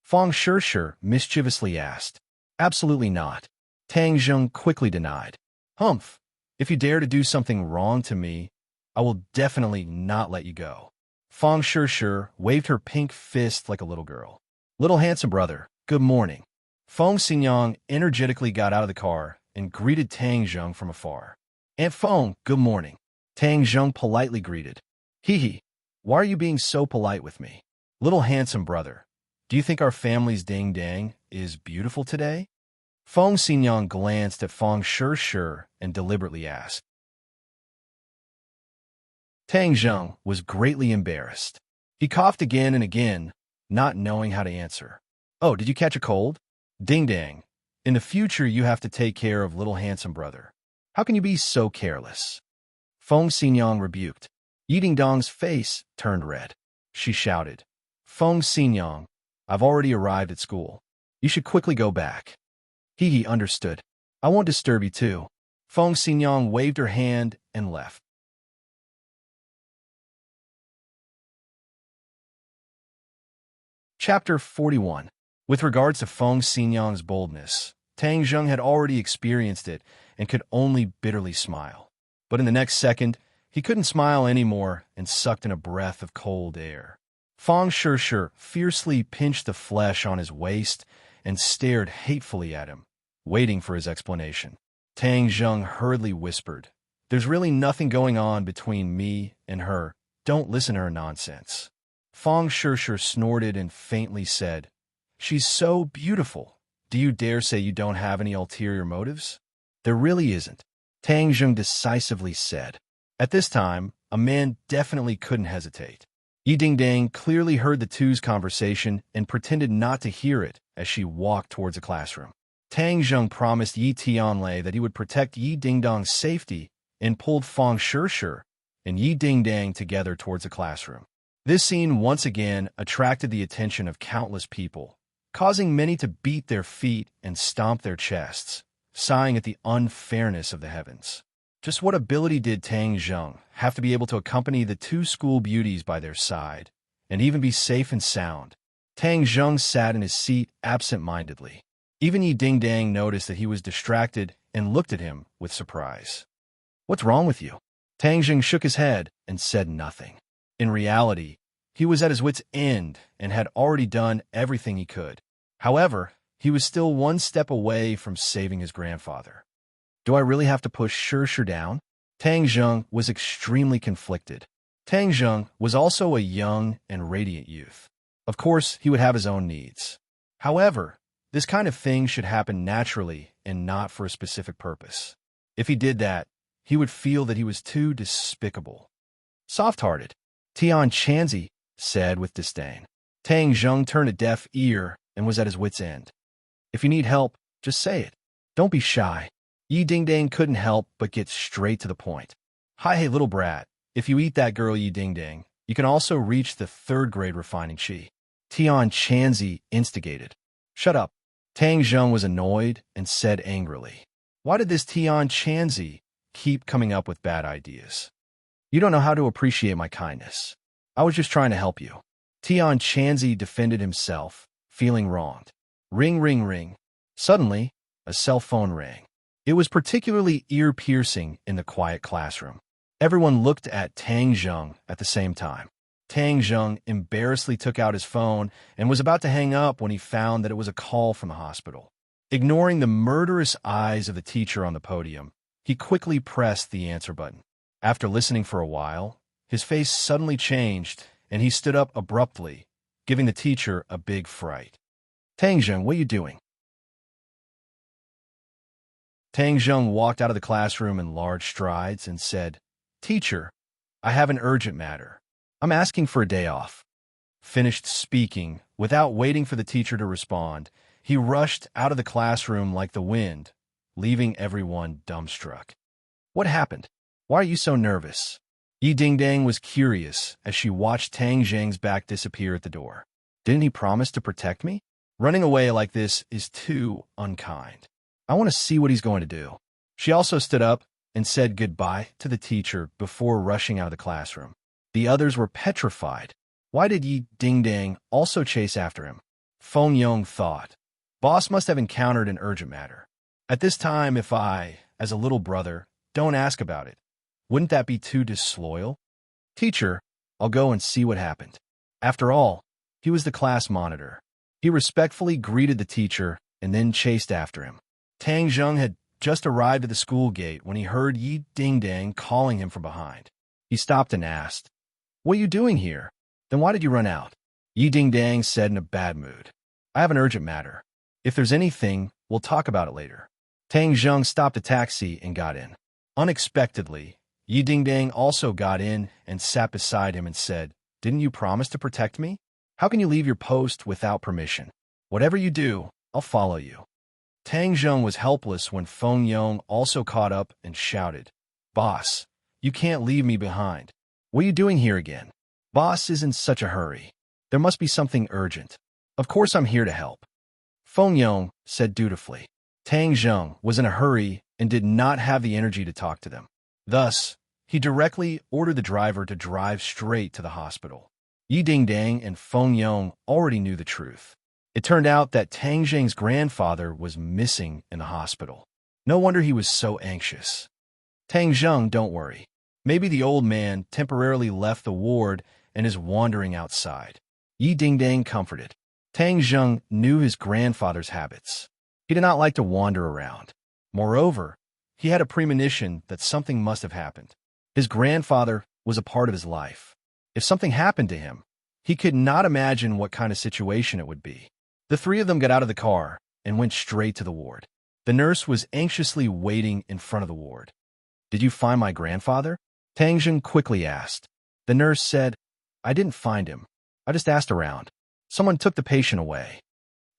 [SPEAKER 1] Fong Sure mischievously asked. Absolutely not. Tang Zheng quickly denied. Humph, if you dare to do something wrong to me, I will definitely not let you go. Fong Sure waved her pink fist like a little girl. Little handsome brother, good morning. Fong Xinyang energetically got out of the car and greeted Tang Zheng from afar. Aunt Fong, good morning. Tang Zheng politely greeted. Hee, why are you being so polite with me? Little handsome brother, do you think our family's ding-dang is beautiful today? Fong Xinyang glanced at Fong Sure and deliberately asked. Tang Zheng was greatly embarrassed. He coughed again and again, not knowing how to answer. Oh, did you catch a cold? Ding-dang. In the future, you have to take care of little handsome brother. How can you be so careless? Fong Xinyang rebuked. Yi Ding-dong's face turned red. She shouted. Fong Xinyang, I've already arrived at school. You should quickly go back. He understood. I won't disturb you too. Fong Xinyang waved her hand and left. Chapter 41. With regards to Fong Xinyang's boldness, Tang Zheng had already experienced it and could only bitterly smile. But in the next second, he couldn't smile anymore and sucked in a breath of cold air. Fong Sure fiercely pinched the flesh on his waist and stared hatefully at him, waiting for his explanation. Tang Zheng hurriedly whispered, There's really nothing going on between me and her. Don't listen to her nonsense. Fong Sure snorted and faintly said, She's so beautiful. Do you dare say you don't have any ulterior motives? There really isn't, Tang Zheng decisively said. At this time, a man definitely couldn't hesitate. Yi Ding-dang clearly heard the two's conversation and pretended not to hear it as she walked towards the classroom. Tang Zheng promised Yi Tianlei that he would protect Yi Ding-dong's safety and pulled Fong Sure and Yi Ding-dang together towards the classroom. This scene once again attracted the attention of countless people, causing many to beat their feet and stomp their chests, sighing at the unfairness of the heavens. Just what ability did Tang Zheng have to be able to accompany the two school beauties by their side, and even be safe and sound? Tang Zheng sat in his seat absent-mindedly. Even Yi Dingdang noticed that he was distracted and looked at him with surprise. "What's wrong with you?" Tang Zheng shook his head and said nothing. In reality, he was at his wit's end and had already done everything he could. However, he was still one step away from saving his grandfather. "Do I really have to push Shi down?" Tang Zheng was extremely conflicted. Tang Zheng was also a young and radiant youth. Of course, he would have his own needs. However, this kind of thing should happen naturally and not for a specific purpose. If he did that, he would feel that he was too despicable. "Soft-hearted," Tian Chanzi said with disdain. Tang Zheng turned a deaf ear and was at his wit's end. "If you need help, just say it. Don't be shy." Yi Dingdang couldn't help but get straight to the point. "Hi, hey, little brat. If you eat that girl Yi Dingdang, you can also reach the 3rd grade refining chi." Tian Chanzi instigated. "Shut up." Tang Zheng was annoyed and said angrily. "Why did this Tian Chanzi keep coming up with bad ideas? You don't know how to appreciate my kindness. I was just trying to help you." Tian Chanzi defended himself, feeling wronged. Ring, ring, ring. Suddenly, a cell phone rang. It was particularly ear-piercing in the quiet classroom. Everyone looked at Tang Zheng at the same time. Tang Zheng embarrassedly took out his phone and was about to hang up when he found that it was a call from the hospital. Ignoring the murderous eyes of the teacher on the podium, he quickly pressed the answer button. After listening for a while, his face suddenly changed, and he stood up abruptly, giving the teacher a big fright. "Tang Zheng, what are you doing?" Tang Zheng walked out of the classroom in large strides and said, "Teacher, I have an urgent matter. I'm asking for a day off." Finished speaking, without waiting for the teacher to respond, he rushed out of the classroom like the wind, leaving everyone dumbstruck. "What happened? Why are you so nervous?" Yi Dingdang was curious as she watched Tang Zheng's back disappear at the door. "Didn't he promise to protect me? Running away like this is too unkind. I want to see what he's going to do." She also stood up and said goodbye to the teacher before rushing out of the classroom. The others were petrified. Why did Yi Dingdang also chase after him? Feng Yong thought. Boss must have encountered an urgent matter. At this time, if I, as a little brother, don't ask about it, wouldn't that be too disloyal? "Teacher, I'll go and see what happened." After all, he was the class monitor. He respectfully greeted the teacher and then chased after him. Tang Zheng had just arrived at the school gate when he heard Yi Dingdang calling him from behind. He stopped and asked, "What are you doing here? Then why did you run out?" Yi Dingdang said in a bad mood, "I have an urgent matter. If there's anything, we'll talk about it later." Tang Zheng stopped a taxi and got in. Unexpectedly, Yi Dingdang also got in and sat beside him and said, "Didn't you promise to protect me? How can you leave your post without permission? Whatever you do, I'll follow you." Tang Zheng was helpless when Feng Yong also caught up and shouted, "Boss, you can't leave me behind. What are you doing here again? Boss is in such a hurry. There must be something urgent. Of course I'm here to help." Feng Yong said dutifully. Tang Zheng was in a hurry and did not have the energy to talk to them. Thus, he directly ordered the driver to drive straight to the hospital. Yi Dingdang and Feng Yong already knew the truth. It turned out that Tang Zheng's grandfather was missing in the hospital. No wonder he was so anxious. "Tang Zheng, don't worry. Maybe the old man temporarily left the ward and is wandering outside." Yi Dingdang comforted. Tang Zheng knew his grandfather's habits. He did not like to wander around. Moreover, he had a premonition that something must have happened. His grandfather was a part of his life. If something happened to him, he could not imagine what kind of situation it would be. The three of them got out of the car and went straight to the ward. The nurse was anxiously waiting in front of the ward. "Did you find my grandfather?" Tang Zheng quickly asked. The nurse said, "I didn't find him. I just asked around. Someone took the patient away."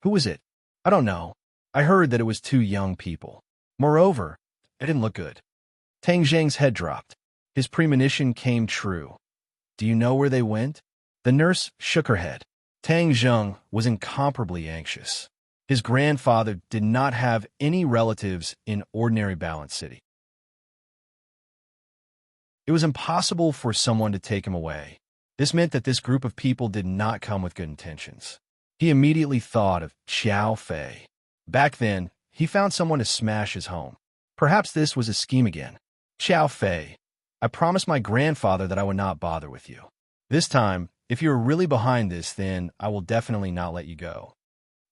[SPEAKER 1] "Who was it?" "I don't know. I heard that it was two young people. Moreover, it didn't look good." Tang Zheng's head dropped. His premonition came true. "Do you know where they went?" The nurse shook her head. Tang Zheng was incomparably anxious. His grandfather did not have any relatives in ordinary Balance City. It was impossible for someone to take him away. This meant that this group of people did not come with good intentions. He immediately thought of Xiao Fei. Back then, he found someone to smash his home. Perhaps this was a scheme again. Xiao Fei, I promised my grandfather that I would not bother with you. This time, if you are really behind this, then I will definitely not let you go.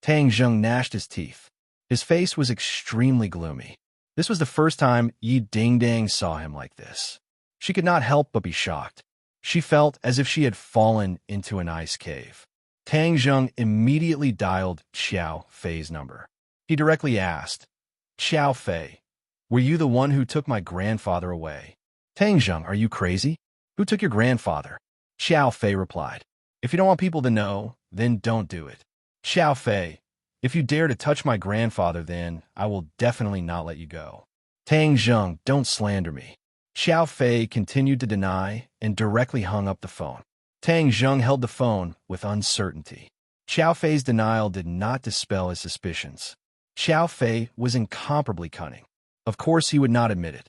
[SPEAKER 1] Tang Zheng gnashed his teeth. His face was extremely gloomy. This was the first time Yi Dingdang saw him like this. She could not help but be shocked. She felt as if she had fallen into an ice cave. Tang Zheng immediately dialed Xiao Fei's number. He directly asked, Xiao Fei, were you the one who took my grandfather away? Tang Zheng, are you crazy? Who took your grandfather? Xiao Fei replied, if you don't want people to know, then don't do it. Xiao Fei, if you dare to touch my grandfather, then I will definitely not let you go. Tang Zheng, don't slander me. Xiao Fei continued to deny and directly hung up the phone. Tang Zheng held the phone with uncertainty. Xiao Fei's denial did not dispel his suspicions. Xiao Fei was incomparably cunning. Of course, he would not admit it.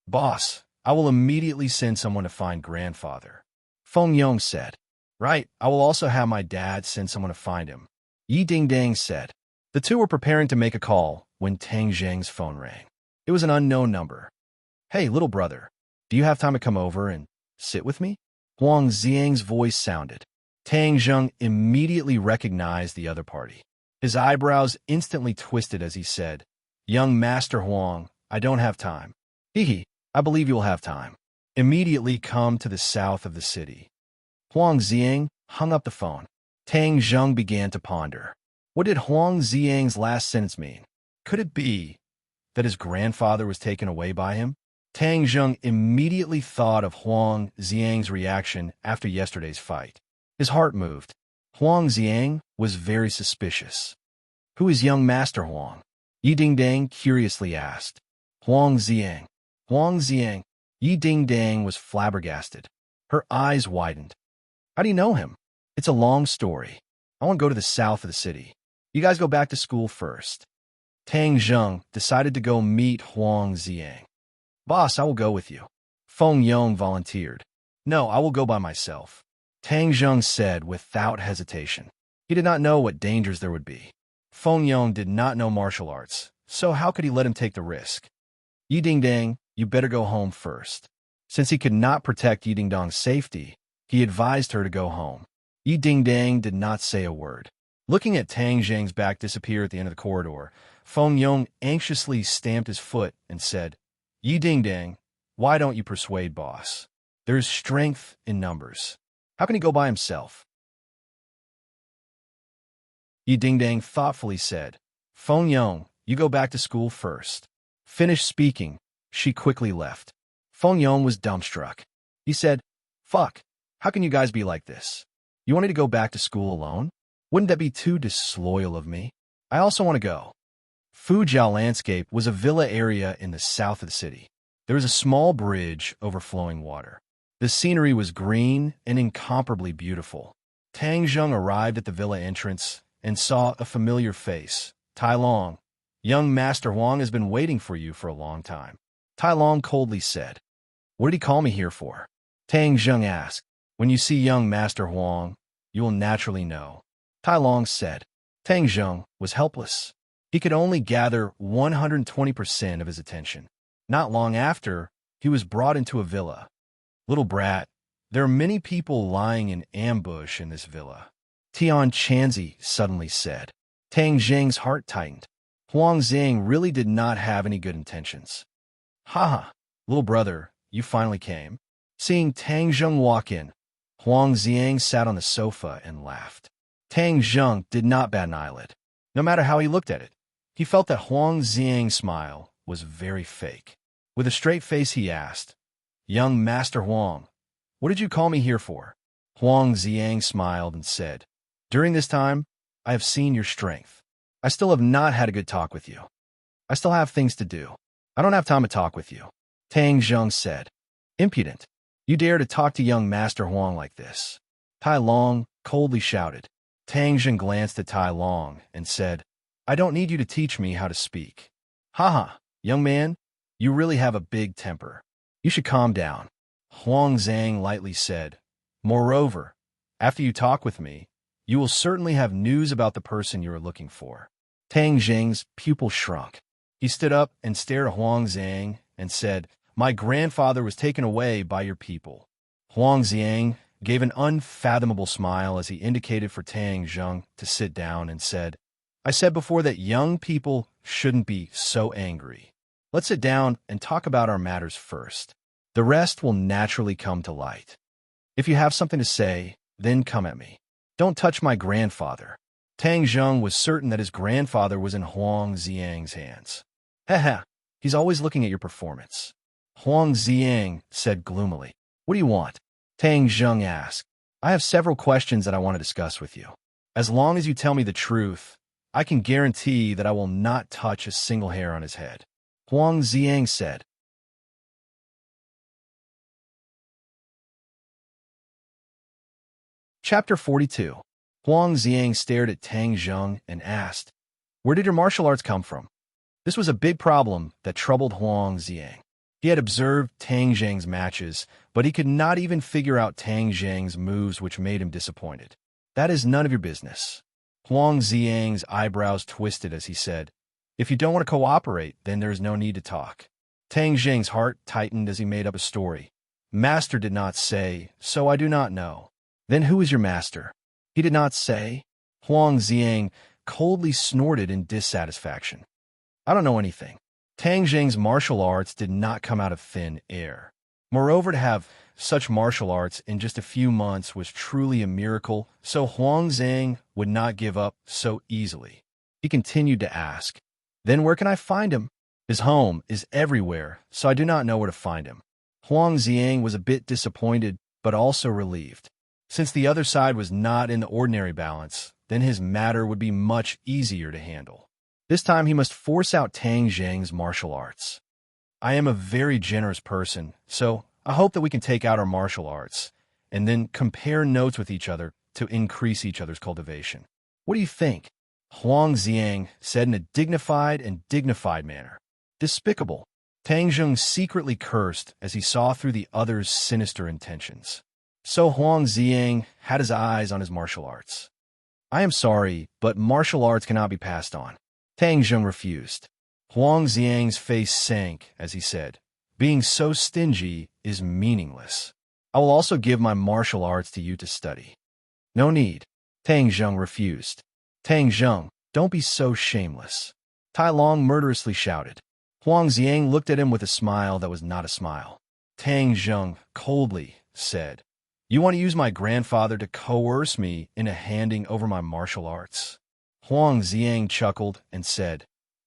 [SPEAKER 1] Boss, I will immediately send someone to find grandfather. Feng Yong said. Right, I will also have my dad send someone to find him. Yi Dingdang said. The two were preparing to make a call when Tang Zheng's phone rang. It was an unknown number. Hey, little brother, do you have time to come over and sit with me? Huang Xiang's voice sounded. Tang Zheng immediately recognized the other party. His eyebrows instantly twisted as he said, Young Master Huang, I don't have time. Hee, I believe you'll have time. Immediately come to the south of the city. Huang Xiang hung up the phone. Tang Zheng began to ponder. What did Huang Xiang's last sentence mean? Could it be that his grandfather was taken away by him? Tang Zheng immediately thought of Huang Xiang's reaction after yesterday's fight. His heart moved. Huang Xiang was very suspicious. Who is young Master Huang? Yi Dingdang curiously asked. Huang Xiang. Huang Xiang. Yi Dingdang was flabbergasted. Her eyes widened. How do you know him? It's a long story. I want to go to the south of the city. You guys go back to school first. Tang Zheng decided to go meet Huang Xiang. Boss, I will go with you. Feng Yong volunteered. No, I will go by myself. Tang Zheng said without hesitation. He did not know what dangers there would be. Feng Yong did not know martial arts, so how could he let him take the risk? Yi Dingdang, you better go home first. Since he could not protect Yi Dingdang's safety, he advised her to go home. Yi Dingdang did not say a word. Looking at Tang Zheng's back disappear at the end of the corridor, Feng Yong anxiously stamped his foot and said, Yi Dingdang, why don't you persuade boss? There is strength in numbers. How can he go by himself? Yi Dingdang thoughtfully said, Feng Yong, you go back to school first. Finished speaking, she quickly left. Feng Yong was dumbstruck. He said, Fuck, how can you guys be like this? You want me to go back to school alone? Wouldn't that be too disloyal of me? I also want to go. Fujiao Landscape was a villa area in the south of the city. There was a small bridge overflowing water. The scenery was green and incomparably beautiful. Tang Zheng arrived at the villa entrance and saw a familiar face. Tai Long, young Master Huang has been waiting for you for a long time. Tai Long coldly said, What did he call me here for? Tang Zheng asked, When you see young Master Huang, you will naturally know. Tai Long said. Tang Zheng was helpless. He could only gather 120% of his attention. Not long after, he was brought into a villa. Little brat, there are many people lying in ambush in this villa. Tian Chanzi suddenly said. Tang Zheng's heart tightened. Huang Xiang really did not have any good intentions. Haha, little brother, you finally came. Seeing Tang Zheng walk in, Huang Xiang sat on the sofa and laughed. Tang Zheng did not bat an eyelid. No matter how he looked at it, he felt that Huang Xiang's smile was very fake. With a straight face he asked, Young Master Huang, what did you call me here for? Huang Xiang smiled and said, During this time, I have seen your strength. I still have not had a good talk with you. I still have things to do. I don't have time to talk with you. Tang Zheng said, Impudent. You dare to talk to young Master Huang like this. Tai Long coldly shouted. Tang Zheng glanced at Tai Long and said, I don't need you to teach me how to speak. Haha, young man, you really have a big temper. You should calm down. Huang Zhang lightly said. Moreover, after you talk with me, you will certainly have news about the person you are looking for. Tang Zheng's pupil shrunk. He stood up and stared at Huang Zhang and said, My grandfather was taken away by your people. Huang Zhang gave an unfathomable smile as he indicated for Tang Zheng to sit down and said, I said before that young people shouldn't be so angry. Let's sit down and talk about our matters first. The rest will naturally come to light. If you have something to say, then come at me. Don't touch my grandfather. Tang Zheng was certain that his grandfather was in Huang Zhang's hands. Haha, he's always looking at your performance. Huang Zhang said gloomily. What do you want? Tang Zheng asked. I have several questions that I want to discuss with you. As long as you tell me the truth, I can guarantee that I will not touch a single hair on his head. Huang Zhang said. Chapter 42. Huang Zhang stared at Tang Zheng and asked, Where did your martial arts come from? This was a big problem that troubled Huang Zhang. He had observed Tang Zheng's matches, but he could not even figure out Tang Zheng's moves, which made him disappointed. That is none of your business. Huang Zhang's eyebrows twisted as he said, If you don't want to cooperate, then there is no need to talk. Tang Zheng's heart tightened as he made up a story. Master did not say, so I do not know. Then who is your master? He did not say. Huang Zhang coldly snorted in dissatisfaction. I don't know anything. Tang Zheng's martial arts did not come out of thin air. Moreover, to have such martial arts in just a few months was truly a miracle, so Huang Zhang would not give up so easily. He continued to ask, Then where can I find him? His home is everywhere, so I do not know where to find him. Huang Zhang was a bit disappointed, but also relieved. Since the other side was not in the ordinary balance, then his matter would be much easier to handle. This time he must force out Tang Zheng's martial arts. I am a very generous person, so I hope that we can take out our martial arts and then compare notes with each other to increase each other's cultivation. What do you think? Huang Zhang said in a dignified manner. Despicable. Tang Zheng secretly cursed as he saw through the other's sinister intentions. So Huang Zhang had his eyes on his martial arts. I am sorry, but martial arts cannot be passed on. Tang Zheng refused. Huang Zhang's face sank as he said, Being so stingy is meaningless. I will also give my martial arts to you to study. No need. Tang Zheng refused. Tang Zheng, don't be so shameless. Tai Long murderously shouted. Huang Zhang looked at him with a smile that was not a smile. Tang Zheng coldly said, You want to use my grandfather to coerce me into handing over my martial arts? Huang Zhang chuckled and said,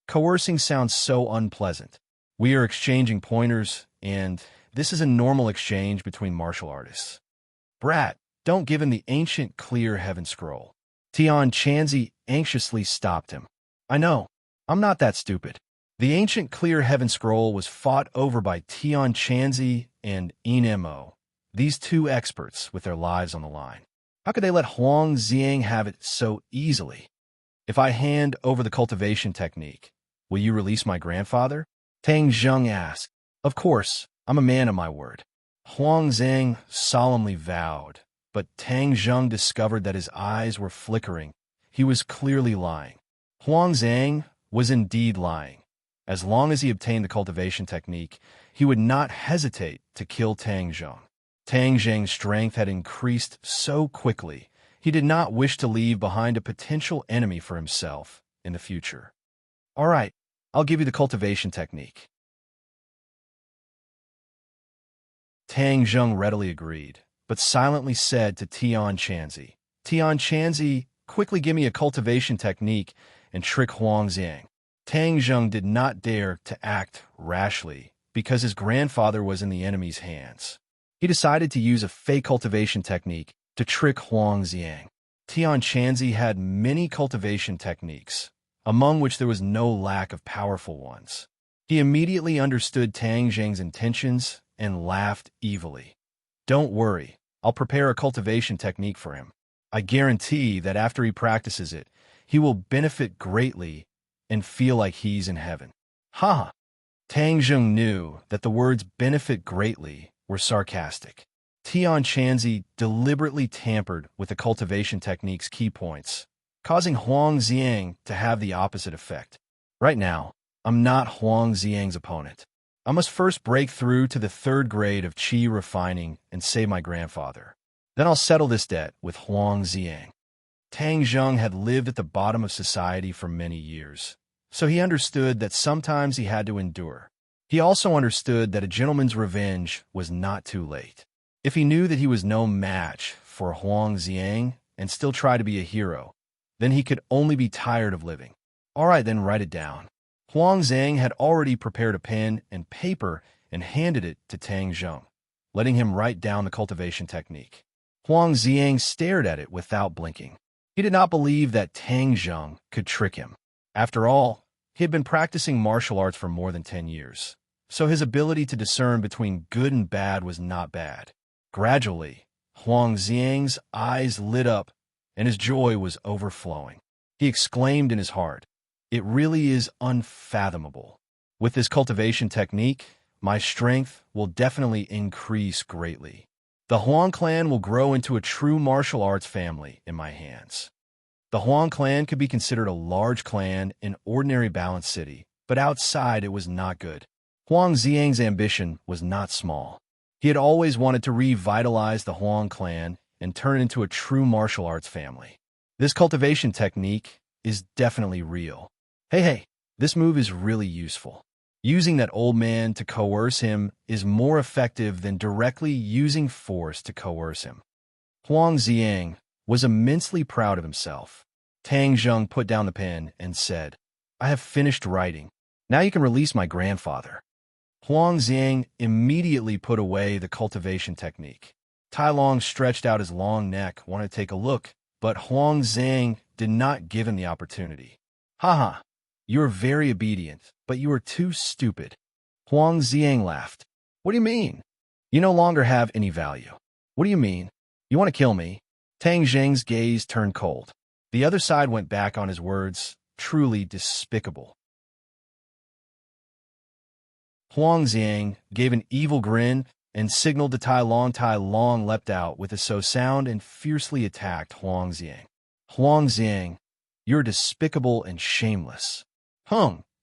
[SPEAKER 1] Coercing sounds so unpleasant. We are exchanging pointers, and this is a normal exchange between martial artists. Brat, don't give him the ancient clear heaven scroll. Tian Chanzi anxiously stopped him. I know. I'm not that stupid. The ancient clear heaven scroll was fought over by Tian Chanzi and Enmo, these two experts with their lives on the line. How could they let Huang Zhang have it so easily? If I hand over the cultivation technique, will you release my grandfather? Tang Zheng asked. Of course, I'm a man of my word. Huang Zhang solemnly vowed, but Tang Zheng discovered that his eyes were flickering. He was clearly lying. Huang Zhang was indeed lying. As long as he obtained the cultivation technique, he would not hesitate to kill Tang Zheng. Tang Zheng's strength had increased so quickly, he did not wish to leave behind a potential enemy for himself in the future. All right, I'll give you the cultivation technique. Tang Zheng readily agreed, but silently said to Tian Chanzi, Tian Chanzi, quickly give me a cultivation technique and trick Huang Zhang. Tang Zheng did not dare to act rashly because his grandfather was in the enemy's hands. He decided to use a fake cultivation technique to trick Huang Zhang. Tian Chanzi had many cultivation techniques, among which there was no lack of powerful ones. He immediately understood Tang Zheng's intentions and laughed evilly. Don't worry, I'll prepare a cultivation technique for him. I guarantee that after he practices it, he will benefit greatly and feel like he's in heaven. Ha! Tang Zheng knew that the words benefit greatly were were sarcastic. Tian Chanzi deliberately tampered with the cultivation technique's key points, causing Huang Xiang to have the opposite effect. Right now, I'm not Huang Xiang's opponent. I must first break through to the 3rd grade of qi refining and save my grandfather. Then I'll settle this debt with Huang Xiang. Tang Zheng had lived at the bottom of society for many years, so he understood that sometimes he had to endure. He also understood that a gentleman's revenge was not too late. If he knew that he was no match for Huang Xiang and still try to be a hero, then he could only be tired of living. All right, then write it down. Huang Xiang had already prepared a pen and paper and handed it to Tang Zheng, letting him write down the cultivation technique. Huang Xiang stared at it without blinking. He did not believe that Tang Zheng could trick him. After all, he had been practicing martial arts for more than 10 years, so his ability to discern between good and bad was not bad. Gradually, Huang Xiang's eyes lit up, and his joy was overflowing. He exclaimed in his heart, "It really is unfathomable. With this cultivation technique, my strength will definitely increase greatly. The Huang clan will grow into a true martial arts family in my hands." The Huang clan could be considered a large clan in ordinary balanced city, but outside it was not good. Huang Xiang's ambition was not small. He had always wanted to revitalize the Huang clan and turn it into a true martial arts family. This cultivation technique is definitely real. Hey, this move is really useful. Using that old man to coerce him is more effective than directly using force to coerce him. Huang Xiang was immensely proud of himself. Tang Zheng put down the pen and said, "I have finished writing. Now you can release my grandfather." Huang Xiang immediately put away the cultivation technique. Tai Long stretched out his long neck, wanted to take a look, but Huang Xiang did not give him the opportunity. "Haha, you are very obedient, but you are too stupid." Huang Xiang laughed. "What do you mean? You no longer have any value." "What do you mean? You want to kill me?" Tang Zheng's gaze turned cold. The other side went back on his words, truly despicable. Huang Xiang gave an evil grin and signaled to Tai Long. Tai Long leapt out with a sound and fiercely attacked Huang Xiang. "Huang Xiang, you're despicable and shameless."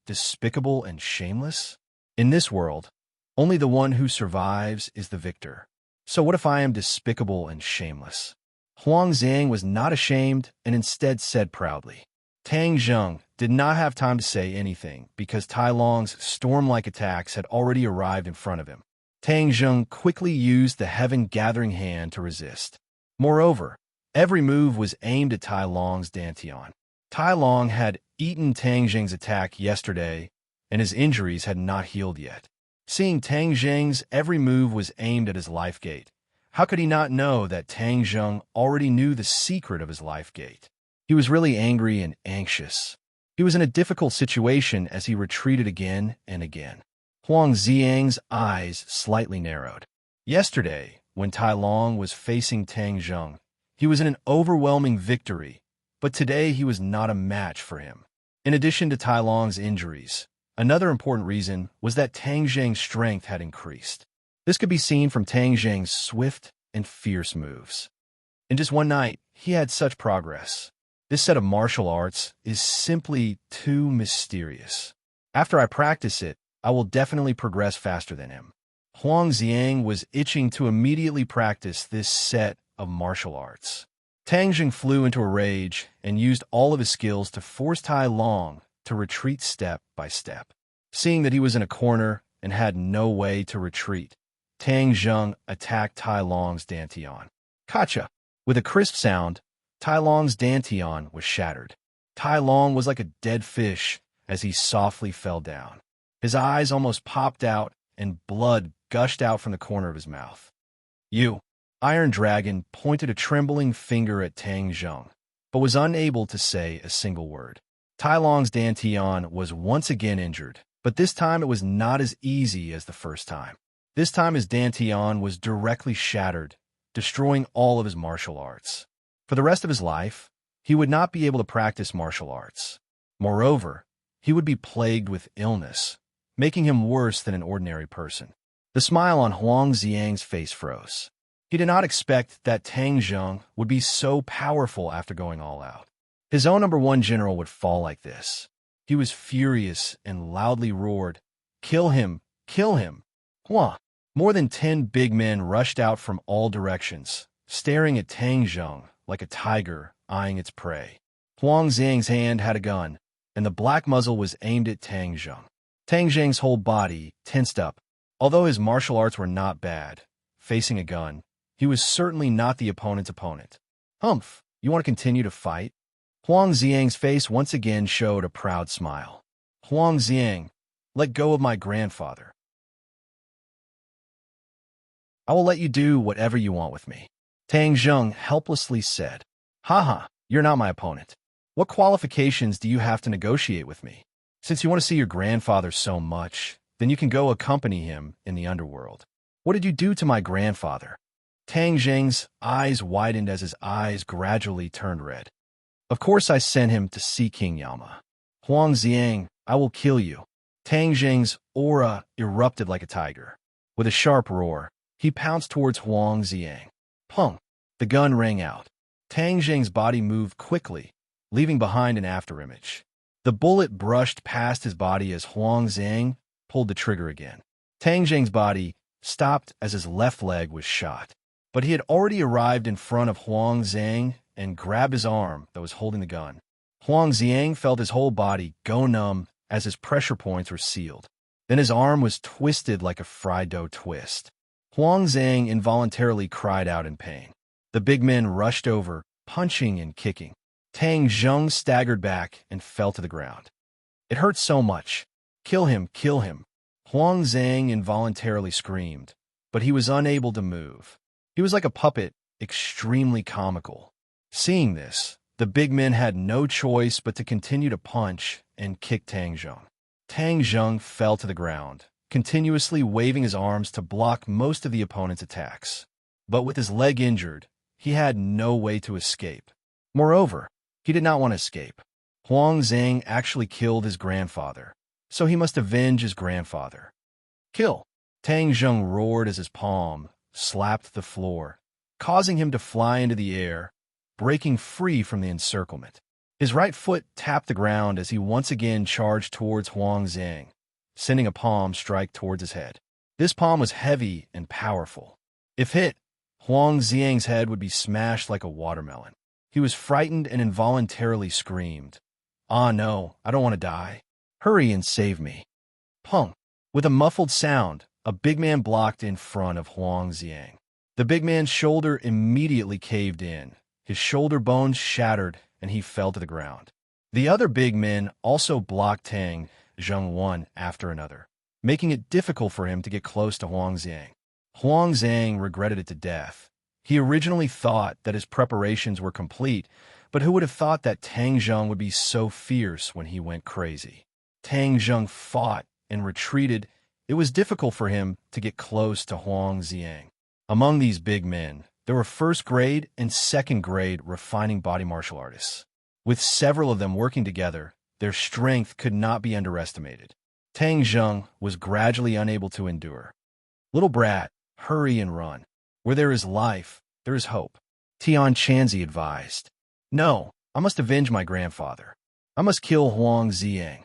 [SPEAKER 1] Despicable and shameless? In this world, only the one who survives is the victor. So what if I am despicable and shameless? Huang Xiang was not ashamed and instead said proudly. Tang Zheng did not have time to say anything because Tai Long's storm-like attacks had already arrived in front of him. Tang Zheng quickly used the heaven-gathering hand to resist. Moreover, every move was aimed at Tai Long's dantian. Tai Long had eaten Tang Zheng's attack yesterday, and his injuries had not healed yet. Seeing Tang Zheng's every move was aimed at his life gate, how could he not know that Tang Zheng already knew the secret of his life gate? He was really angry and anxious. He was in a difficult situation as he retreated again and again. Huang Xiang's eyes slightly narrowed. Yesterday, when Tai Long was facing Tang Zheng, he was in an overwhelming victory, but today he was not a match for him. In addition to Tai Long's injuries, another important reason was that Tang Zheng's strength had increased. This could be seen from Tang Zheng's swift and fierce moves. In just one night, he had such progress. This set of martial arts is simply too mysterious. After I practice it, I will definitely progress faster than him. Huang Xiang was itching to immediately practice this set of martial arts. Tang Zheng flew into a rage and used all of his skills to force Tai Long to retreat step by step. Seeing that he was in a corner and had no way to retreat, Tang Zheng attacked Tai Long's dantian. Kacha! With a crisp sound, Tai Long's dantian was shattered. Tai Long was like a dead fish as he softly fell down. His eyes almost popped out and blood gushed out from the corner of his mouth. "You!" Iron Dragon pointed a trembling finger at Tang Zheng, but was unable to say a single word. Tai Long's dantian was once again injured, but this time it was not as easy as the first time. This time his dantian was directly shattered, destroying all of his martial arts. For the rest of his life, he would not be able to practice martial arts. Moreover, he would be plagued with illness, making him worse than an ordinary person. The smile on Huang Xiang's face froze. He did not expect that Tang Zheng would be so powerful after going all out. His own #1 general would fall like this. He was furious and loudly roared, "Kill him! Kill him!" Hua! More than 10 big men rushed out from all directions, staring at Tang Zheng like a tiger eyeing its prey. Huang Xiang's hand had a gun, and the black muzzle was aimed at Tang Zheng. Tang Zheng's whole body tensed up. Although his martial arts were not bad, facing a gun, he was certainly not the opponent's opponent. Humph, you want to continue to fight? Huang Xiang's face once again showed a proud smile. Huang Xiang, let go of my grandfather. I will let you do whatever you want with me. Tang Zheng helplessly said. Haha, you're not my opponent. What qualifications do you have to negotiate with me? Since you want to see your grandfather so much, then you can go accompany him in the underworld. What did you do to my grandfather? Tang Zheng's eyes widened as his eyes gradually turned red. Of course I sent him to see King Yama. Huang Xiang, I will kill you. Tang Zheng's aura erupted like a tiger. With a sharp roar, he pounced towards Huang Xiang. Pung! The gun rang out. Tang Zheng's body moved quickly, leaving behind an afterimage. The bullet brushed past his body as Huang Xiang pulled the trigger again. Tang Zheng's body stopped as his left leg was shot. But he had already arrived in front of Huang Xiang and grabbed his arm that was holding the gun. Huang Xiang felt his whole body go numb as his pressure points were sealed. Then his arm was twisted like a fried dough twist. Huang Xiang involuntarily cried out in pain. The big men rushed over, punching and kicking. Tang Zheng staggered back and fell to the ground. It hurt so much. Kill him, kill him. Huang Xiang involuntarily screamed, but he was unable to move. He was like a puppet, extremely comical. Seeing this, the big men had no choice but to continue to punch and kick Tang Zheng. Tang Zheng fell to the ground, continuously waving his arms to block most of the opponent's attacks. But with his leg injured, he had no way to escape. Moreover, he did not want to escape. Huang Xiang actually killed his grandfather, so he must avenge his grandfather. Kill! Tang Zheng roared as his palm slapped the floor, causing him to fly into the air, breaking free from the encirclement. His right foot tapped the ground as he once again charged towards Huang Xiang, sending a palm strike towards his head. This palm was heavy and powerful. If hit, Huang Xiang's head would be smashed like a watermelon. He was frightened and involuntarily screamed, "Ah no, I don't want to die. Hurry and save me." Pung! With a muffled sound, a big man blocked in front of Huang Xiang. The big man's shoulder immediately caved in. His shoulder bones shattered, and he fell to the ground. The other big men also blocked Tang Zheng one after another, making it difficult for him to get close to Huang Xiang. Huang Xiang regretted it to death. He originally thought that his preparations were complete, but who would have thought that Tang Zheng would be so fierce when he went crazy? Tang Zheng fought and retreated. It was difficult for him to get close to Huang Xiang. Among these big men, there were first-grade and second-grade refining body martial artists. With several of them working together, their strength could not be underestimated. Tang Zheng was gradually unable to endure. Little brat, hurry and run. Where there is life, there is hope. Tian Chanzi advised. No, I must avenge my grandfather. I must kill Huang Xiang.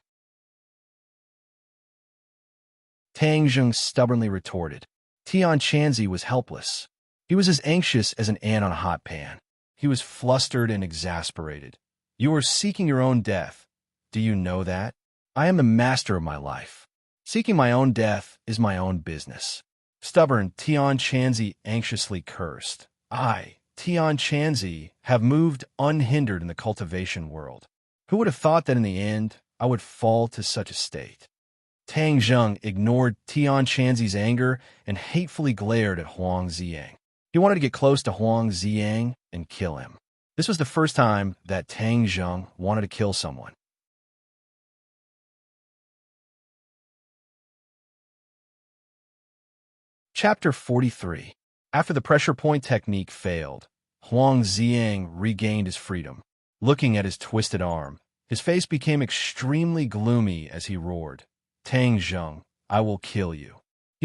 [SPEAKER 1] Tang Zheng stubbornly retorted. Tian Chanzi was helpless. He was as anxious as an ant on a hot pan. He was flustered and exasperated. You are seeking your own death. Do you know that? I am the master of my life. Seeking my own death is my own business. Stubborn Tian Chanzi anxiously cursed. I, Tian Chanzi, have moved unhindered in the cultivation world. Who would have thought that in the end, I would fall to such a state? Tang Zheng ignored Tian Chanzi's anger and hatefully glared at Huang Xiang. He wanted to get close to Huang Xiang and kill him. This was the first time that Tang Zheng wanted to kill someone. Chapter 43. After the pressure point technique failed, Huang Xiang regained his freedom. Looking at his twisted arm, his face became extremely gloomy as he roared, Tang Zheng, I will kill you.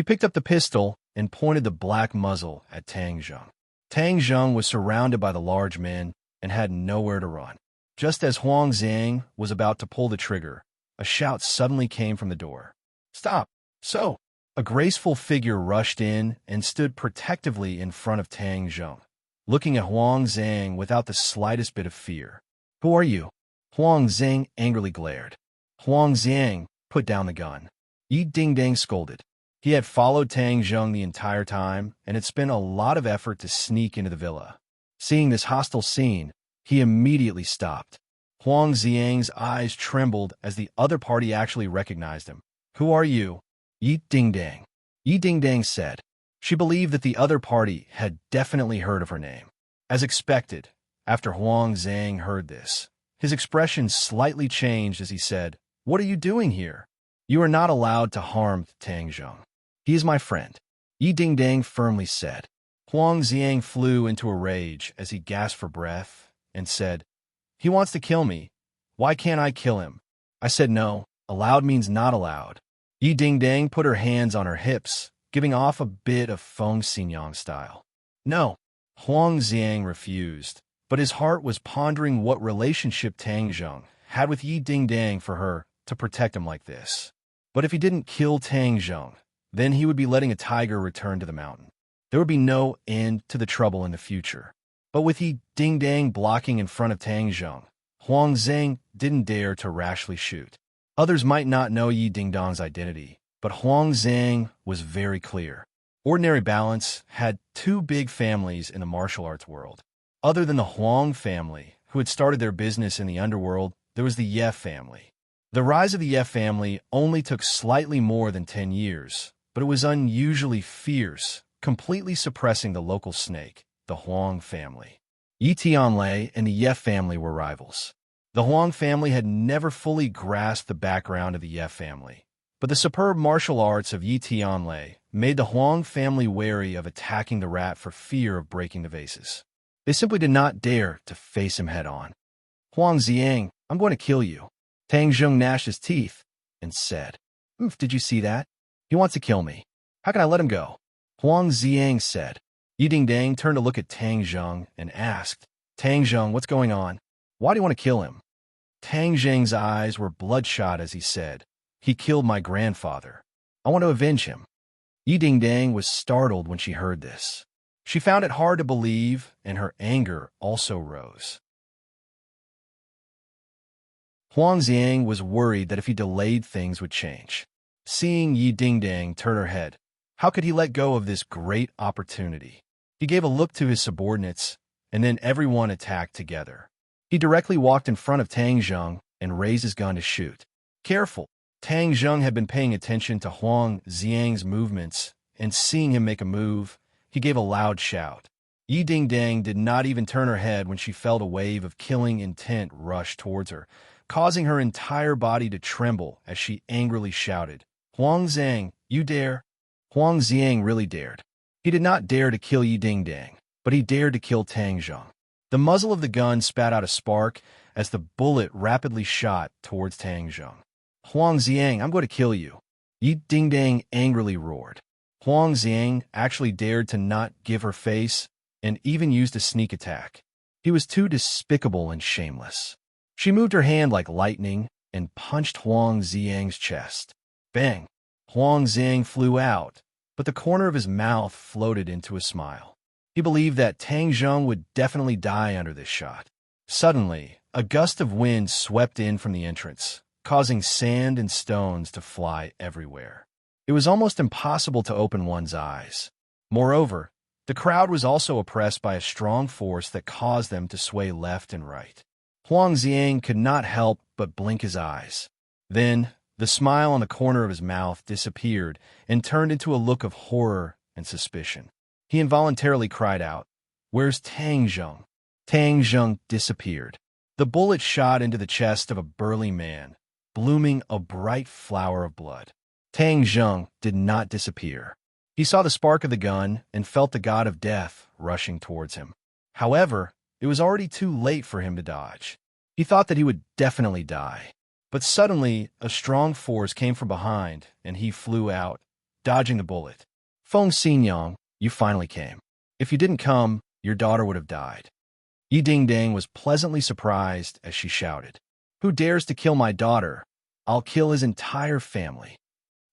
[SPEAKER 1] He picked up the pistol and pointed the black muzzle at Tang Zheng. Tang Zheng was surrounded by the large men and had nowhere to run. Just as Huang Xiang was about to pull the trigger, a shout suddenly came from the door. "Stop!" So, a graceful figure rushed in and stood protectively in front of Tang Zheng, looking at Huang Xiang without the slightest bit of fear. "Who are you?" Huang Xiang angrily glared. Huang Xiang put down the gun. Yi Dingdang scolded. He had followed Tang Zheng the entire time and had spent a lot of effort to sneak into the villa. Seeing this hostile scene, he immediately stopped. Huang Xiang's eyes trembled as the other party actually recognized him. "Who are you?" "Yi Dingdang," Yi Dingdang said. She believed that the other party had definitely heard of her name. As expected, after Huang Xiang heard this, his expression slightly changed as he said, "What are you doing here? You are not allowed to harm Tang Zheng. He is my friend," Yi Dingdang firmly said. Huang Xiang flew into a rage as he gasped for breath and said, "He wants to kill me. Why can't I kill him?" I said no. Allowed means not allowed. Yi Dingdang put her hands on her hips, giving off a bit of Feng Xinyang style. "No." Huang Xiang refused, but his heart was pondering what relationship Tang Zheng had with Yi Dingdang for her to protect him like this. But if he didn't kill Tang Zheng, then he would be letting a tiger return to the mountain. There would be no end to the trouble in the future. But with Yi Dingdang blocking in front of Tang Zheng, Huang Xiang didn't dare to rashly shoot. Others might not know Yi Dingdang's identity, but Huang Xiang was very clear. Ordinary Balance had two big families in the martial arts world. Other than the Huang family, who had started their business in the underworld, there was the Ye family. The rise of the Ye family only took slightly more than 10 years, but it was unusually fierce, completely suppressing the local snake, the Huang family. Yi Tianlei and the Ye family were rivals. The Huang family had never fully grasped the background of the Ye family, but the superb martial arts of Yi Tianlei made the Huang family wary of attacking the rat for fear of breaking the vases. They simply did not dare to face him head-on. "Huang Xiang, I'm going to kill you." Tang Zheng gnashed his teeth and said, Did you see that? He wants to kill me. How can I let him go?" Huang Xiang said. Yi Dingdang turned to look at Tang Zheng and asked, "Tang Zheng, what's going on? Why do you want to kill him?" Tang Zheng's eyes were bloodshot as he said, "He killed my grandfather. I want to avenge him." Yi Dingdang was startled when she heard this. She found it hard to believe, and her anger also rose. Huang Xiang was worried that if he delayed, things would change. Seeing Yi Dingdang turn her head, how could he let go of this great opportunity? He gave a look to his subordinates, and then everyone attacked together. He directly walked in front of Tang Zheng and raised his gun to shoot. Careful! Tang Zheng had been paying attention to Huang Xiang's movements, and seeing him make a move, he gave a loud shout. Yi Dingdang did not even turn her head when she felt a wave of killing intent rush towards her, causing her entire body to tremble as she angrily shouted, "Huang Xiang, you dare?" Huang Xiang really dared. He did not dare to kill Yi Dingdang, but he dared to kill Tang Zheng. The muzzle of the gun spat out a spark as the bullet rapidly shot towards Tang Zheng. "Huang Xiang, I'm going to kill you!" Yi Dingdang angrily roared. Huang Xiang actually dared to not give her face and even used a sneak attack. He was too despicable and shameless. She moved her hand like lightning and punched Huang Xiang's chest. Bang! Huang Xiang flew out, but the corner of his mouth floated into a smile. He believed that Tang Zheng would definitely die under this shot. Suddenly, a gust of wind swept in from the entrance, causing sand and stones to fly everywhere. It was almost impossible to open one's eyes. Moreover, the crowd was also oppressed by a strong force that caused them to sway left and right. Huang Xiang could not help but blink his eyes. Then, the smile on the corner of his mouth disappeared and turned into a look of horror and suspicion. He involuntarily cried out, "Where's Tang Zheng?" Tang Zheng disappeared. The bullet shot into the chest of a burly man, blooming a bright flower of blood. Tang Zheng did not disappear. He saw the spark of the gun and felt the god of death rushing towards him. However, it was already too late for him to dodge. He thought that he would definitely die. But suddenly, a strong force came from behind, and he flew out, dodging the bullet. Feng Xinyang, you finally came. If you didn't come, your daughter would have died. Yi Dingdang was pleasantly surprised as she shouted, "Who dares to kill my daughter? I'll kill his entire family."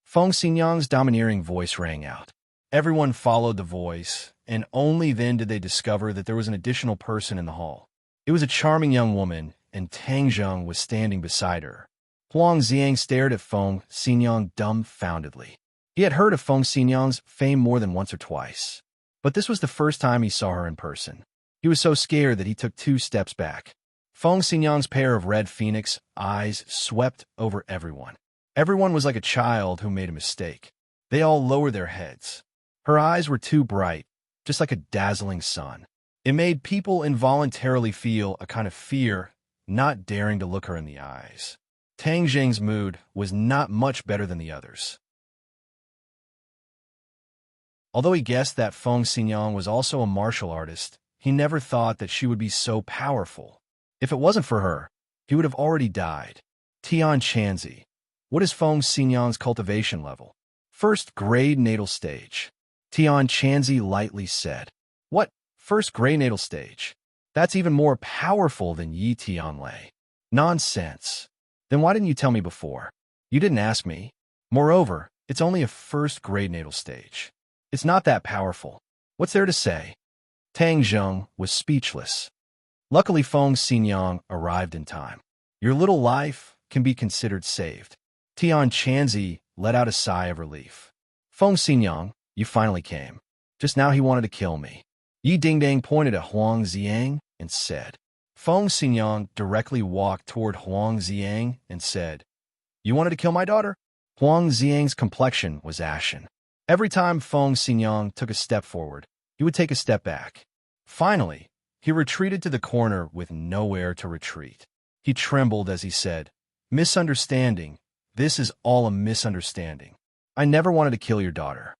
[SPEAKER 1] Feng Xinyang's domineering voice rang out. Everyone followed the voice, and only then did they discover that there was an additional person in the hall. It was a charming young woman, and Tang Zheng was standing beside her. Huang Xiang stared at Feng Xinyang dumbfoundedly. He had heard of Feng Xinyang's fame more than once or twice, but this was the first time he saw her in person. He was so scared that he took 2 steps back. Feng Xinyang's pair of red phoenix eyes swept over everyone. Everyone was like a child who made a mistake. They all lowered their heads. Her eyes were too bright, just like a dazzling sun. It made people involuntarily feel a kind of fear, not daring to look her in the eyes. Tang Zheng's mood was not much better than the others. Although he guessed that Feng Xinyang was also a martial artist, he never thought that she would be so powerful. If it wasn't for her, he would have already died. Tian Chanzi. What is Feng Xinyang's cultivation level? First grade natal stage. Tian Chanzi lightly said. What? First grade natal stage? That's even more powerful than Yi Tianlei. Nonsense. Then why didn't you tell me before? You didn't ask me. Moreover, it's only a first grade natal stage. It's not that powerful. What's there to say? Tang Zheng was speechless. Luckily, Feng Xinyang arrived in time. Your little life can be considered saved. Tian Chanzi let out a sigh of relief. Feng Xinyang, you finally came. Just now he wanted to kill me. Yi Dingdang pointed at Huang Xiang and said. Feng Xinyang directly walked toward Huang Xiang and said, You wanted to kill my daughter? Huang Xiang's complexion was ashen. Every time Feng Xinyang took a step forward, he would take a step back. Finally, he retreated to the corner with nowhere to retreat. He trembled as he said, Misunderstanding. This is all a misunderstanding. I never wanted to kill your daughter.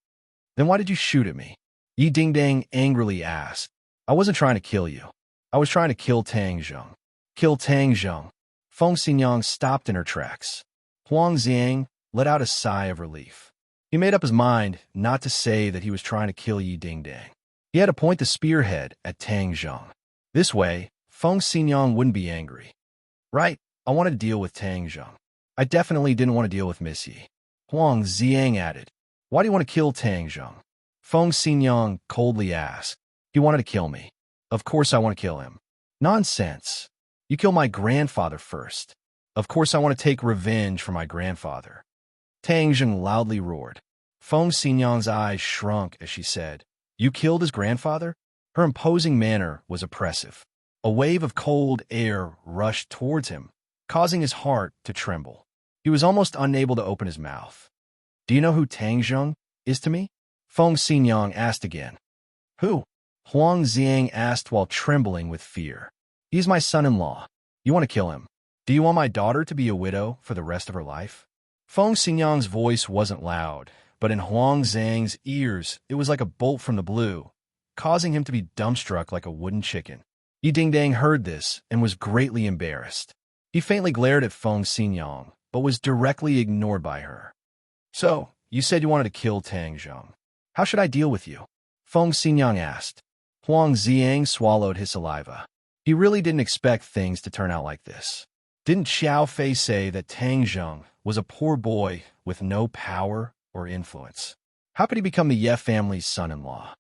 [SPEAKER 1] Then why did you shoot at me? Yi Dingdang angrily asked. I wasn't trying to kill you. I was trying to kill Tang Zheng. Kill Tang Zheng. Feng Xinyang stopped in her tracks. Huang Xiang let out a sigh of relief. He made up his mind not to say that he was trying to kill Yi Dingdang. He had to point the spearhead at Tang Zheng. This way, Feng Xinyang wouldn't be angry. Right, I wanted to deal with Tang Zheng. I definitely didn't want to deal with Miss Yi. Huang Xiang added, Why do you want to kill Tang Zheng? Feng Xinyang coldly asked. He wanted to kill me. Of course I want to kill him. Nonsense. You killed my grandfather first. Of course I want to take revenge for my grandfather. Tang Zheng loudly roared. Feng Xinyang's eyes shrunk as she said, You killed his grandfather? Her imposing manner was oppressive. A wave of cold air rushed towards him, causing his heart to tremble. He was almost unable to open his mouth. Do you know who Tang Zheng is to me? Feng Xinyang asked again. Who? Huang Xiang asked while trembling with fear. He's my son-in-law. You want to kill him. Do you want my daughter to be a widow for the rest of her life? Feng Xinyang's voice wasn't loud, but in Huang Xiang's ears it was like a bolt from the blue, causing him to be dumbstruck like a wooden chicken. Yi Dingdang heard this and was greatly embarrassed. He faintly glared at Feng Xinyang, but was directly ignored by her. So, you said you wanted to kill Tang Zheng. How should I deal with you? Feng Xinyang asked. Huang Xiang swallowed his saliva. He really didn't expect things to turn out like this. Didn't Xiao Fei say that Tang Zheng was a poor boy with no power or influence? How could he become the Ye family's son-in-law?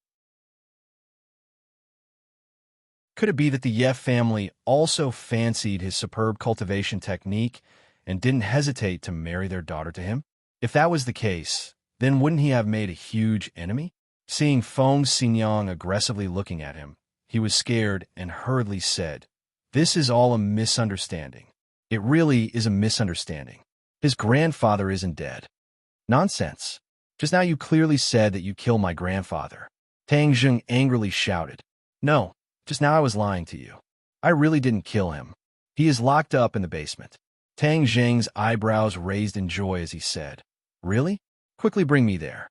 [SPEAKER 1] Could it be that the Ye family also fancied his superb cultivation technique and didn't hesitate to marry their daughter to him? If that was the case, then wouldn't he have made a huge enemy? Seeing Feng Xinyang aggressively looking at him, he was scared and hurriedly said, This is all a misunderstanding. It really is a misunderstanding. His grandfather isn't dead. Nonsense. Just now you clearly said that you killed my grandfather. Tang Zheng angrily shouted. No, just now I was lying to you. I really didn't kill him. He is locked up in the basement. Tang Zheng's eyebrows raised in joy as he said, Really? Quickly bring me there.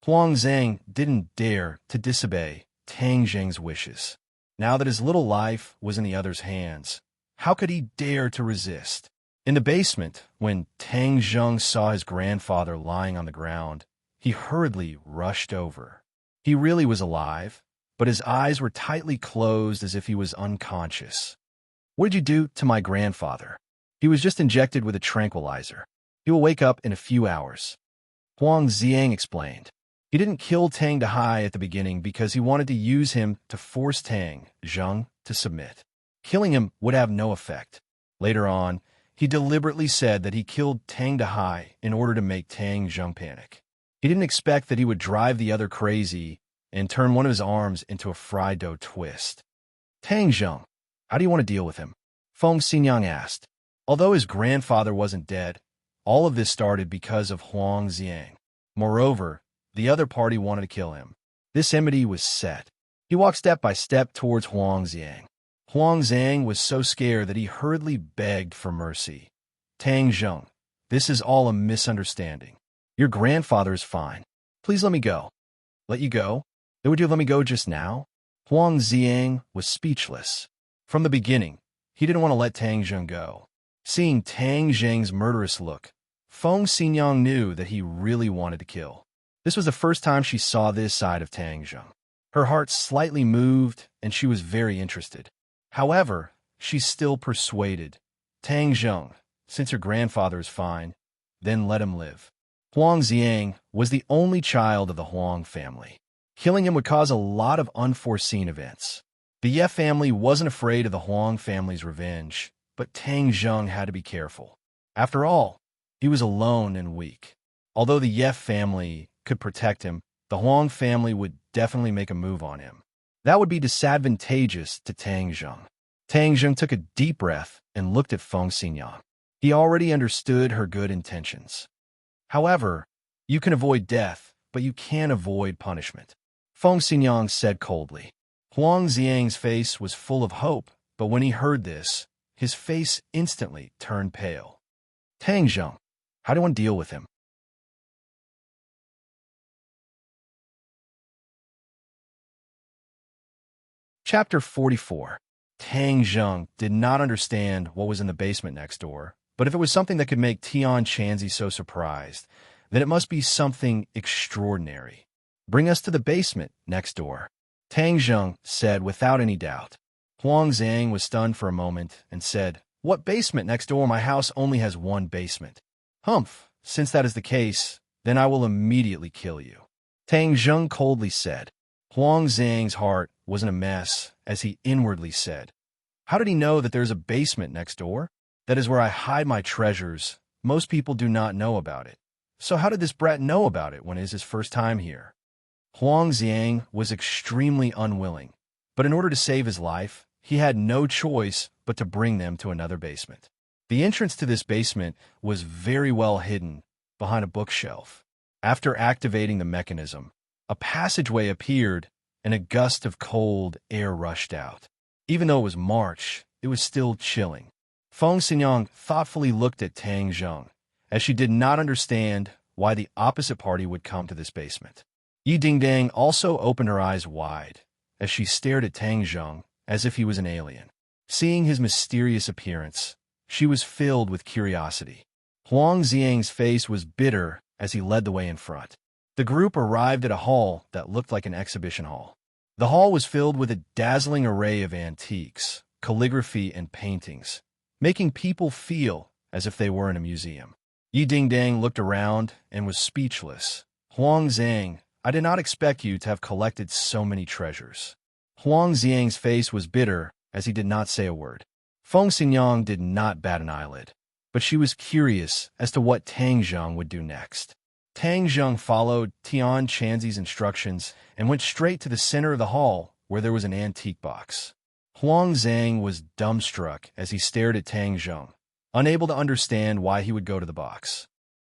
[SPEAKER 1] Huang Xiang didn't dare to disobey Tang Zheng's wishes. Now that his little life was in the other's hands, how could he dare to resist? In the basement, when Tang Zheng saw his grandfather lying on the ground, he hurriedly rushed over. He really was alive, but his eyes were tightly closed as if he was unconscious. "What did you do to my grandfather?" "He was just injected with a tranquilizer. He will wake up in a few hours," Huang Xiang explained. He didn't kill Tang Dahai at the beginning because he wanted to use him to force Tang Zheng to submit. Killing him would have no effect. Later on, he deliberately said that he killed Tang Dahai in order to make Tang Zheng panic. He didn't expect that he would drive the other crazy and turn one of his arms into a fried dough twist. "Tang Zheng, how do you want to deal with him?" Feng Xinyang asked. Although his grandfather wasn't dead, all of this started because of Huang Xiang. Moreover, the other party wanted to kill him. This enmity was set. He walked step by step towards Huang Xiang. Huang Xiang was so scared that he hurriedly begged for mercy. "Tang Zheng, this is all a misunderstanding. Your grandfather is fine. Please let me go." "Let you go? Then would you let me go just now?" Huang Xiang was speechless. From the beginning, he didn't want to let Tang Zheng go. Seeing Tang Zheng's murderous look, Feng Xinyang knew that he really wanted to kill. This was the first time she saw this side of Tang Zheng. Her heart slightly moved, and she was very interested. However, she still persuaded. "Tang Zheng, since your grandfather is fine, then let him live." Huang Xiang was the only child of the Huang family. Killing him would cause a lot of unforeseen events. The Ye family wasn't afraid of the Huang family's revenge, but Tang Zheng had to be careful. After all, he was alone and weak. Although the Ye family could protect him, the Huang family would definitely make a move on him. That would be disadvantageous to Tang Zheng. Tang Zheng took a deep breath and looked at Feng Xinyang. He already understood her good intentions. However, you can avoid death, but you can't avoid punishment, Feng Xinyang said coldly. Huang Xiang's face was full of hope, but when he heard this, his face instantly turned pale. "Tang Zheng, how do I deal with him?" Chapter 44. Tang Zheng did not understand what was in the basement next door, but if it was something that could make Tian Chanzi so surprised, then it must be something extraordinary. "Bring us to the basement next door," Tang Zheng said without any doubt. Huang Xiang was stunned for a moment and said, "What basement next door? My house only has one basement." "Humph, since that is the case, then I will immediately kill you," Tang Zheng coldly said. Huang Xiang's heart was in a mess as he inwardly said, "How did he know that there's a basement next door? That is where I hide my treasures. Most people do not know about it. So how did this brat know about it when it is his first time here?" Huang Xiang was extremely unwilling, but in order to save his life, he had no choice but to bring them to another basement. The entrance to this basement was very well hidden behind a bookshelf. After activating the mechanism, a passageway appeared and a gust of cold air rushed out. Even though it was March, it was still chilling. Feng Xinyang thoughtfully looked at Tang Zheng, as she did not understand why the opposite party would come to this basement. Yi Dingdang also opened her eyes wide, as she stared at Tang Zheng as if he was an alien. Seeing his mysterious appearance, she was filled with curiosity. Huang Xiang's face was bitter as he led the way in front. The group arrived at a hall that looked like an exhibition hall. The hall was filled with a dazzling array of antiques, calligraphy, and paintings, making people feel as if they were in a museum. Yi Dingdang looked around and was speechless. "Huang Xiang, I did not expect you to have collected so many treasures." Huang Xiang's face was bitter as he did not say a word. Feng Xinyang did not bat an eyelid, but she was curious as to what Tang Zheng would do next. Tang Zheng followed Tian Chanzi's instructions and went straight to the center of the hall where there was an antique box. Huang Xiang was dumbstruck as he stared at Tang Zheng, unable to understand why he would go to the box.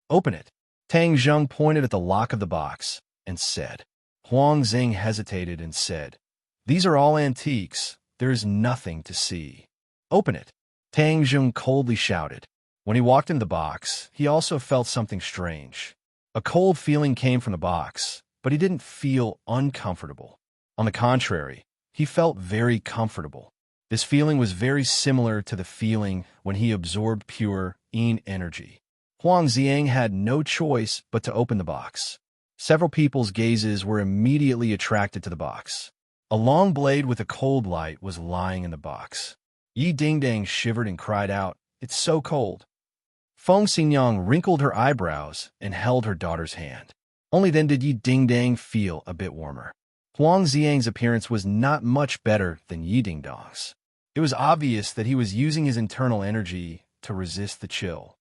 [SPEAKER 1] "Open it." Tang Zheng pointed at the lock of the box and said. Huang Xiang hesitated and said, "These are all antiques. There is nothing to see." "Open it," Tang Zheng coldly shouted. When he walked in the box, he also felt something strange. A cold feeling came from the box, but he didn't feel uncomfortable. On the contrary, he felt very comfortable. This feeling was very similar to the feeling when he absorbed pure Yin energy. Huang Xiang had no choice but to open the box. Several people's gazes were immediately attracted to the box. A long blade with a cold light was lying in the box. Yi Dingdang shivered and cried out, "It's so cold." Feng Xingyang wrinkled her eyebrows and held her daughter's hand. Only then did Yi Dingdang feel a bit warmer. Huang Xiang's appearance was not much better than Yi Dingdang's. It was obvious that he was using his internal energy to resist the chill.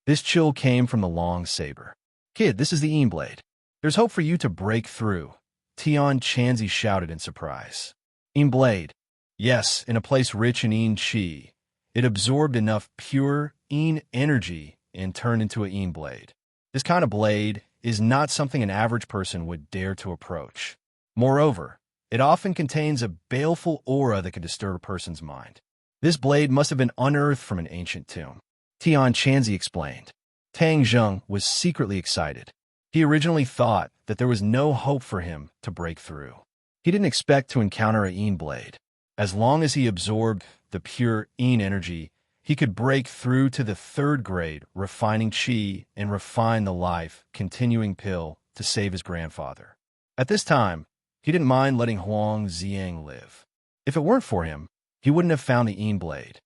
[SPEAKER 1] This chill came from the long saber. "Kid, this is the Ean blade. There's hope for you to break through," Tian Chanzi shouted in surprise. "Ean blade." Yes, in a place rich in Ean Qi, it absorbed enough pure Ean energy and turned into a Ean blade. This kind of blade is not something an average person would dare to approach. Moreover, it often contains a baleful aura that can disturb a person's mind. This blade must have been unearthed from an ancient tomb, Tian Chanzi explained. Tang Zheng was secretly excited. He originally thought that there was no hope for him to break through. He didn't expect to encounter a Ean blade. As long as he absorbed the pure Ean energy, he could break through to the third grade, refining Qi and refine the life, continuing pill to save his grandfather. At this time, he didn't mind letting Huang Xiang live. If it weren't for him, he wouldn't have found the Ean blade.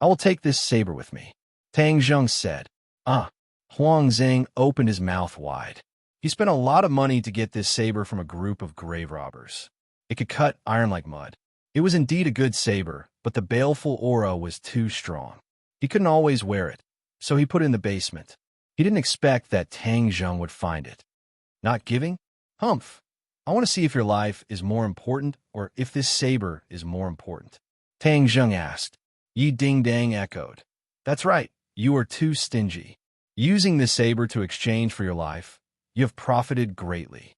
[SPEAKER 1] "I will take this saber with me," Tang Zheng said. Huang Xiang opened his mouth wide. He spent a lot of money to get this saber from a group of grave robbers. It could cut iron like mud. It was indeed a good saber, but the baleful aura was too strong. He couldn't always wear it, so he put it in the basement. He didn't expect that Tang Zheng would find it. "Not giving? Humph. I want to see if your life is more important or if this saber is more important," Tang Zheng asked. Yi Dingdang echoed. "That's right. You are too stingy. Using this saber to exchange for your life, you have profited greatly."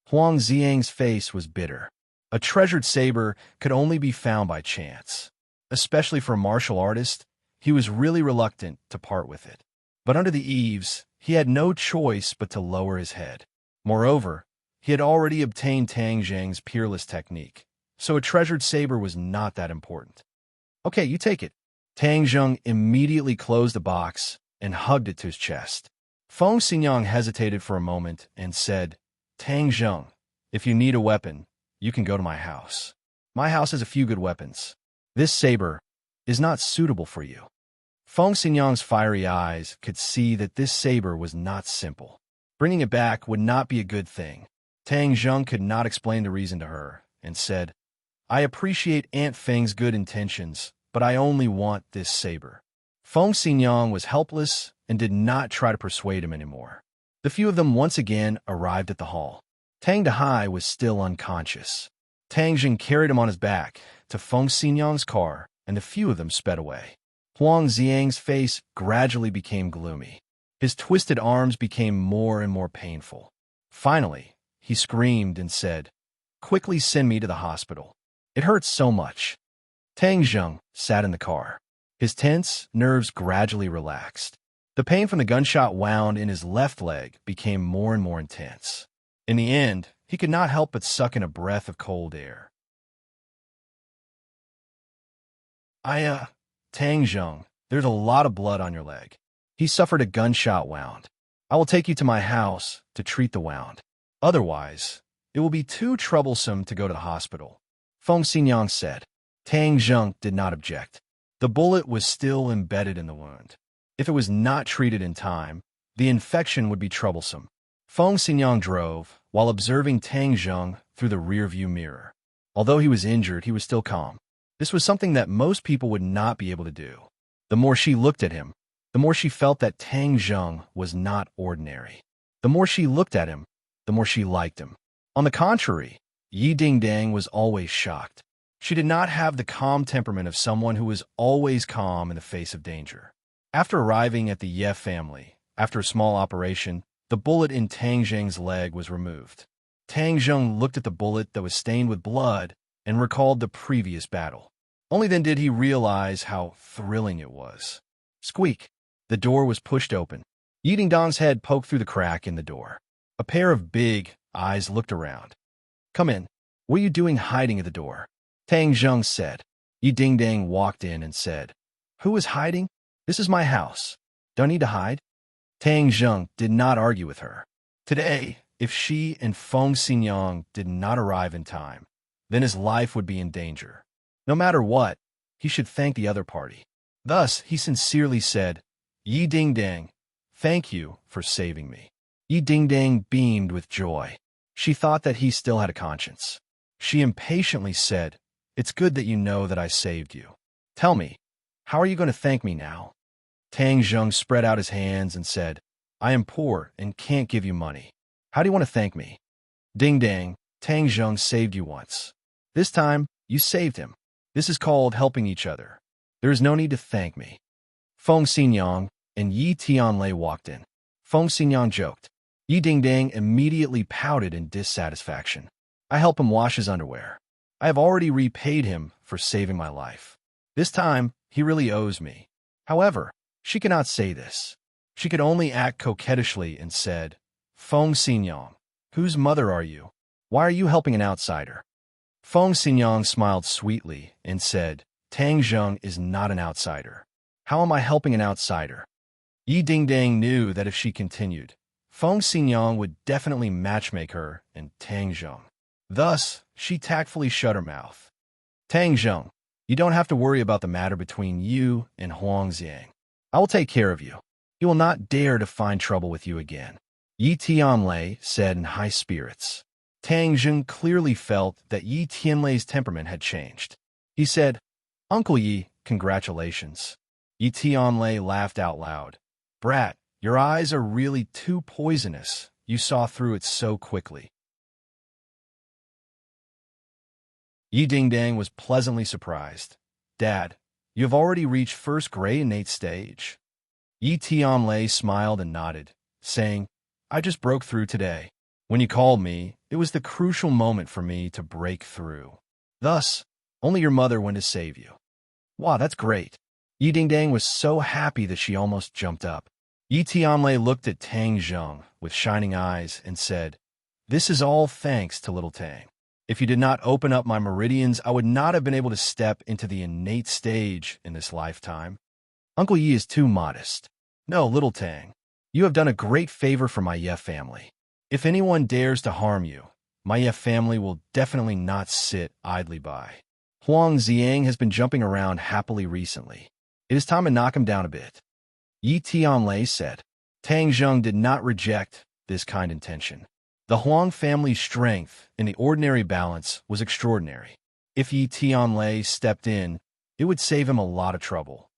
[SPEAKER 1] Huang Xiang's face was bitter. A treasured saber could only be found by chance. Especially for a martial artist, he was really reluctant to part with it. But under the eaves, he had no choice but to lower his head. Moreover, he had already obtained Tang Zheng's peerless technique, so a treasured saber was not that important. "Okay, you take it." Tang Zheng immediately closed the box and hugged it to his chest. Feng Xingyang hesitated for a moment and said, "Tang Zheng, if you need a weapon, you can go to my house. My house has a few good weapons. This saber is not suitable for you." Feng Xingyang's fiery eyes could see that this saber was not simple. Bringing it back would not be a good thing. Tang Zheng could not explain the reason to her and said, "I appreciate Aunt Feng's good intentions, but I only want this saber." Feng Xingyang was helpless and did not try to persuade him anymore. The few of them once again arrived at the hall. Tang Dehai was still unconscious. Tang Jing carried him on his back to Feng Xingyang's car, and the few of them sped away. Huang Xiang's face gradually became gloomy. His twisted arms became more and more painful. Finally, he screamed and said, "Quickly send me to the hospital. It hurts so much." Tang Zheng sat in the car. His tense nerves gradually relaxed. The pain from the gunshot wound in his left leg became more and more intense. In the end, he could not help but suck in a breath of cold air. Tang Zheng, there's a lot of blood on your leg. He suffered a gunshot wound. I will take you to my house to treat the wound. Otherwise, it will be too troublesome to go to the hospital," Feng Xingyang said. Tang Zheng did not object. The bullet was still embedded in the wound. If it was not treated in time, the infection would be troublesome. Feng Xingyang drove, while observing Tang Zheng through the rearview mirror. Although he was injured, he was still calm. This was something that most people would not be able to do. The more she looked at him, the more she felt that Tang Zheng was not ordinary. The more she looked at him, the more she liked him. On the contrary, Yi Dingdang was always shocked. She did not have the calm temperament of someone who was always calm in the face of danger. After arriving at the Ye family, after a small operation, the bullet in Tang Zheng's leg was removed. Tang Zheng looked at the bullet that was stained with blood and recalled the previous battle. Only then did he realize how thrilling it was. Squeak! The door was pushed open. Yi Dingdang's head poked through the crack in the door. A pair of big eyes looked around. "Come in. What are you doing hiding at the door?" Tang Zheng said. Yi Dingdang walked in and said, "Who is hiding? This is my house. Don't need to hide." Tang Zheng did not argue with her. Today, if she and Feng Xinyang did not arrive in time, then his life would be in danger. No matter what, he should thank the other party. Thus, he sincerely said, Yi Dingdang, thank you for saving me. Yi Dingdang beamed with joy. She thought that he still had a conscience. She impatiently said, It's good that you know that I saved you. Tell me, how are you going to thank me now? Tang Zheng spread out his hands and said, I am poor and can't give you money. How do you want to thank me? Ding Dang, Tang Zheng saved you once. This time, you saved him. This is called helping each other. There is no need to thank me. Feng Xinyang and Yi Tianlei walked in. Feng Xinyang joked. Yi Dingdang immediately pouted in dissatisfaction. I help him wash his underwear. I have already repaid him for saving my life. This time, he really owes me. However, she cannot say this. She could only act coquettishly and said, Feng Xinyang, whose mother are you? Why are you helping an outsider? Feng Xinyang smiled sweetly and said, Tang Zheng is not an outsider. How am I helping an outsider? Yi Dingdang knew that if she continued, Feng Xinyang would definitely matchmake her and Tang Zheng. Thus, she tactfully shut her mouth. Tang Zheng, you don't have to worry about the matter between you and Huang Xiang. I will take care of you. He will not dare to find trouble with you again. Yi Tianlei said in high spirits. Tang Zheng clearly felt that Yi Tianlei's temperament had changed. He said, Uncle Yi, congratulations. Yi Tianlei laughed out loud. Brat, your eyes are really too poisonous. You saw through it so quickly. Yi Dingdang was pleasantly surprised. Dad, you have already reached first grade innate stage. Yi Tianlei smiled and nodded, saying, I just broke through today. When you called me, it was the crucial moment for me to break through. Thus, only your mother went to save you. Wow, that's great. Yi Dingdang was so happy that she almost jumped up. Yi Tianlei looked at Tang Zheng with shining eyes and said, This is all thanks to little Tang. If you did not open up my meridians, I would not have been able to step into the innate stage in this lifetime. Uncle Yi is too modest. No, little Tang, you have done a great favor for my Ye family. If anyone dares to harm you, my Ye family will definitely not sit idly by. Huang Xiang has been jumping around happily recently. It is time to knock him down a bit. Yi Tianlei said. Tang Zheng did not reject this kind intention. The Huang family's strength in the ordinary balance was extraordinary. If Yi Tianlei stepped in, it would save him a lot of trouble.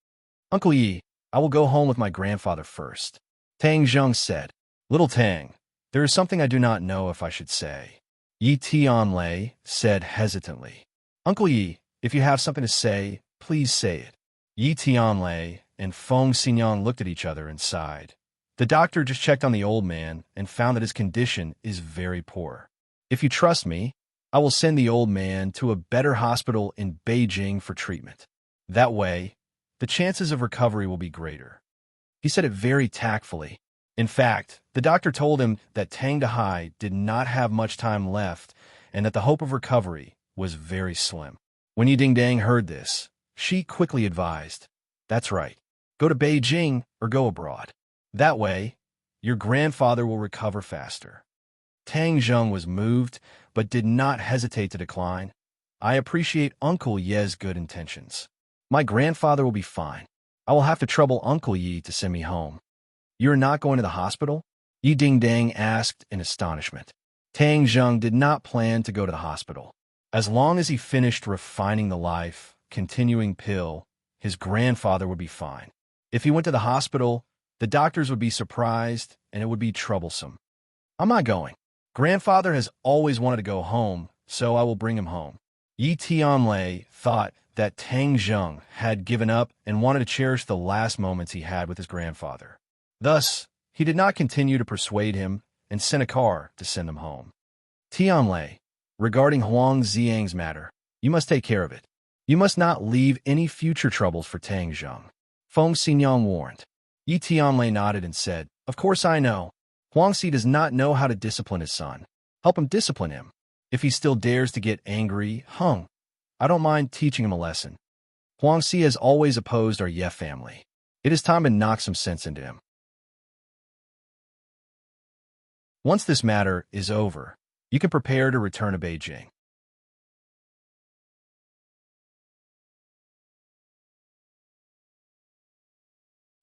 [SPEAKER 1] Uncle Yi, I will go home with my grandfather first. Tang Zheng said. Little Tang, there is something I do not know if I should say. Yi Tianlei said hesitantly. Uncle Yi, if you have something to say, please say it. Yi Tianlei and Feng Xinyang looked at each other and sighed. The doctor just checked on the old man and found that his condition is very poor. If you trust me, I will send the old man to a better hospital in Beijing for treatment. That way, the chances of recovery will be greater. He said it very tactfully. In fact, the doctor told him that Tang Dehai did not have much time left and that the hope of recovery was very slim. When Yi Dingdang heard this, she quickly advised, That's right. Go to Beijing or go abroad. That way, your grandfather will recover faster. Tang Zheng was moved, but did not hesitate to decline. I appreciate Uncle Ye's good intentions. My grandfather will be fine. I will have to trouble Uncle Yi to send me home. You are not going to the hospital? Yi Dingdang asked in astonishment. Tang Zheng did not plan to go to the hospital. As long as he finished refining the life, continuing pill, his grandfather would be fine. If he went to the hospital, the doctors would be surprised, and it would be troublesome. I'm not going. Grandfather has always wanted to go home, so I will bring him home. Yi Tianlei thought that Tang Zheng had given up and wanted to cherish the last moments he had with his grandfather. Thus, he did not continue to persuade him and sent a car to send them home. Tianlei, regarding Huang Xiang's matter, you must take care of it. You must not leave any future troubles for Tang Zheng. Feng Xinyang warned. Yi Tianlei nodded and said, Of course I know. Huangxi does not know how to discipline his son. Help him discipline him. If he still dares to get angry, I don't mind teaching him a lesson. Huangxi has always opposed our Ye family. It is time to knock some sense into him. Once this matter is over, you can prepare to return to Beijing.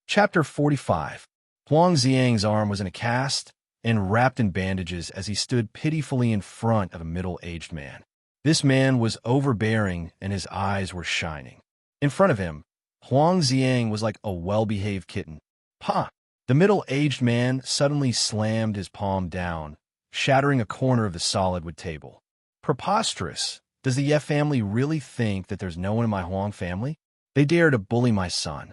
[SPEAKER 1] Chapter 45. Huang Xiang's arm was in a cast and wrapped in bandages as he stood pitifully in front of a middle-aged man. This man was overbearing and his eyes were shining. In front of him, Huang Xiang was like a well-behaved kitten. "Pa!" The middle-aged man suddenly slammed his palm down, shattering a corner of the solid wood table. "Preposterous! Does the Ye family really think that there's no one in my Huang family? They dare to bully my son.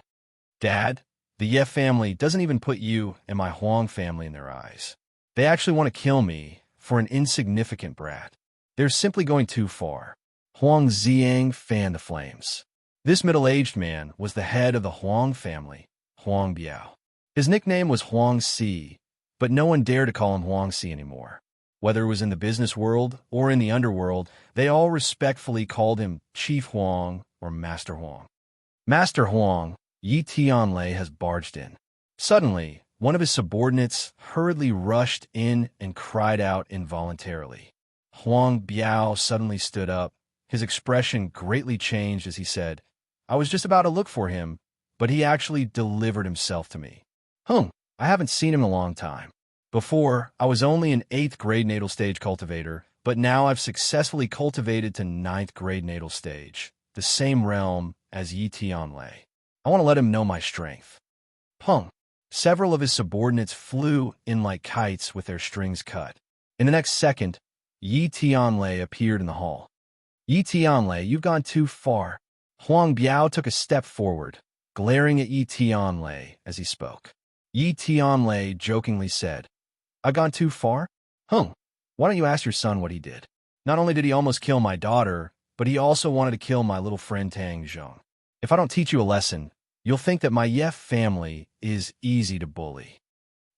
[SPEAKER 1] Dad, the Ye family doesn't even put you and my Huang family in their eyes. They actually want to kill me for an insignificant brat. They're simply going too far." Huang Xiang fanned the flames. This middle-aged man was the head of the Huang family, Huang Biao. His nickname was Huang Si, but no one dared to call him Huang Si anymore. Whether it was in the business world or in the underworld, they all respectfully called him Chief Huang or Master Huang. "Master Huang, Yi Tianlei has barged in." Suddenly, one of his subordinates hurriedly rushed in and cried out involuntarily. Huang Biao suddenly stood up. His expression greatly changed as he said, "I was just about to look for him, but he actually delivered himself to me. I haven't seen him in a long time. Before, I was only an 8th grade natal stage cultivator, but now I've successfully cultivated to 9th grade natal stage, the same realm as Yi Tianlei. I want to let him know my strength." Several of his subordinates flew in like kites with their strings cut. In the next second, Yi Tianlei appeared in the hall. "Yi Tianlei, you've gone too far." Huang Biao took a step forward, glaring at Yi Tianlei as he spoke. Yi Tianlei jokingly said, "I've gone too far? Why don't you ask your son what he did? Not only did he almost kill my daughter, but he also wanted to kill my little friend Tang Zheng. If I don't teach you a lesson, you'll think that my Ye family is easy to bully."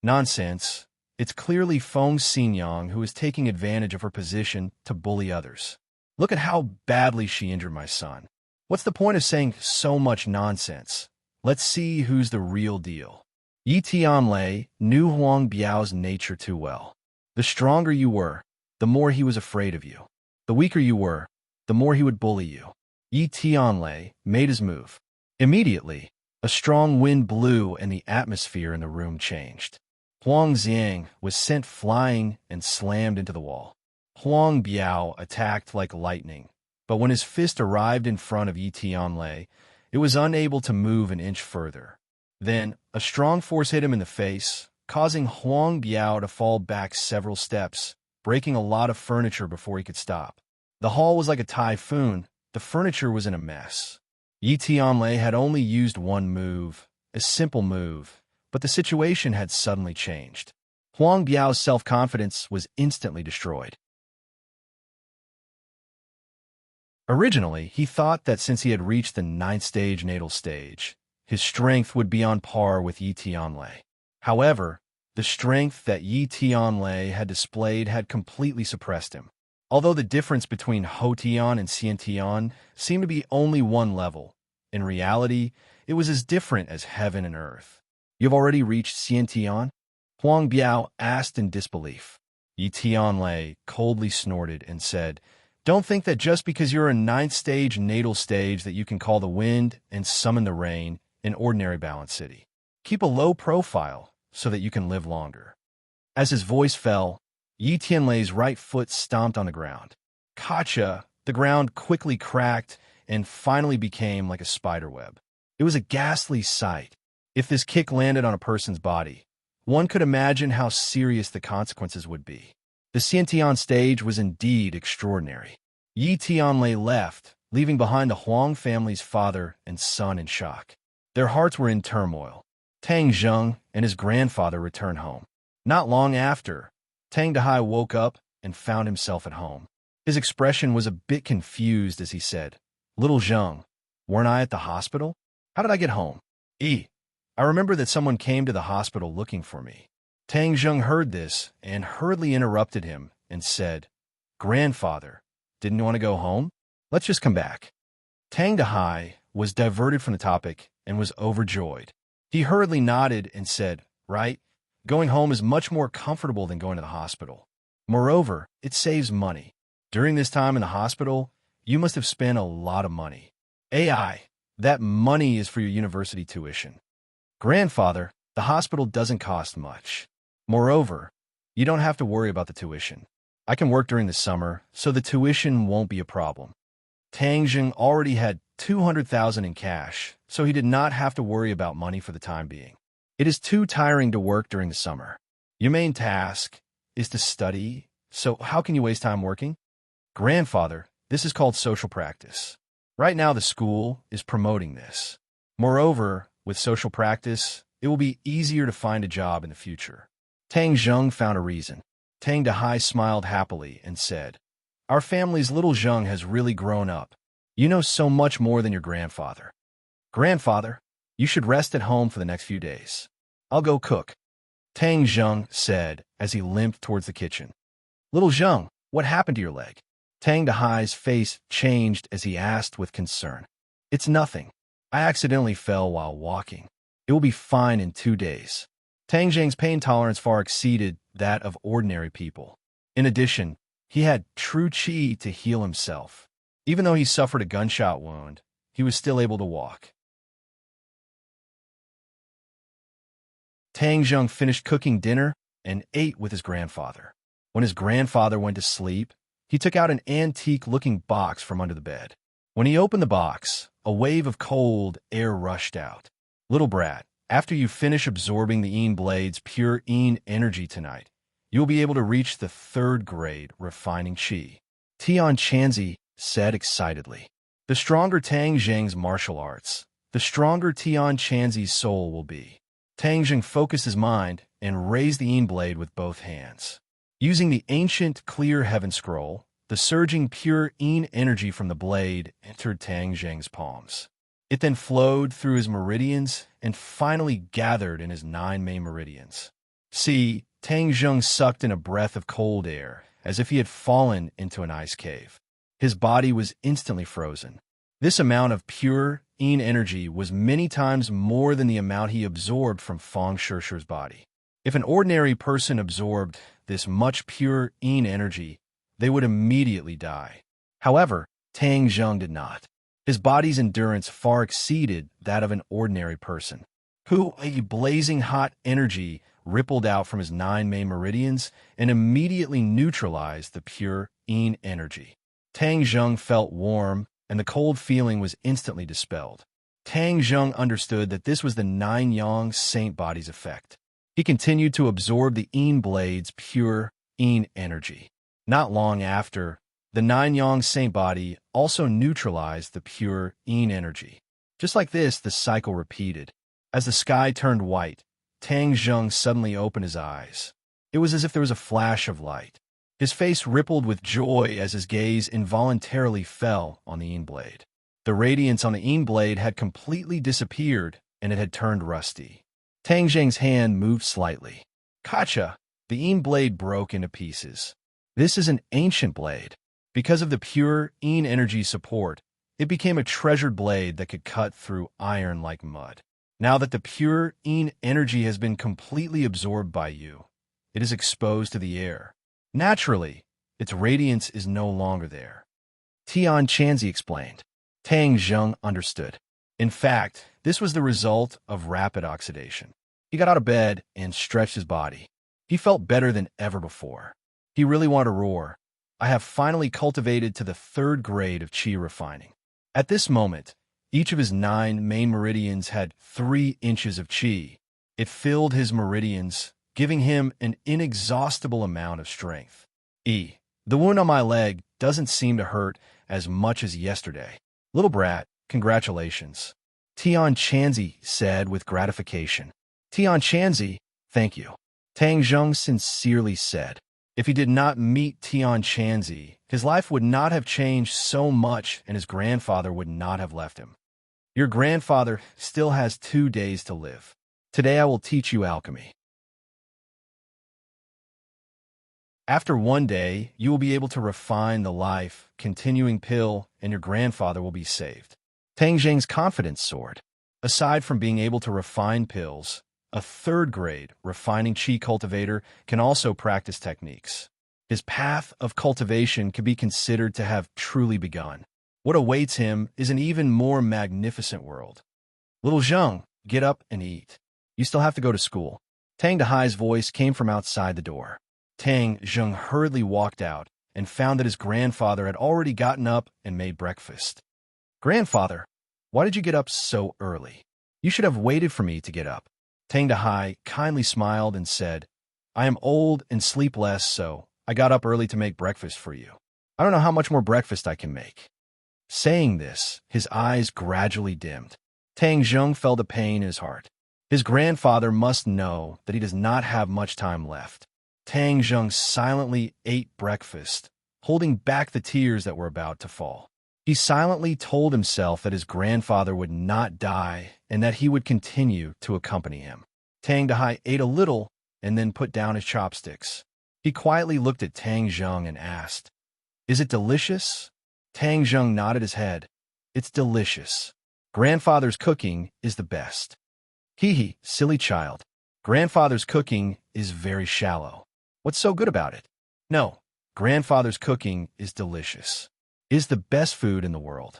[SPEAKER 1] Nonsense. It's clearly Feng Xinyang who is taking advantage of her position to bully others. Look at how badly she injured my son. What's the point of saying so much nonsense? Let's see who's the real deal. Yi Tianlei knew Huang Biao's nature too well. The stronger you were, the more he was afraid of you. The weaker you were, the more he would bully you. Yi Tianlei made his move. Immediately, a strong wind blew and the atmosphere in the room changed. Huang Xiang was sent flying and slammed into the wall. Huang Biao attacked like lightning, but when his fist arrived in front of Yi Tianlei, it was unable to move an inch further. Then, a strong force hit him in the face, causing Huang Biao to fall back several steps, breaking a lot of furniture before he could stop. The hall was like a typhoon. The furniture was in a mess. Yi Tianlei had only used one move, a simple move, but the situation had suddenly changed. Huang Biao's self-confidence was instantly destroyed. Originally, he thought that since he had reached the 9th stage natal stage, his strength would be on par with Yi Tianlei. However, the strength that Yi Tianlei had displayed had completely suppressed him. Although the difference between Ho Tian and Xian Tian seemed to be only one level, in reality, it was as different as heaven and earth. "You've already reached Xian Tian?" Huang Biao asked in disbelief. Yi Tianlei coldly snorted and said, "Don't think that just because you're a 9th stage natal stage that you can call the wind and summon the rain in ordinary balanced city. Keep a low profile so that you can live longer." As his voice fell, Yi Tianlei's right foot stomped on the ground. Kacha, the ground quickly cracked and finally became like a spiderweb. It was a ghastly sight. If this kick landed on a person's body, one could imagine how serious the consequences would be. The Xiantian stage was indeed extraordinary. Yi Tianlei left, leaving behind the Huang family's father and son in shock. Their hearts were in turmoil. Tang Zheng and his grandfather returned home. Not long after, Tang Dahai woke up and found himself at home. His expression was a bit confused as he said, "Little Zheng, weren't I at the hospital? How did I get home?" I remember that someone came to the hospital looking for me." Tang Zheng heard this and hurriedly interrupted him and said, "Grandfather, didn't you want to go home? Let's just come back." Tang Dahai was diverted from the topic and was overjoyed. He hurriedly nodded and said, "Right, Going home is much more comfortable than going to the hospital. Moreover, it saves money. During this time in the hospital, you must have spent a lot of money. AI, that money is for your university tuition. Grandfather, the hospital doesn't cost much. Moreover, you don't have to worry about the tuition. I can work during the summer, so the tuition won't be a problem. Tang Jing already had 200,000 in cash, so he did not have to worry about money for the time being. It is too tiring to work during the summer. Your main task is to study, so how can you waste time working? Grandfather, this is called social practice. Right now the school is promoting this. Moreover, with social practice, it will be easier to find a job in the future. Tang Zheng found a reason. Tang Dehai smiled happily and said, "Our family's little Zheng has really grown up. You know so much more than your grandfather. Grandfather, you should rest at home for the next few days. I'll go cook." Tang Zheng said as he limped towards the kitchen. "Little Zheng, what happened to your leg?" Tang Dehai's face changed as he asked with concern. "It's nothing. I accidentally fell while walking. It will be fine in 2 days." Tang Zheng's pain tolerance far exceeded that of ordinary people. In addition, he had true qi to heal himself. Even though he suffered a gunshot wound, he was still able to walk. Tang Zheng finished cooking dinner and ate with his grandfather. When his grandfather went to sleep, he took out an antique-looking box from under the bed. When he opened the box, a wave of cold air rushed out. "Little brat, after you finish absorbing the Yin Blade's pure Yin energy tonight, you will be able to reach the 3rd grade refining Qi," Tian Chanzi said excitedly. The stronger Tang Zheng's martial arts, the stronger Tian Chanzi's soul will be. Tang Zheng focused his mind and raised the Yin Blade with both hands. Using the ancient clear heaven scroll, the surging pure Yin energy from the blade entered Tang Zheng's palms. It then flowed through his meridians and finally gathered in his 9 main meridians. See, Tang Zheng sucked in a breath of cold air, as if he had fallen into an ice cave. His body was instantly frozen. This amount of pure Yin energy was many times more than the amount he absorbed from Fang Shishi's body. If an ordinary person absorbed this much pure Yin energy, they would immediately die. However, Tang Zheng did not. His body's endurance far exceeded that of an ordinary person. A blazing hot energy rippled out from his 9 main meridians and immediately neutralized the pure Yin energy. Tang Zheng felt warm, and the cold feeling was instantly dispelled. Tang Zheng understood that this was the 9 Yang Saint Body's effect. He continued to absorb the Yin Blade's pure Yin energy. Not long after, the 9 Yang Saint Body also neutralized the pure Yin energy. Just like this, the cycle repeated. As the sky turned white, Tang Zheng suddenly opened his eyes. It was as if there was a flash of light. His face rippled with joy as his gaze involuntarily fell on the Yin Blade. The radiance on the Yin Blade had completely disappeared, and it had turned rusty. Tang Zheng's hand moved slightly. Kacha, the Yin Blade broke into pieces. This is an ancient blade. Because of the pure Yin energy support, it became a treasured blade that could cut through iron like mud. Now that the pure Yin energy has been completely absorbed by you, it is exposed to the air. Naturally, its radiance is no longer there. Tian Chanzi explained. Tang Zheng understood. In fact, this was the result of rapid oxidation. He got out of bed and stretched his body. He felt better than ever before. He really wanted to roar. "I have finally cultivated to the 3rd grade of Qi refining." At this moment, each of his 9 main meridians had 3 inches of Qi. It filled his meridians, giving him an inexhaustible amount of strength. The wound on my leg doesn't seem to hurt as much as yesterday. Little brat, congratulations, Tian Chanzi said with gratification. Tian Chanzi, thank you, Tang Zheng sincerely said. If he did not meet Tian Chanzi, his life would not have changed so much and his grandfather would not have left him. Your grandfather still has 2 days to live. Today I will teach you alchemy. After 1 day, you will be able to refine the life-continuing pill, and your grandfather will be saved. Tang Zheng's confidence soared. Aside from being able to refine pills, A third-grade refining chi cultivator can also practice techniques. His path of cultivation can be considered to have truly begun. What awaits him is an even more magnificent world. Little Zheng, get up and eat. You still have to go to school. Tang Dahai's voice came from outside the door. Tang Zheng hurriedly walked out and found that his grandfather had already gotten up and made breakfast. Grandfather, why did you get up so early? You should have waited for me to get up. Tang Dahai kindly smiled and said, I am old and sleep less, so I got up early to make breakfast for you. I don't know how much more breakfast I can make. Saying this, his eyes gradually dimmed. Tang Zheng felt a pain in his heart. His grandfather must know that he does not have much time left. Tang Zheng silently ate breakfast, holding back the tears that were about to fall. He silently told himself that his grandfather would not die and that he would continue to accompany him. Tang Dahai ate a little and then put down his chopsticks. He quietly looked at Tang Zheng and asked, Is it delicious? Tang Zheng nodded his head. It's delicious. Grandfather's cooking is the best. Hee, silly child. Grandfather's cooking is very shallow. What's so good about it? No, grandfather's cooking is delicious. Is the best food in the world.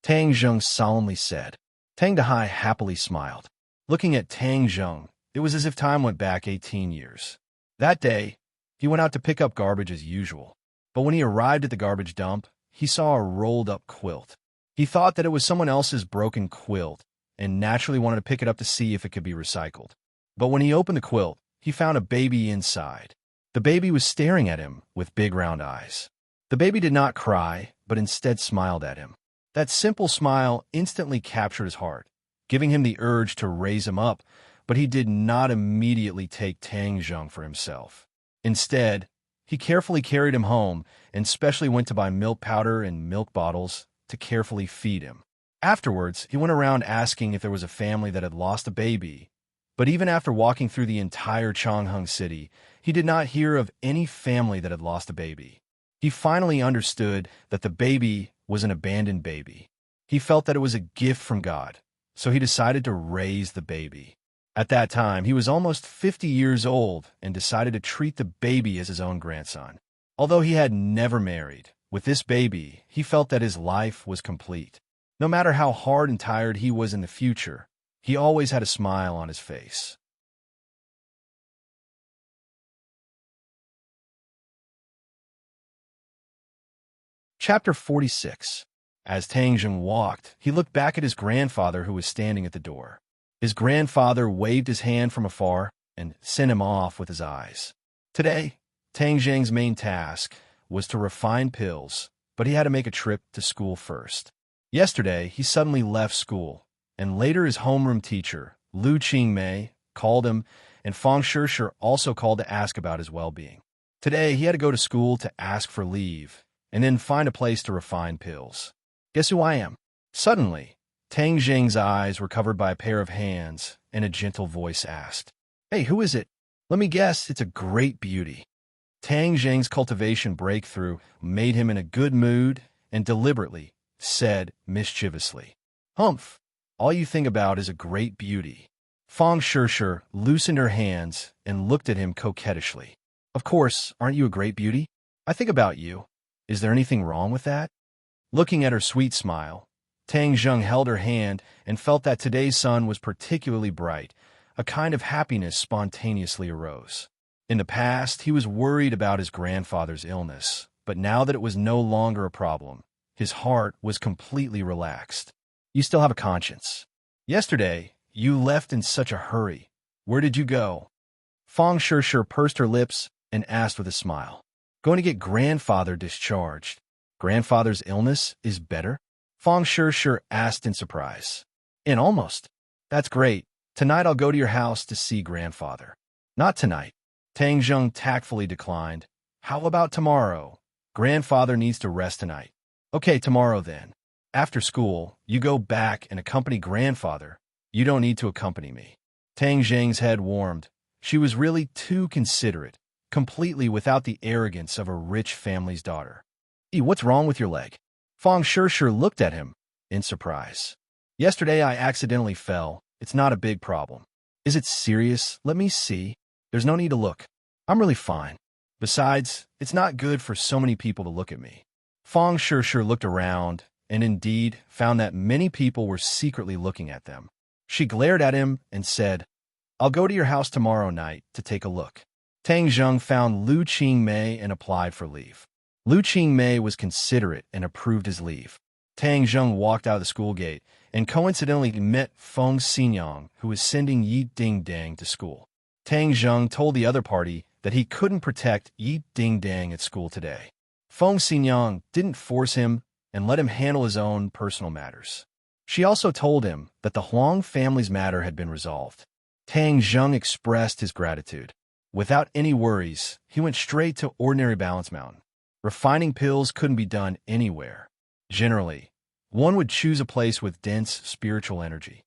[SPEAKER 1] Tang Zheng solemnly said. Tang Dahai happily smiled. Looking at Tang Zheng, it was as if time went back 18 years. That day, he went out to pick up garbage as usual. But when he arrived at the garbage dump, he saw a rolled-up quilt. He thought that it was someone else's broken quilt and naturally wanted to pick it up to see if it could be recycled. But when he opened the quilt, he found a baby inside. The baby was staring at him with big round eyes. The baby did not cry, but instead smiled at him. That simple smile instantly captured his heart, giving him the urge to raise him up, but he did not immediately take Tang Zheng for himself. Instead, he carefully carried him home and specially went to buy milk powder and milk bottles to carefully feed him. Afterwards, he went around asking if there was a family that had lost a baby, but even after walking through the entire Changheng city, he did not hear of any family that had lost a baby. He finally understood that the baby was an abandoned baby. He felt that it was a gift from God, so he decided to raise the baby. At that time, he was almost 50 years old and decided to treat the baby as his own grandson. Although he had never married, with this baby, he felt that his life was complete. No matter how hard and tired he was in the future, he always had a smile on his face. Chapter 46. As Tang Zheng walked, he looked back at his grandfather who was standing at the door. His grandfather waved his hand from afar and sent him off with his eyes. Today, Tang Zheng's main task was to refine pills, but he had to make a trip to school first. Yesterday, he suddenly left school, and later his homeroom teacher, Lu Qingmei, called him, and Fang Shishir also called to ask about his well-being. Today, he had to go to school to ask for leave, and then find a place to refine pills. Guess who I am? Suddenly, Tang Zheng's eyes were covered by a pair of hands, and a gentle voice asked, Hey, who is it? Let me guess, it's a great beauty. Tang Zheng's cultivation breakthrough made him in a good mood and deliberately said mischievously, Humph, all you think about is a great beauty. Fang Shishir loosened her hands and looked at him coquettishly. Of course, aren't you a great beauty? I think about you. Is there anything wrong with that? Looking at her sweet smile, Tang Zheng held her hand and felt that today's sun was particularly bright. A kind of happiness spontaneously arose. In the past, he was worried about his grandfather's illness, but now that it was no longer a problem, his heart was completely relaxed. You still have a conscience. Yesterday, you left in such a hurry. Where did you go? Fang Shishir pursed her lips and asked with a smile. Going to get grandfather discharged. Grandfather's illness is better? Fang Shishir asked in surprise. Almost. That's great. Tonight I'll go to your house to see grandfather. Not tonight. Tang Zheng tactfully declined. How about tomorrow? Grandfather needs to rest tonight. Okay, tomorrow then. After school, you go back and accompany grandfather. You don't need to accompany me. Tang Zheng's head warmed. She was really too considerate, completely without the arrogance of a rich family's daughter. What's wrong with your leg? Fang Shishir looked at him in surprise. Yesterday I accidentally fell. It's not a big problem. Is it serious? Let me see. There's no need to look. I'm really fine. Besides, it's not good for so many people to look at me. Feng Sure looked around, and indeed found that many people were secretly looking at them. She glared at him and said, I'll go to your house tomorrow night to take a look. Tang Zheng found Lu Qingmei and applied for leave. Lu Qingmei was considerate and approved his leave. Tang Zheng walked out of the school gate and coincidentally met Feng Xinyang, who was sending Yi Dingdang to school. Tang Zheng told the other party that he couldn't protect Yi Dingdang at school today. Feng Xinyang didn't force him and let him handle his own personal matters. She also told him that the Huang family's matter had been resolved. Tang Zheng expressed his gratitude. Without any worries, he went straight to Ordinary Balance Mountain. Refining pills couldn't be done anywhere. Generally, one would choose a place with dense spiritual energy.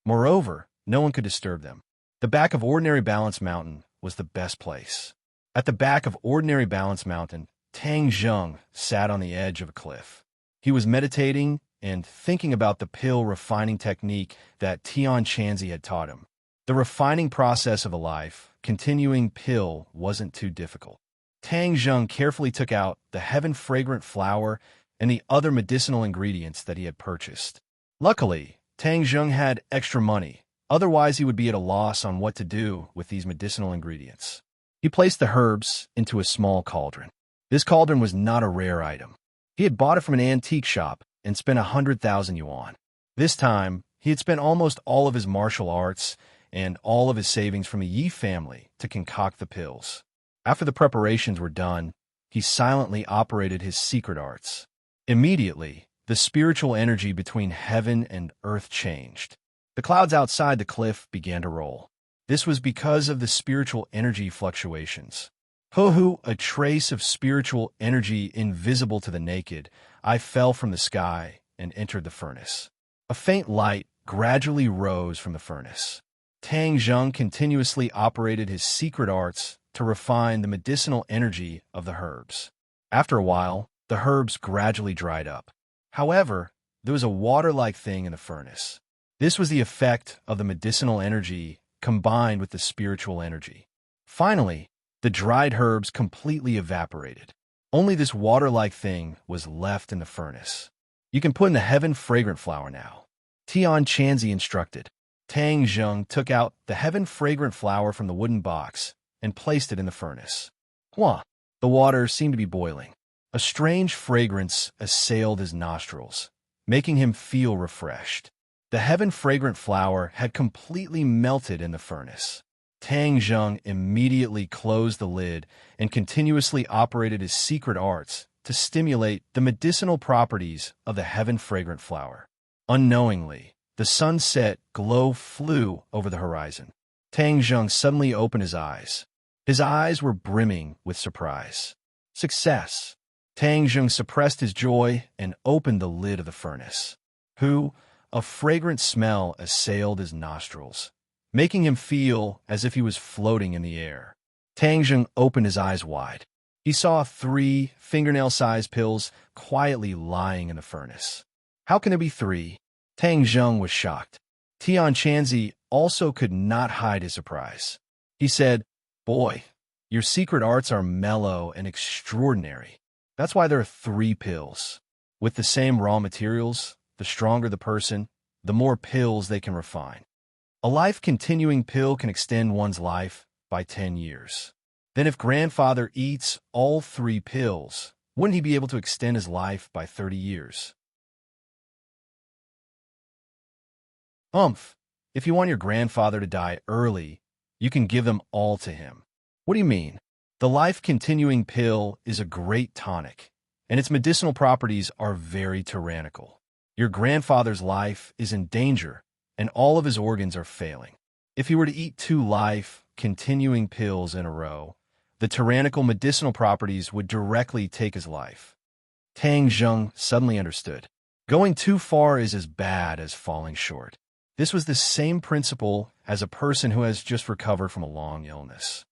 [SPEAKER 1] Moreover, no one could disturb them. The back of Ordinary Balance Mountain was the best place. At the back of Ordinary Balance Mountain, Tang Zheng sat on the edge of a cliff. He was meditating and thinking about the pill refining technique that Tian Chanzi had taught him. The refining process of a life, continuing pill, wasn't too difficult. Tang Zheng carefully took out the heaven-fragrant flower and the other medicinal ingredients that he had purchased. Luckily, Tang Zheng had extra money, otherwise he would be at a loss on what to do with these medicinal ingredients. He placed the herbs into a small cauldron. This cauldron was not a rare item. He had bought it from an antique shop and spent 100,000 yuan. This time, he had spent almost all of his martial arts and all of his savings from the Yi family to concoct the pills. After the preparations were done, he silently operated his secret arts. Immediately, the spiritual energy between heaven and earth changed. The clouds outside the cliff began to roll. This was because of the spiritual energy fluctuations. Ho-hu, a trace of spiritual energy invisible to the naked, I fell from the sky and entered the furnace. A faint light gradually rose from the furnace. Tang Zheng continuously operated his secret arts to refine the medicinal energy of the herbs. After a while, the herbs gradually dried up. However, there was a water-like thing in the furnace. This was the effect of the medicinal energy combined with the spiritual energy. Finally, the dried herbs completely evaporated. Only this water-like thing was left in the furnace. You can put in the heaven-fragrant flower now. Tian Chanzi instructed. Tang Zheng took out the heaven-fragrant flower from the wooden box and placed it in the furnace. Wah! The water seemed to be boiling. A strange fragrance assailed his nostrils, making him feel refreshed. The heaven-fragrant flower had completely melted in the furnace. Tang Zheng immediately closed the lid and continuously operated his secret arts to stimulate the medicinal properties of the heaven-fragrant flower. Unknowingly, the sunset glow flew over the horizon. Tang Zheng suddenly opened his eyes. His eyes were brimming with surprise. Success! Tang Zheng suppressed his joy and opened the lid of the furnace. A fragrant smell assailed his nostrils, making him feel as if he was floating in the air. Tang Zheng opened his eyes wide. He saw 3 fingernail-sized pills quietly lying in the furnace. How can there be 3? Tang Zheng was shocked. Tian Chanzi also could not hide his surprise. He said, Boy, your secret arts are mellow and extraordinary. That's why there are 3 pills. With the same raw materials, the stronger the person, the more pills they can refine. A life-continuing pill can extend one's life by 10 years. Then if grandfather eats all 3 pills, wouldn't he be able to extend his life by 30 years? If you want your grandfather to die early, you can give them all to him. What do you mean? The life-continuing pill is a great tonic, and its medicinal properties are very tyrannical. Your grandfather's life is in danger, and all of his organs are failing. If he were to eat 2 life-continuing pills in a row, the tyrannical medicinal properties would directly take his life. Tang Zheng suddenly understood. Going too far is as bad as falling short. This was the same principle as a person who has just recovered from a long illness.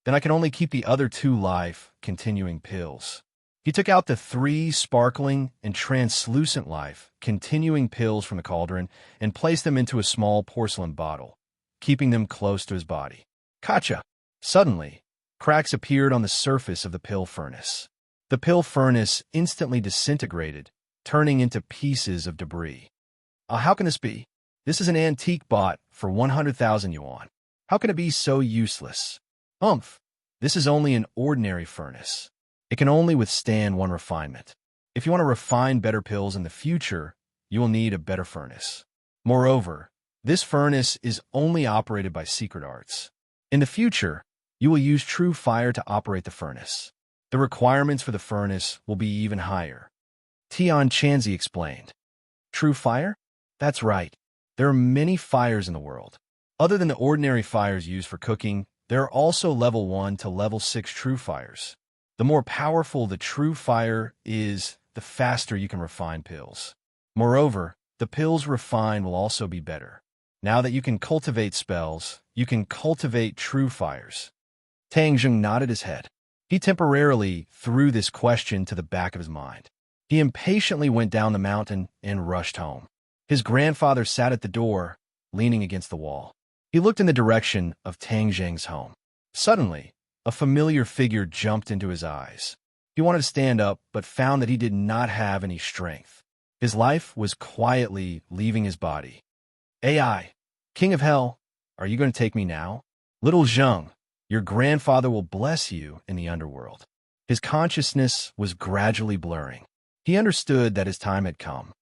[SPEAKER 1] Then I can only keep the other 2 life-continuing pills. He took out the 3 sparkling and translucent life, continuing pills from the cauldron and placed them into a small porcelain bottle, keeping them close to his body. Gotcha! Suddenly, cracks appeared on the surface of the pill furnace. The pill furnace instantly disintegrated, turning into pieces of debris. How can this be? This is an antique bot for 100,000 yuan. How can it be so useless? This is only an ordinary furnace. It can only withstand 1 refinement. If you want to refine better pills in the future, you will need a better furnace. Moreover, this furnace is only operated by secret arts. In the future, you will use true fire to operate the furnace. The requirements for the furnace will be even higher. Tian Chanzi explained. True fire? That's right. There are many fires in the world. Other than the ordinary fires used for cooking, there are also level 1 to level 6 true fires. The more powerful the true fire is, the faster you can refine pills. Moreover, the pills refined will also be better. Now that you can cultivate spells, you can cultivate true fires. Tang Zheng nodded his head. He temporarily threw this question to the back of his mind. He impatiently went down the mountain and rushed home. His grandfather sat at the door, leaning against the wall. He looked in the direction of Tang Zheng's home. Suddenly, a familiar figure jumped into his eyes. He wanted to stand up, but found that he did not have any strength. His life was quietly leaving his body. AI, King of Hell, are you going to take me now? Little Zheng, your grandfather will bless you in the underworld. His consciousness was gradually blurring. He understood that his time had come.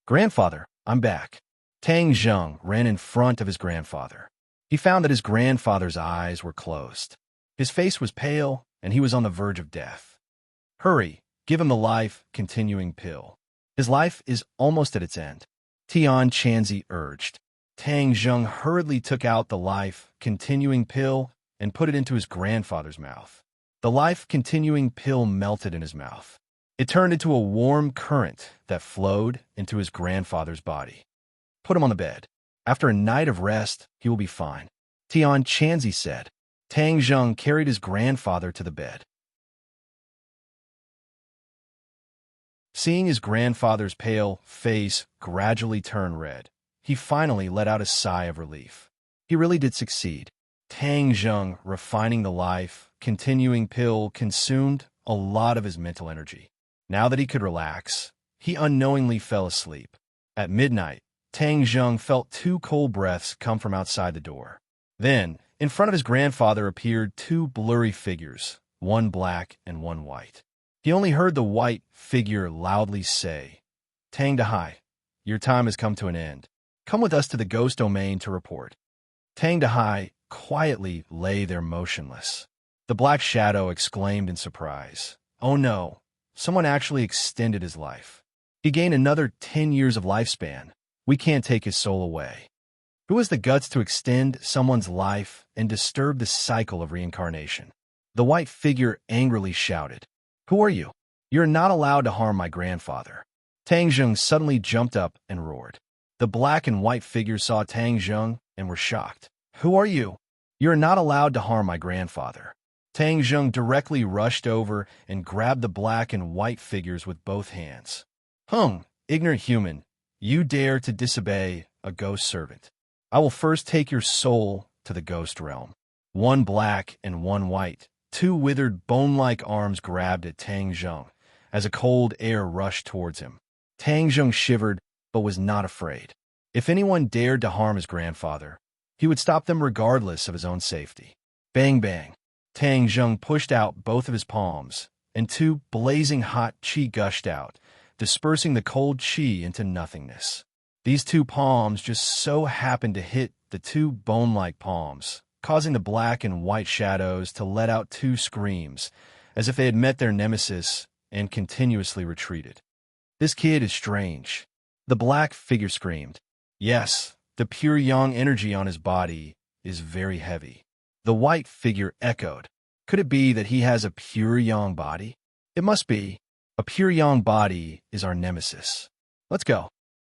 [SPEAKER 1] Grandfather, I'm back. Tang Zheng ran in front of his grandfather. He found that his grandfather's eyes were closed. His face was pale, and he was on the verge of death. Hurry, give him the life-continuing pill. His life is almost at its end. Tian Chanzi urged. Tang Zheng hurriedly took out the life-continuing pill and put it into his grandfather's mouth. The life-continuing pill melted in his mouth. It turned into a warm current that flowed into his grandfather's body. Put him on the bed. After a night of rest, he will be fine, Tian Chanzi said. Tang Zheng carried his grandfather to the bed. Seeing his grandfather's pale face gradually turn red, he finally let out a sigh of relief. He really did succeed. Tang Zheng refining the life-continuing pill consumed a lot of his mental energy. Now that he could relax, he unknowingly fell asleep. At midnight, Tang Zheng felt 2 cold breaths come from outside the door. Then, in front of his grandfather appeared 2 blurry figures, one black and one white. He only heard the white figure loudly say, Tang Dahai, your time has come to an end. Come with us to the ghost domain to report. Tang Dahai quietly lay there motionless. The black shadow exclaimed in surprise, Oh no, someone actually extended his life. He gained another 10 years of lifespan. We can't take his soul away. Who has the guts to extend someone's life and disturb the cycle of reincarnation? The white figure angrily shouted, Who are you? You're not allowed to harm my grandfather. Tang Zheng suddenly jumped up and roared. The black and white figures saw Tang Zheng and were shocked. Who are you? You're not allowed to harm my grandfather. Tang Zheng directly rushed over and grabbed the black and white figures with both hands. Ignorant human, you dare to disobey a ghost servant. I will first take your soul to the ghost realm. One black and one white, 2 withered bone-like arms grabbed at Tang Zheng as a cold air rushed towards him. Tang Zheng shivered but was not afraid. If anyone dared to harm his grandfather, he would stop them regardless of his own safety. Bang bang. Tang Zheng pushed out both of his palms, and 2 blazing hot qi gushed out, dispersing the cold qi into nothingness. These 2 palms just so happened to hit the 2 bone-like palms, causing the black and white shadows to let out 2 screams, as if they had met their nemesis and continuously retreated. This kid is strange. The black figure screamed. Yes, the pure yang energy on his body is very heavy. The white figure echoed. Could it be that he has a pure yang body? It must be. A pure yang body is our nemesis. Let's go.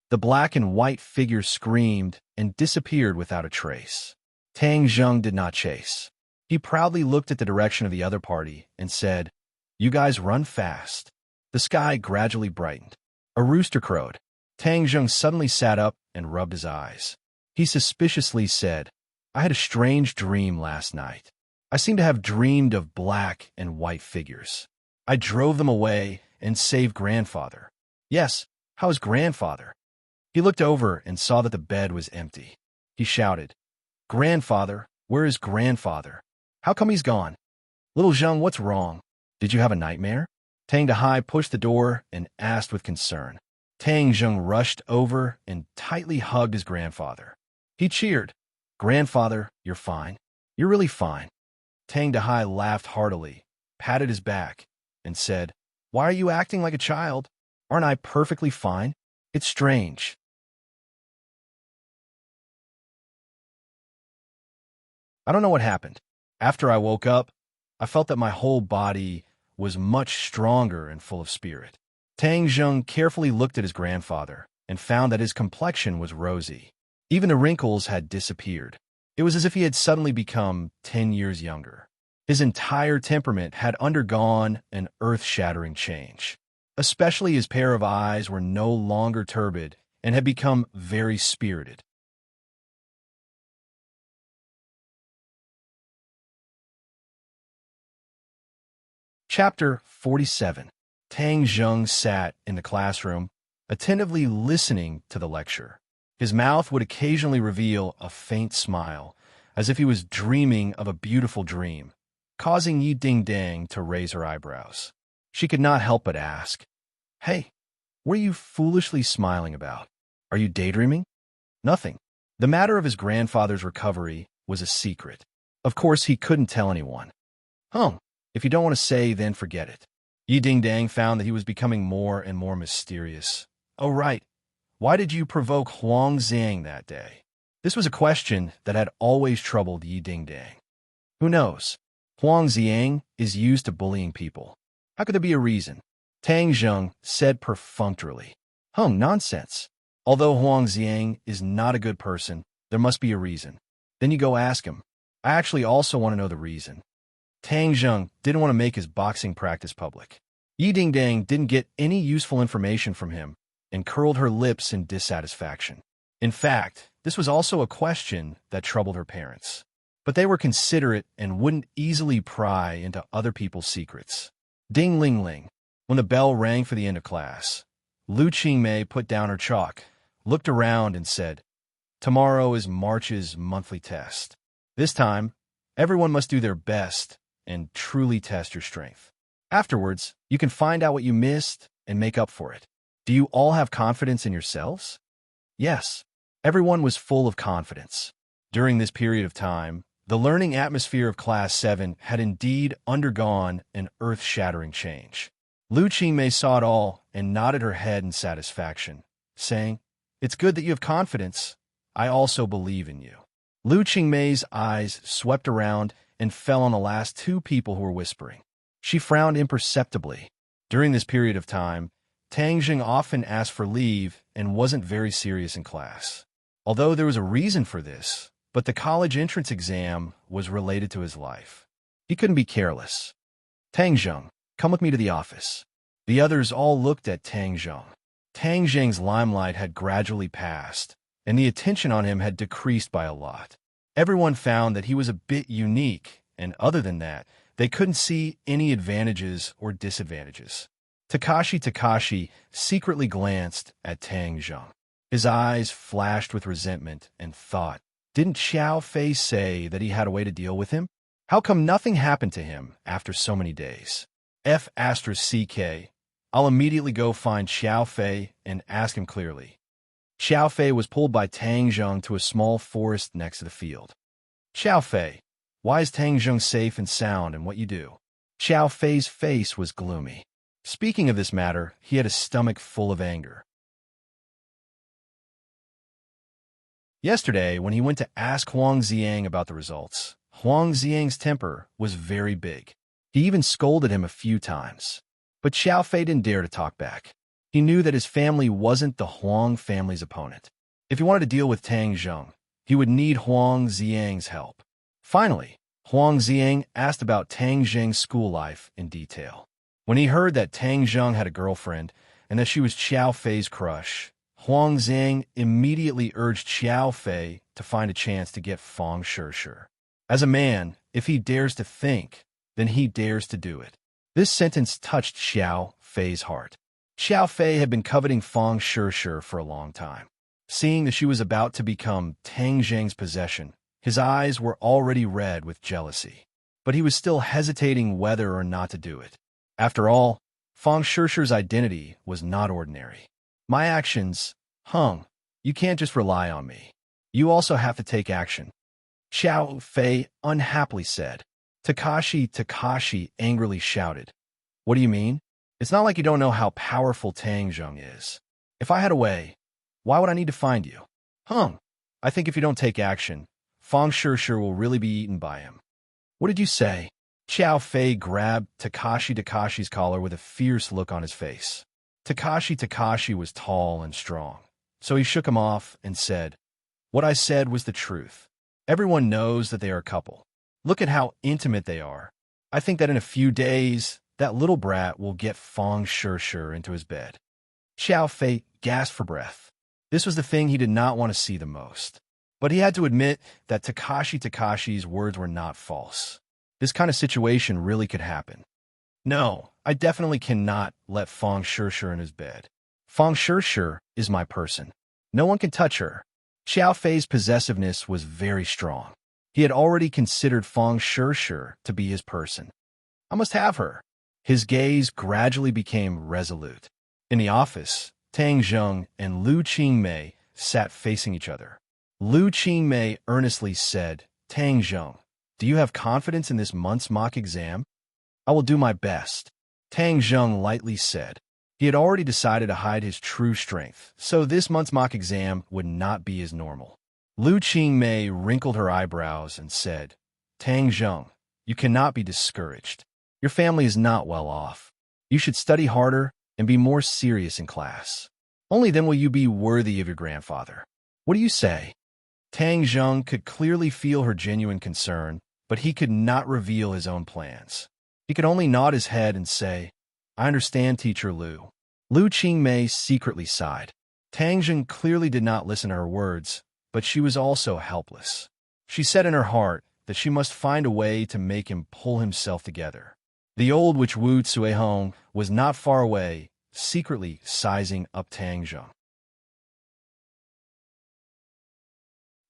[SPEAKER 1] The black and white figure screamed and disappeared without a trace. Tang Zheng did not chase. He proudly looked at the direction of the other party and said, You guys run fast. The sky gradually brightened. A rooster crowed. Tang Zheng suddenly sat up and rubbed his eyes. He suspiciously said, I had a strange dream last night. I seem to have dreamed of black and white figures. I drove them away and saved grandfather. Yes, how is grandfather? He looked over and saw that the bed was empty. He shouted, Grandfather, where is grandfather? How come he's gone? Little Zheng, what's wrong? Did you have a nightmare? Tang Dahai pushed the door and asked with concern. Tang Zheng rushed over and tightly hugged his grandfather. He cheered, Grandfather, you're fine. You're really fine. Tang Dahai laughed heartily, patted his back, and said, Why are you acting like a child? Aren't I perfectly fine? It's strange. I don't know what happened. After I woke up, I felt that my whole body was much stronger and full of spirit. Tang Zheng carefully looked at his grandfather and found that his complexion was rosy. Even the wrinkles had disappeared. It was as if he had suddenly become 10 years younger. His entire temperament had undergone an earth-shattering change. Especially his pair of eyes were no longer turbid and had become very spirited. Chapter 47. Tang Zheng sat in the classroom, attentively listening to the lecture. His mouth would occasionally reveal a faint smile, as if he was dreaming of a beautiful dream, causing Yi Ding-Dang to raise her eyebrows. She could not help but ask, Hey, what are you foolishly smiling about? Are you daydreaming? Nothing. The matter of his grandfather's recovery was a secret. Of course, he couldn't tell anyone. If you don't want to say, then forget it. Yi Ding-Dang found that he was becoming more and more mysterious. Oh, right. Why did you provoke Huang Xiang that day? This was a question that had always troubled Yi Ding-Dang. Who knows? Huang Xiang is used to bullying people. How could there be a reason? Tang Zheng said perfunctorily. Nonsense. Although Huang Xiang is not a good person, there must be a reason. Then you go ask him. I actually also want to know the reason. Tang Zheng didn't want to make his boxing practice public. Yi Ding-Dang didn't get any useful information from him and curled her lips in dissatisfaction. In fact, this was also a question that troubled her parents. But they were considerate and wouldn't easily pry into other people's secrets. Ding-ling-ling. When the bell rang for the end of class, Lu Qingmei put down her chalk, looked around and said, Tomorrow is March's monthly test. This time, everyone must do their best and truly test your strength. Afterwards, you can find out what you missed and make up for it. Do you all have confidence in yourselves? Yes, everyone was full of confidence. During this period of time, the learning atmosphere of Class 7 had indeed undergone an earth-shattering change. Lu Qingmei saw it all and nodded her head in satisfaction, saying, It's good that you have confidence. I also believe in you. Lu Qingmei's eyes swept around and fell on the last two people who were whispering. She frowned imperceptibly. During this period of time, Tang Zheng often asked for leave and wasn't very serious in class. Although there was a reason for this, but the college entrance exam was related to his life. He couldn't be careless. Tang Zheng, come with me to the office. The others all looked at Tang Zheng. Tang Zheng's limelight had gradually passed, and the attention on him had decreased by a lot. Everyone found that he was a bit unique, and other than that, they couldn't see any advantages or disadvantages. Takashi secretly glanced at Tang Zheng. His eyes flashed with resentment and thought, didn't Xiao Fei say that he had a way to deal with him? How come nothing happened to him after so many days? F***CK. I'll immediately go find Xiao Fei and ask him clearly. Xiao Fei was pulled by Tang Zheng to a small forest next to the field. Xiao Fei, why is Tang Zheng safe and sound in what you do? Xiao Fei's face was gloomy. Speaking of this matter, he had a stomach full of anger. Yesterday, when he went to ask Huang Xiang about the results, Huang Xiang's temper was very big. He even scolded him a few times. But Xiao Fei didn't dare to talk back. He knew that his family wasn't the Huang family's opponent. If he wanted to deal with Tang Zheng, he would need Huang Xiang's help. Finally, Huang Xiang asked about Tang Zheng's school life in detail. When he heard that Tang Zheng had a girlfriend and that she was Xiao Fei's crush, Huang Zhang immediately urged Xiao Fei to find a chance to get Fang Shishir. As a man, if he dares to think, then he dares to do it. This sentence touched Xiao Fei's heart. Xiao Fei had been coveting Fang Shishir for a long time. Seeing that she was about to become Tang Zheng's possession, his eyes were already red with jealousy. But he was still hesitating whether or not to do it. After all, Fang Shishir's identity was not ordinary. My actions, Hung, you can't just rely on me. You also have to take action. Xiao Fei unhappily said. Takashi angrily shouted. What do you mean? It's not like you don't know how powerful Tang Zheng is. If I had a way, why would I need to find you? Hung, I think if you don't take action, Fang Shishir will really be eaten by him. What did you say? Xiao Fei grabbed Takashi's collar with a fierce look on his face. Takashi was tall and strong, so he shook him off and said, What I said was the truth. Everyone knows that they are a couple. Look at how intimate they are. I think that in a few days, that little brat will get Fang Shishir into his bed. Xiao Fei gasped for breath. This was the thing he did not want to see the most. But he had to admit that Takashi's words were not false. This kind of situation really could happen. No, I definitely cannot let Fang Shishir in his bed. Fang Shishir is my person. No one can touch her. Xiao Fei's possessiveness was very strong. He had already considered Fang Shishir to be his person. I must have her. His gaze gradually became resolute. In the office, Tang Zheng and Liu Qingmei sat facing each other. Liu Qingmei earnestly said, Tang Zheng, do you have confidence in this month's mock exam? I will do my best, Tang Zheng lightly said. He had already decided to hide his true strength, so this month's mock exam would not be as normal. Liu Qingmei wrinkled her eyebrows and said, Tang Zheng, you cannot be discouraged. Your family is not well off. You should study harder and be more serious in class. Only then will you be worthy of your grandfather. What do you say? Tang Zheng could clearly feel her genuine concern, but he could not reveal his own plans. He could only nod his head and say, I understand, Teacher Liu. Liu Qingmei secretly sighed. Tang Zheng clearly did not listen to her words, but she was also helpless. She said in her heart that she must find a way to make him pull himself together. The old witch Wu Cuihong was not far away, secretly sizing up Tang Zheng.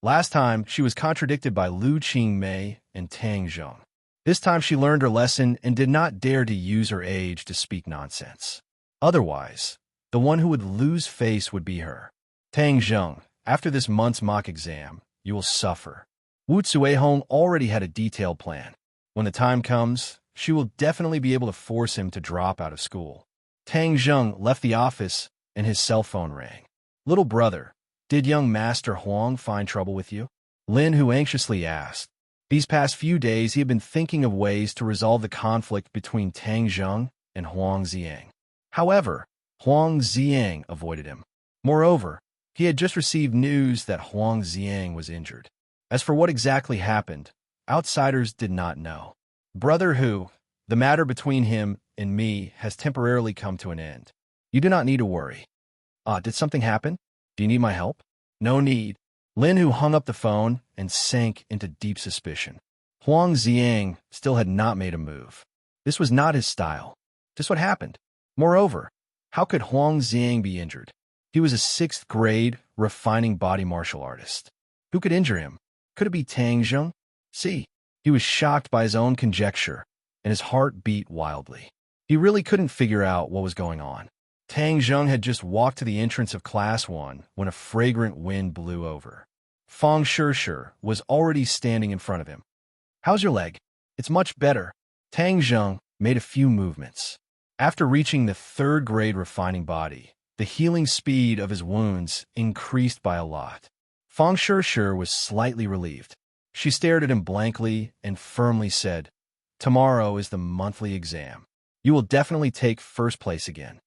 [SPEAKER 1] Last time, she was contradicted by Liu Qingmei and Tang Zheng. This time she learned her lesson and did not dare to use her age to speak nonsense. Otherwise, the one who would lose face would be her. Tang Zheng, after this month's mock exam, you will suffer. Wu Cuihong already had a detailed plan. When the time comes, she will definitely be able to force him to drop out of school. Tang Zheng left the office and his cell phone rang. Little brother, did young Master Huang find trouble with you? Lin Hu anxiously asked. These past few days he had been thinking of ways to resolve the conflict between Tang Zheng and Huang Ziyang. However, Huang Ziyang avoided him. Moreover, he had just received news that Huang Ziyang was injured. As for what exactly happened, outsiders did not know. Brother Hu, the matter between him and me has temporarily come to an end. You do not need to worry. Did something happen? Do you need my help? No need. Lin Hu hung up the phone and sank into deep suspicion. Huang Ziyang still had not made a move. This was not his style. Just what happened. Moreover, how could Huang Ziyang be injured? He was a 6th grade refining body martial artist. Who could injure him? Could it be Tang Zheng? See, he was shocked by his own conjecture, and his heart beat wildly. He really couldn't figure out what was going on. Tang Zheng had just walked to the entrance of Class 1 when a fragrant wind blew over. Fang Shishir was already standing in front of him. How's your leg? It's much better. Tang Zheng made a few movements. After reaching the 3rd grade refining body, the healing speed of his wounds increased by a lot. Fang Shishir was slightly relieved. She stared at him blankly and firmly said, Tomorrow is the monthly exam. You will definitely take first place again.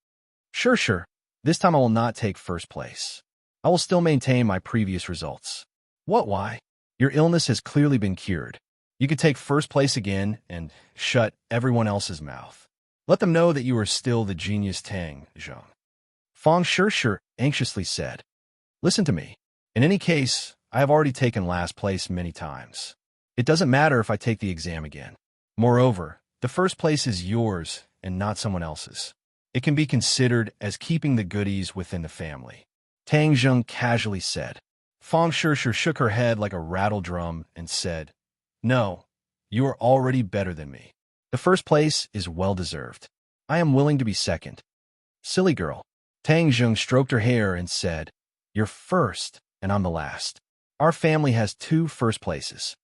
[SPEAKER 1] Sure. This time I will not take first place. I will still maintain my previous results. What, why? Your illness has clearly been cured. You could take first place again and shut everyone else's mouth. Let them know that you are still the genius Tang Zheng. Fang Shishir anxiously said, Listen to me. In any case, I have already taken last place many times. It doesn't matter if I take the exam again. Moreover, the first place is yours and not someone else's. It can be considered as keeping the goodies within the family. Tang Zheng casually said. Fang Shishir shook her head like a rattle drum and said, No, you are already better than me. The first place is well-deserved. I am willing to be second. Silly girl. Tang Zheng stroked her hair and said, You're first, and I'm the last. Our family has 2 first places.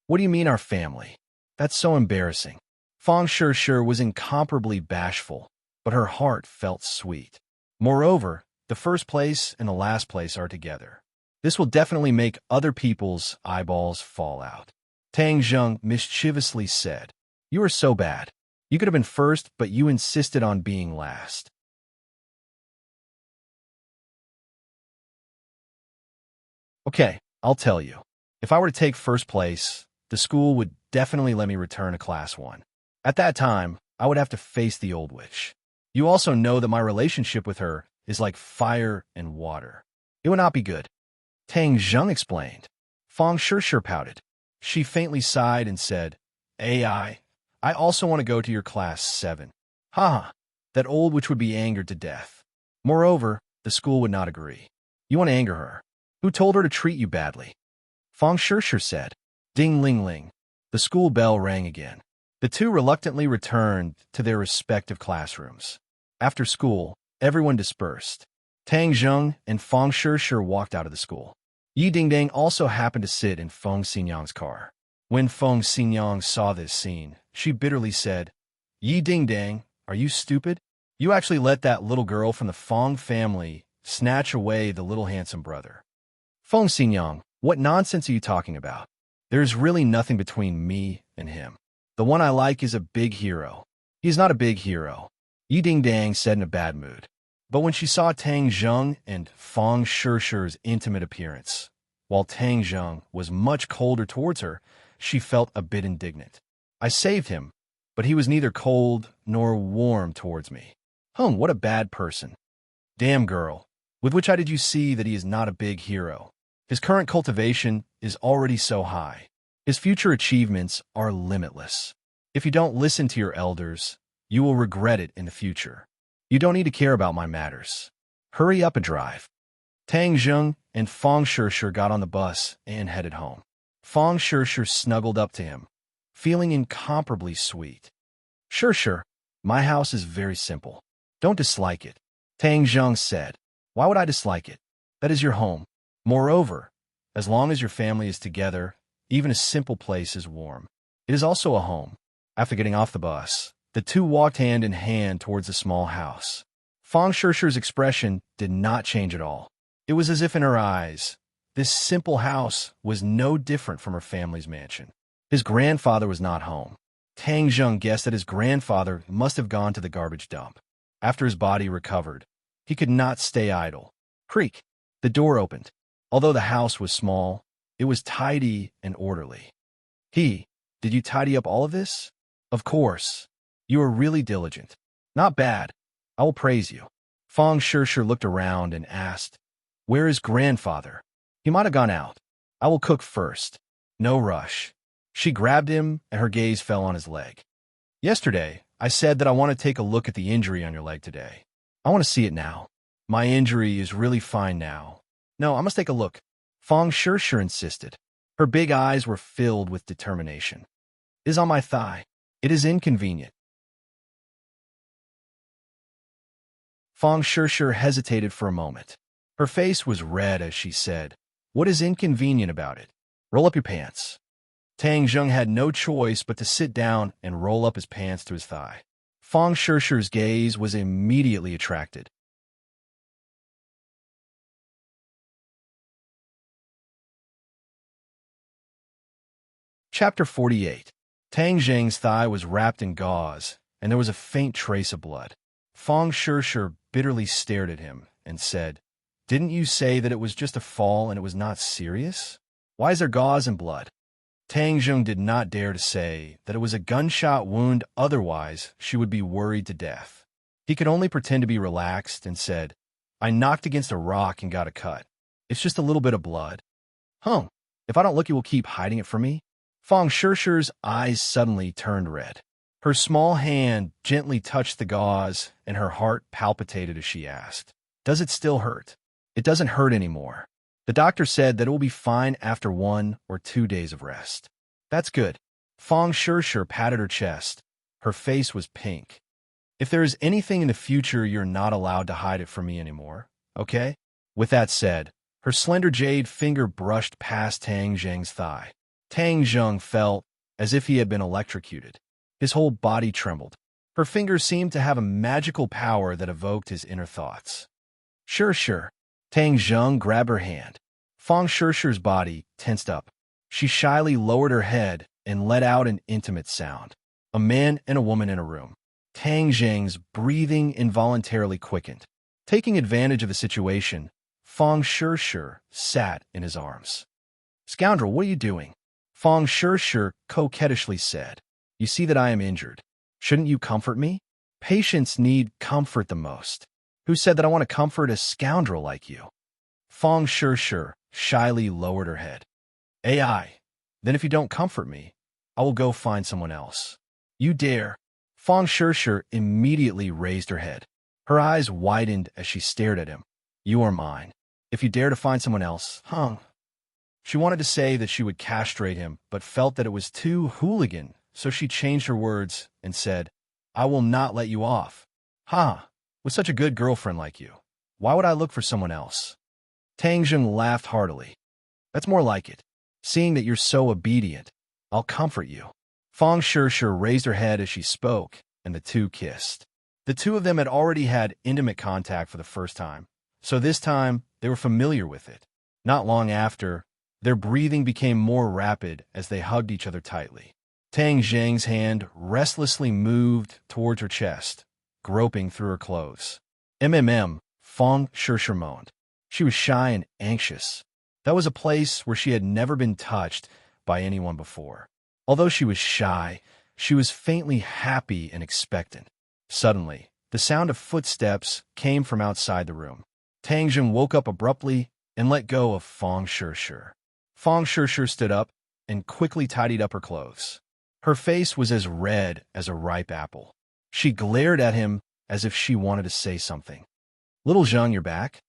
[SPEAKER 1] What do you mean our family? That's so embarrassing. Fang Shishir was incomparably bashful, but her heart felt sweet. Moreover, the first place and the last place are together. This will definitely make other people's eyeballs fall out. Tang Zheng mischievously said, You are so bad. You could have been first, but you insisted on being last. Okay, I'll tell you. If I were to take first place, the school would definitely let me return to class 1. At that time, I would have to face the old witch. You also know that my relationship with her is like fire and water. It would not be good. Tang Zheng explained. Fang Shishir pouted. She faintly sighed and said, I also want to go to your class 7. Haha, that old witch would be angered to death. Moreover, the school would not agree. You want to anger her. Who told her to treat you badly? Fang Shishir said. Ding ling ling. The school bell rang again. The 2 reluctantly returned to their respective classrooms. After school, everyone dispersed. Tang Zheng and Fang Shishir walked out of the school. Yi Dingdang also happened to sit in Feng Xinyang's car. When Feng Xinyang saw this scene, she bitterly said, Yi Dingdang, are you stupid? You actually let that little girl from the Feng family snatch away the little handsome brother. Feng Xinyang, what nonsense are you talking about? There's really nothing between me and him. The one I like is a big hero. He's not a big hero, Yi Dingdang said in a bad mood. But when she saw Tang Zheng and Fang Shishir's intimate appearance, while Tang Zheng was much colder towards her, she felt a bit indignant. I saved him, but he was neither cold nor warm towards me. What a bad person. Damn girl, with which eye did you see that he is not a big hero? His current cultivation is already so high. His future achievements are limitless. If you don't listen to your elders, you will regret it in the future. You don't need to care about my matters. Hurry up and drive. Tang Zheng and Fang Shishir got on the bus and headed home. Fang Shishir snuggled up to him, feeling incomparably sweet. Shishir, my house is very simple. Don't dislike it. Tang Zheng said. Why would I dislike it? That is your home. Moreover, as long as your family is together, even a simple place is warm. It is also a home. After getting off the bus, the 2 walked hand in hand towards the small house. Fang Shishir's expression did not change at all. It was as if in her eyes, this simple house was no different from her family's mansion. His grandfather was not home. Tang Zheng guessed that his grandfather must have gone to the garbage dump. After his body recovered, he could not stay idle. Creak! The door opened. Although the house was small, it was tidy and orderly. Did you tidy up all of this? Of course. You are really diligent. Not bad. I will praise you. Fang Shishir looked around and asked, Where is grandfather? He might have gone out. I will cook first. No rush. She grabbed him, and her gaze fell on his leg. Yesterday, I said that I want to take a look at the injury on your leg today. I want to see it now. My injury is really fine now. No, I must take a look. Fang Shishir insisted. Her big eyes were filled with determination. It is on my thigh. It is inconvenient. Fang Shishir hesitated for a moment. Her face was red as she said, What is inconvenient about it? Roll up your pants. Tang Zheng had no choice but to sit down and roll up his pants to his thigh. Fang Shishir's gaze was immediately attracted. Chapter 48. Tang Zheng's thigh was wrapped in gauze, and there was a faint trace of blood. Fang Shishir bitterly stared at him and said, Didn't you say that it was just a fall and it was not serious? Why is there gauze and blood? Tang Zheng did not dare to say that it was a gunshot wound, otherwise she would be worried to death. He could only pretend to be relaxed and said, I knocked against a rock and got a cut. It's just a little bit of blood. If I don't look, you will keep hiding it from me? Fang Shishi's eyes suddenly turned red. Her small hand gently touched the gauze, and her heart palpitated as she asked, Does it still hurt? It doesn't hurt anymore. The doctor said that it will be fine after 1 or 2 days of rest. That's good. Fang Shishi patted her chest. Her face was pink. If there is anything in the future, you're not allowed to hide it from me anymore, okay? With that said, her slender jade finger brushed past Tang Zheng's thigh. Tang Zheng felt as if he had been electrocuted. His whole body trembled. Her fingers seemed to have a magical power that evoked his inner thoughts. Sure. Tang Zheng grabbed her hand. Fang Shishi's body tensed up. She shyly lowered her head and let out an intimate sound. A man and a woman in a room. Tang Zheng's breathing involuntarily quickened. Taking advantage of the situation, Fang Shishi sat in his arms. Scoundrel, what are you doing? Fang Shishi coquettishly said. You see that I am injured. Shouldn't you comfort me? Patients need comfort the most. Who said that I want to comfort a scoundrel like you? Fang Shishi shyly lowered her head. AI, then if you don't comfort me, I will go find someone else. You dare? Fang Shishi immediately raised her head. Her eyes widened as she stared at him. You are mine. If you dare to find someone else, She wanted to say that she would castrate him, but felt that it was too hooligan, so she changed her words and said, I will not let you off. With such a good girlfriend like you, why would I look for someone else? Tang Zheng laughed heartily. That's more like it. Seeing that you're so obedient, I'll comfort you. Fang Shishi raised her head as she spoke, and the two kissed. The two of them had already had intimate contact for the first time, so this time they were familiar with it. Not long after, their breathing became more rapid as they hugged each other tightly. Tang Zheng's hand restlessly moved towards her chest, groping through her clothes. Fang Shishi moaned. She was shy and anxious. That was a place where she had never been touched by anyone before. Although she was shy, she was faintly happy and expectant. Suddenly, the sound of footsteps came from outside the room. Tang Zheng woke up abruptly and let go of Fang Shishi. Fang Shishi stood up and quickly tidied up her clothes. Her face was as red as a ripe apple. She glared at him as if she wanted to say something. Little Zheng, you're back?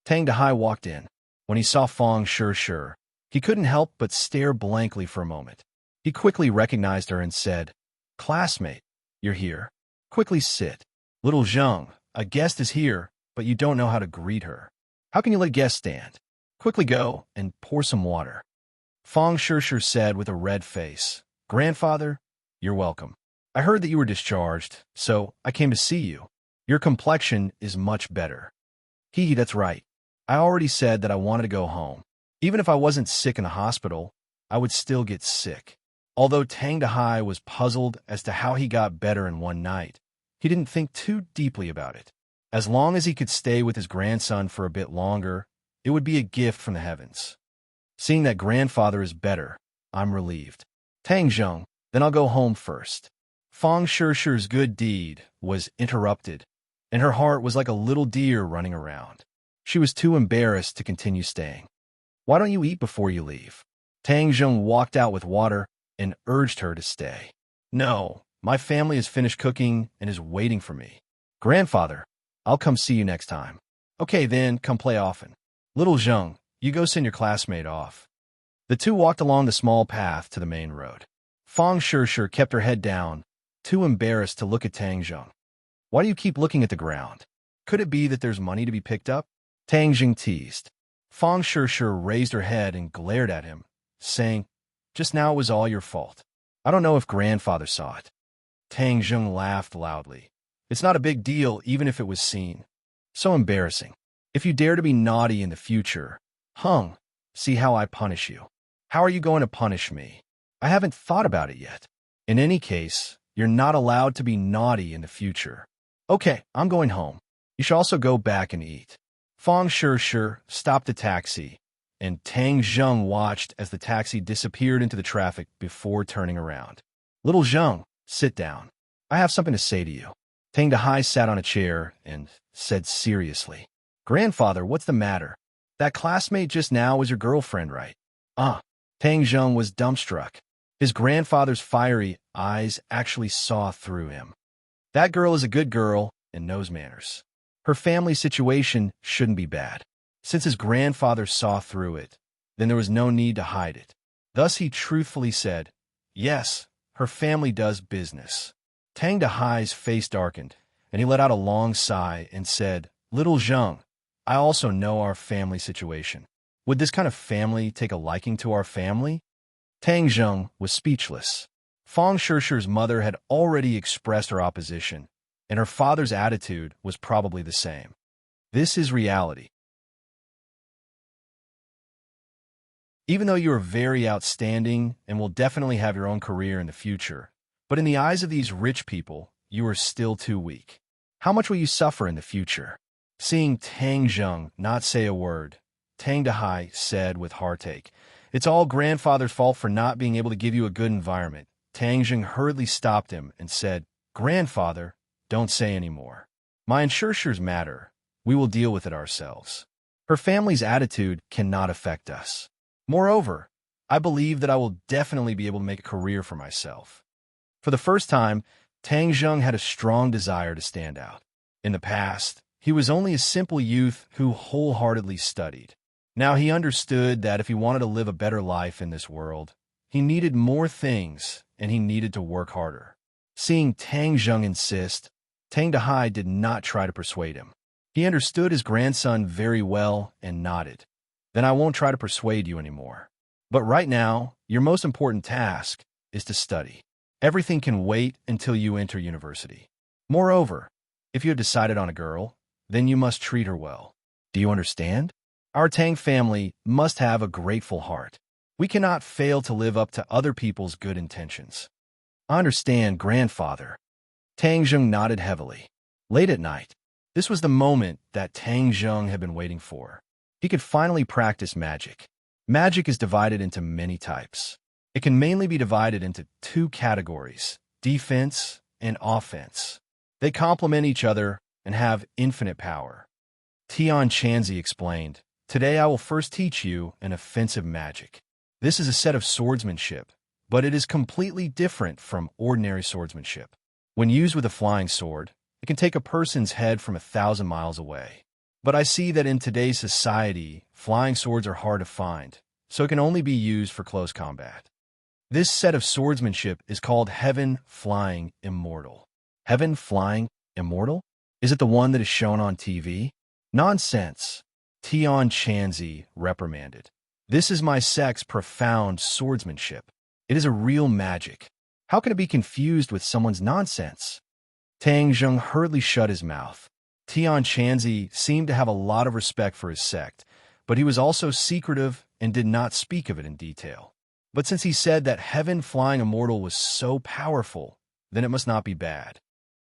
[SPEAKER 1] Tang Dahai walked in. When he saw Fang Shishi, he couldn't help but stare blankly for a moment. He quickly recognized her and said, Classmate, you're here. Quickly sit. Little Zheng, a guest is here, but you don't know how to greet her. How can you let guests stand? Quickly go and pour some water. Fang Shishi said with a red face, Grandfather, you're welcome. I heard that you were discharged, so I came to see you. Your complexion is much better. That's right. I already said that I wanted to go home. Even if I wasn't sick in the hospital, I would still get sick. Although Tang Dahai was puzzled as to how he got better in one night, he didn't think too deeply about it. As long as he could stay with his grandson for a bit longer, it would be a gift from the heavens. Seeing that grandfather is better, I'm relieved. Tang Zheng, then I'll go home first. Fang Shishi's good deed was interrupted, and her heart was like a little deer running around. She was too embarrassed to continue staying. Why don't you eat before you leave? Tang Zheng walked out with water and urged her to stay. No, my family has finished cooking and is waiting for me. Grandfather, I'll come see you next time. Okay then, come play often. Little Zheng, you go send your classmate off. The two walked along the small path to the main road. Fang Shishi kept her head down, too embarrassed to look at Tang Zheng. Why do you keep looking at the ground? Could it be that there's money to be picked up? Tang Zheng teased. Fang Shishi raised her head and glared at him, saying, Just now it was all your fault. I don't know if grandfather saw it. Tang Zheng laughed loudly. It's not a big deal even if it was seen. So embarrassing. If you dare to be naughty in the future, see how I punish you. How are you going to punish me? I haven't thought about it yet. In any case, you're not allowed to be naughty in the future. Okay, I'm going home. You should also go back and eat. Fang Shishi stopped the taxi and Tang Zheng watched as the taxi disappeared into the traffic before turning around. "Little Zheng, sit down. I have something to say to you." Tang Dehai sat on a chair and said seriously, "Grandfather, what's the matter? That classmate just now was your girlfriend, right?" Tang Zheng was dumbstruck. His grandfather's fiery eyes actually saw through him. "That girl is a good girl and knows manners. Her family situation shouldn't be bad." Since his grandfather saw through it, then there was no need to hide it. Thus he truthfully said, "Yes, her family does business." Tang Dehai's face darkened, and he let out a long sigh and said, "Little Zheng, I also know our family situation. Would this kind of family take a liking to our family?" Tang Zheng was speechless. Fang Shishir's mother had already expressed her opposition, and her father's attitude was probably the same. This is reality. Even though you are very outstanding and will definitely have your own career in the future, but in the eyes of these rich people, you are still too weak. How much will you suffer in the future? Seeing Tang Zheng not say a word, Tang Dehai said with heartache, "It's all grandfather's fault for not being able to give you a good environment." Tang Zheng hurriedly stopped him and said, "Grandfather, don't say any more. My insurers matter. We will deal with it ourselves. Her family's attitude cannot affect us. Moreover, I believe that I will definitely be able to make a career for myself." For the first time, Tang Zheng had a strong desire to stand out. In the past, he was only a simple youth who wholeheartedly studied. Now he understood that if he wanted to live a better life in this world, he needed more things and he needed to work harder. Seeing Tang Zheng insist, Tang Dehai did not try to persuade him. He understood his grandson very well and nodded. "Then I won't try to persuade you anymore. But right now, your most important task is to study. Everything can wait until you enter university. Moreover, if you have decided on a girl, then you must treat her well. Do you understand? Our Tang family must have a grateful heart. We cannot fail to live up to other people's good intentions." "I understand, grandfather." Tang Zheng nodded heavily. Late at night, this was the moment that Tang Zheng had been waiting for. He could finally practice magic. Magic is divided into many types. It can mainly be divided into two categories, defense and offense. They complement each other and have infinite power. Tian Chanzi explained, "Today I will first teach you an offensive magic. This is a set of swordsmanship, but it is completely different from ordinary swordsmanship. When used with a flying sword, it can take a person's head from 1,000 miles away. But I see that in today's society, flying swords are hard to find, so it can only be used for close combat. This set of swordsmanship is called Heaven Flying Immortal." Heaven Flying Immortal? Is it the one that is shown on TV? Nonsense, Tian Chanzi reprimanded. "This is my sect's profound swordsmanship. It is a real magic. How can it be confused with someone's nonsense?" Tang Zheng hurriedly shut his mouth. Tian Chanzi seemed to have a lot of respect for his sect, but he was also secretive and did not speak of it in detail. But since he said that Heaven Flying Immortal was so powerful, then it must not be bad.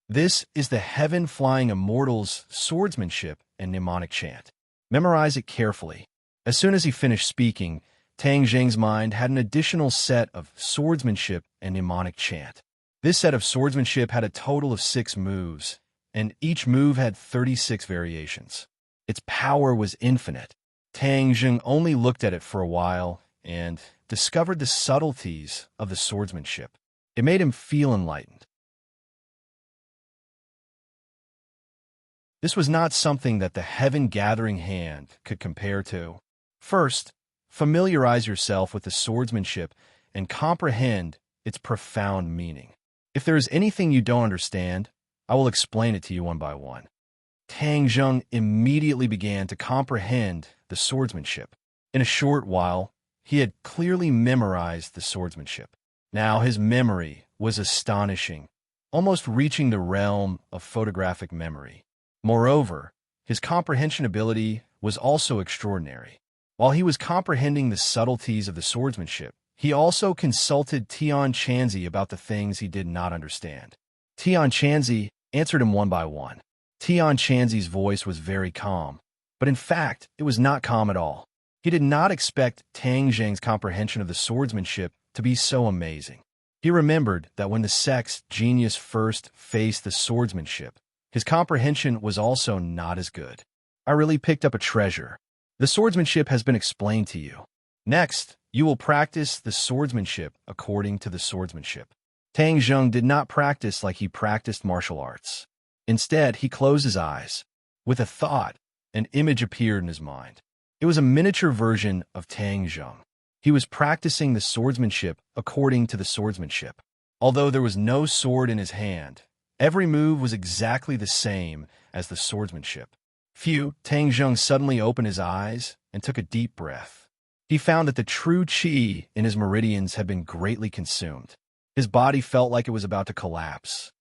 [SPEAKER 1] This is the Heaven Flying Immortal's swordsmanship and mnemonic chant. Memorize it carefully. As soon as he finished speaking, Tang Zheng's mind had an additional set of swordsmanship and mnemonic chant. This set of swordsmanship had a total of 6 moves, and each move had 36 variations. Its power was infinite. Tang Zheng only looked at it for a while and discovered the subtleties of the swordsmanship. It made him feel enlightened. This was not something that the heaven-gathering hand could compare to. First, familiarize yourself with the swordsmanship and comprehend its profound meaning. If there is anything you don't understand, I will explain it to you one by one. Tang Zheng immediately began to comprehend the swordsmanship. In a short while, he had clearly memorized the swordsmanship. Now his memory was astonishing, almost reaching the realm of photographic memory. Moreover, his comprehension ability was also extraordinary. While he was comprehending the subtleties of the swordsmanship, he also consulted Tian Chanzi about the things he did not understand. Tian Chanzi answered him one by one. Tian Chanzi's voice was very calm, but in fact, it was not calm at all. He did not expect Tang Zheng's comprehension of the swordsmanship to be so amazing. He remembered that when the sect's genius first faced the swordsmanship, his comprehension was also not as good. I really picked up a treasure. The swordsmanship has been explained to you. Next, you will practice the swordsmanship according to the swordsmanship. Tang Zheng did not practice like he practiced martial arts. Instead, he closed his eyes. With a thought, an image appeared in his mind. It was a miniature version of Tang Zheng. He was practicing the swordsmanship according to the swordsmanship. Although there was no sword in his hand, every move was exactly the same as the swordsmanship. Phew, Tang Zheng suddenly opened his eyes and took a deep breath. He found that the true qi in his meridians had been greatly consumed. His body felt like it was about to collapse.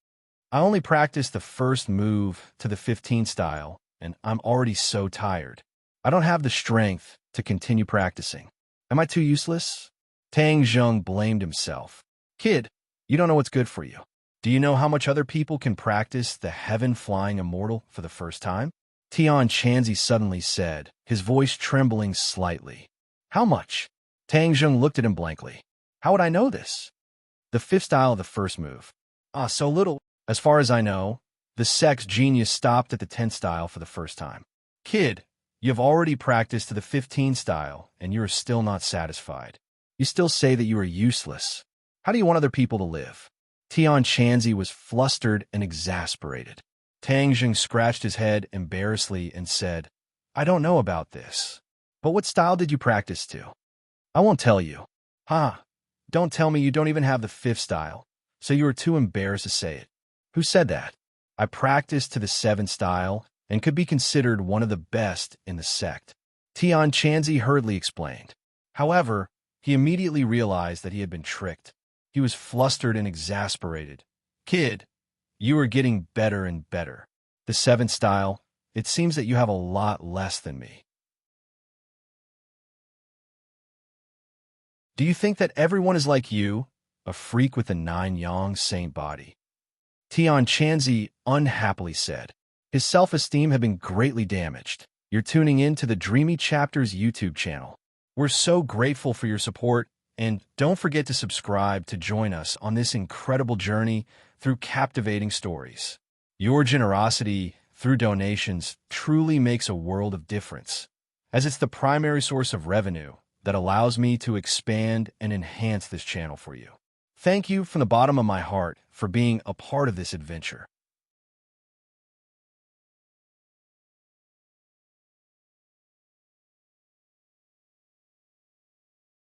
[SPEAKER 1] I only practiced the first move to the 15 style, and I'm already so tired. I don't have the strength to continue practicing. Am I too useless? Tang Zheng blamed himself. Kid, you don't know what's good for you. Do you know how much other people can practice the heaven-flying immortal for the first time? Tian Chanzi suddenly said, his voice trembling slightly. How much? Tang Zheng looked at him blankly. How would I know this? The 5th style of the first move. So little. As far as I know, the sect's genius stopped at the 10th style for the first time. Kid, you have already practiced to the 15th style, and you are still not satisfied. You still say that you are useless. How do you want other people to live? Tian Chanzi was flustered and exasperated. Tang Zheng scratched his head embarrassedly and said, I don't know about this. But what style did you practice to? I won't tell you. Don't tell me you don't even have the 5th style, so you are too embarrassed to say it. Who said that? I practiced to the 7th style and could be considered one of the best in the sect. Tian Chanzi hurriedly explained. However, he immediately realized that he had been tricked. He was flustered and exasperated. Kid, you are getting better and better. The 7th style, it seems that you have a lot less than me. Do you think that everyone is like you, a freak with a 9-yang saint body? Tian Chanzi unhappily said. His self-esteem had been greatly damaged. You're tuning in to the Dreamy Chapters YouTube channel. We're so grateful for your support, and don't forget to subscribe to join us on this incredible journey through captivating stories. Your generosity through donations truly makes a world of difference, as it's the primary source of revenue that allows me to expand and enhance this channel for you. Thank you from the bottom of my heart for being a part of this adventure.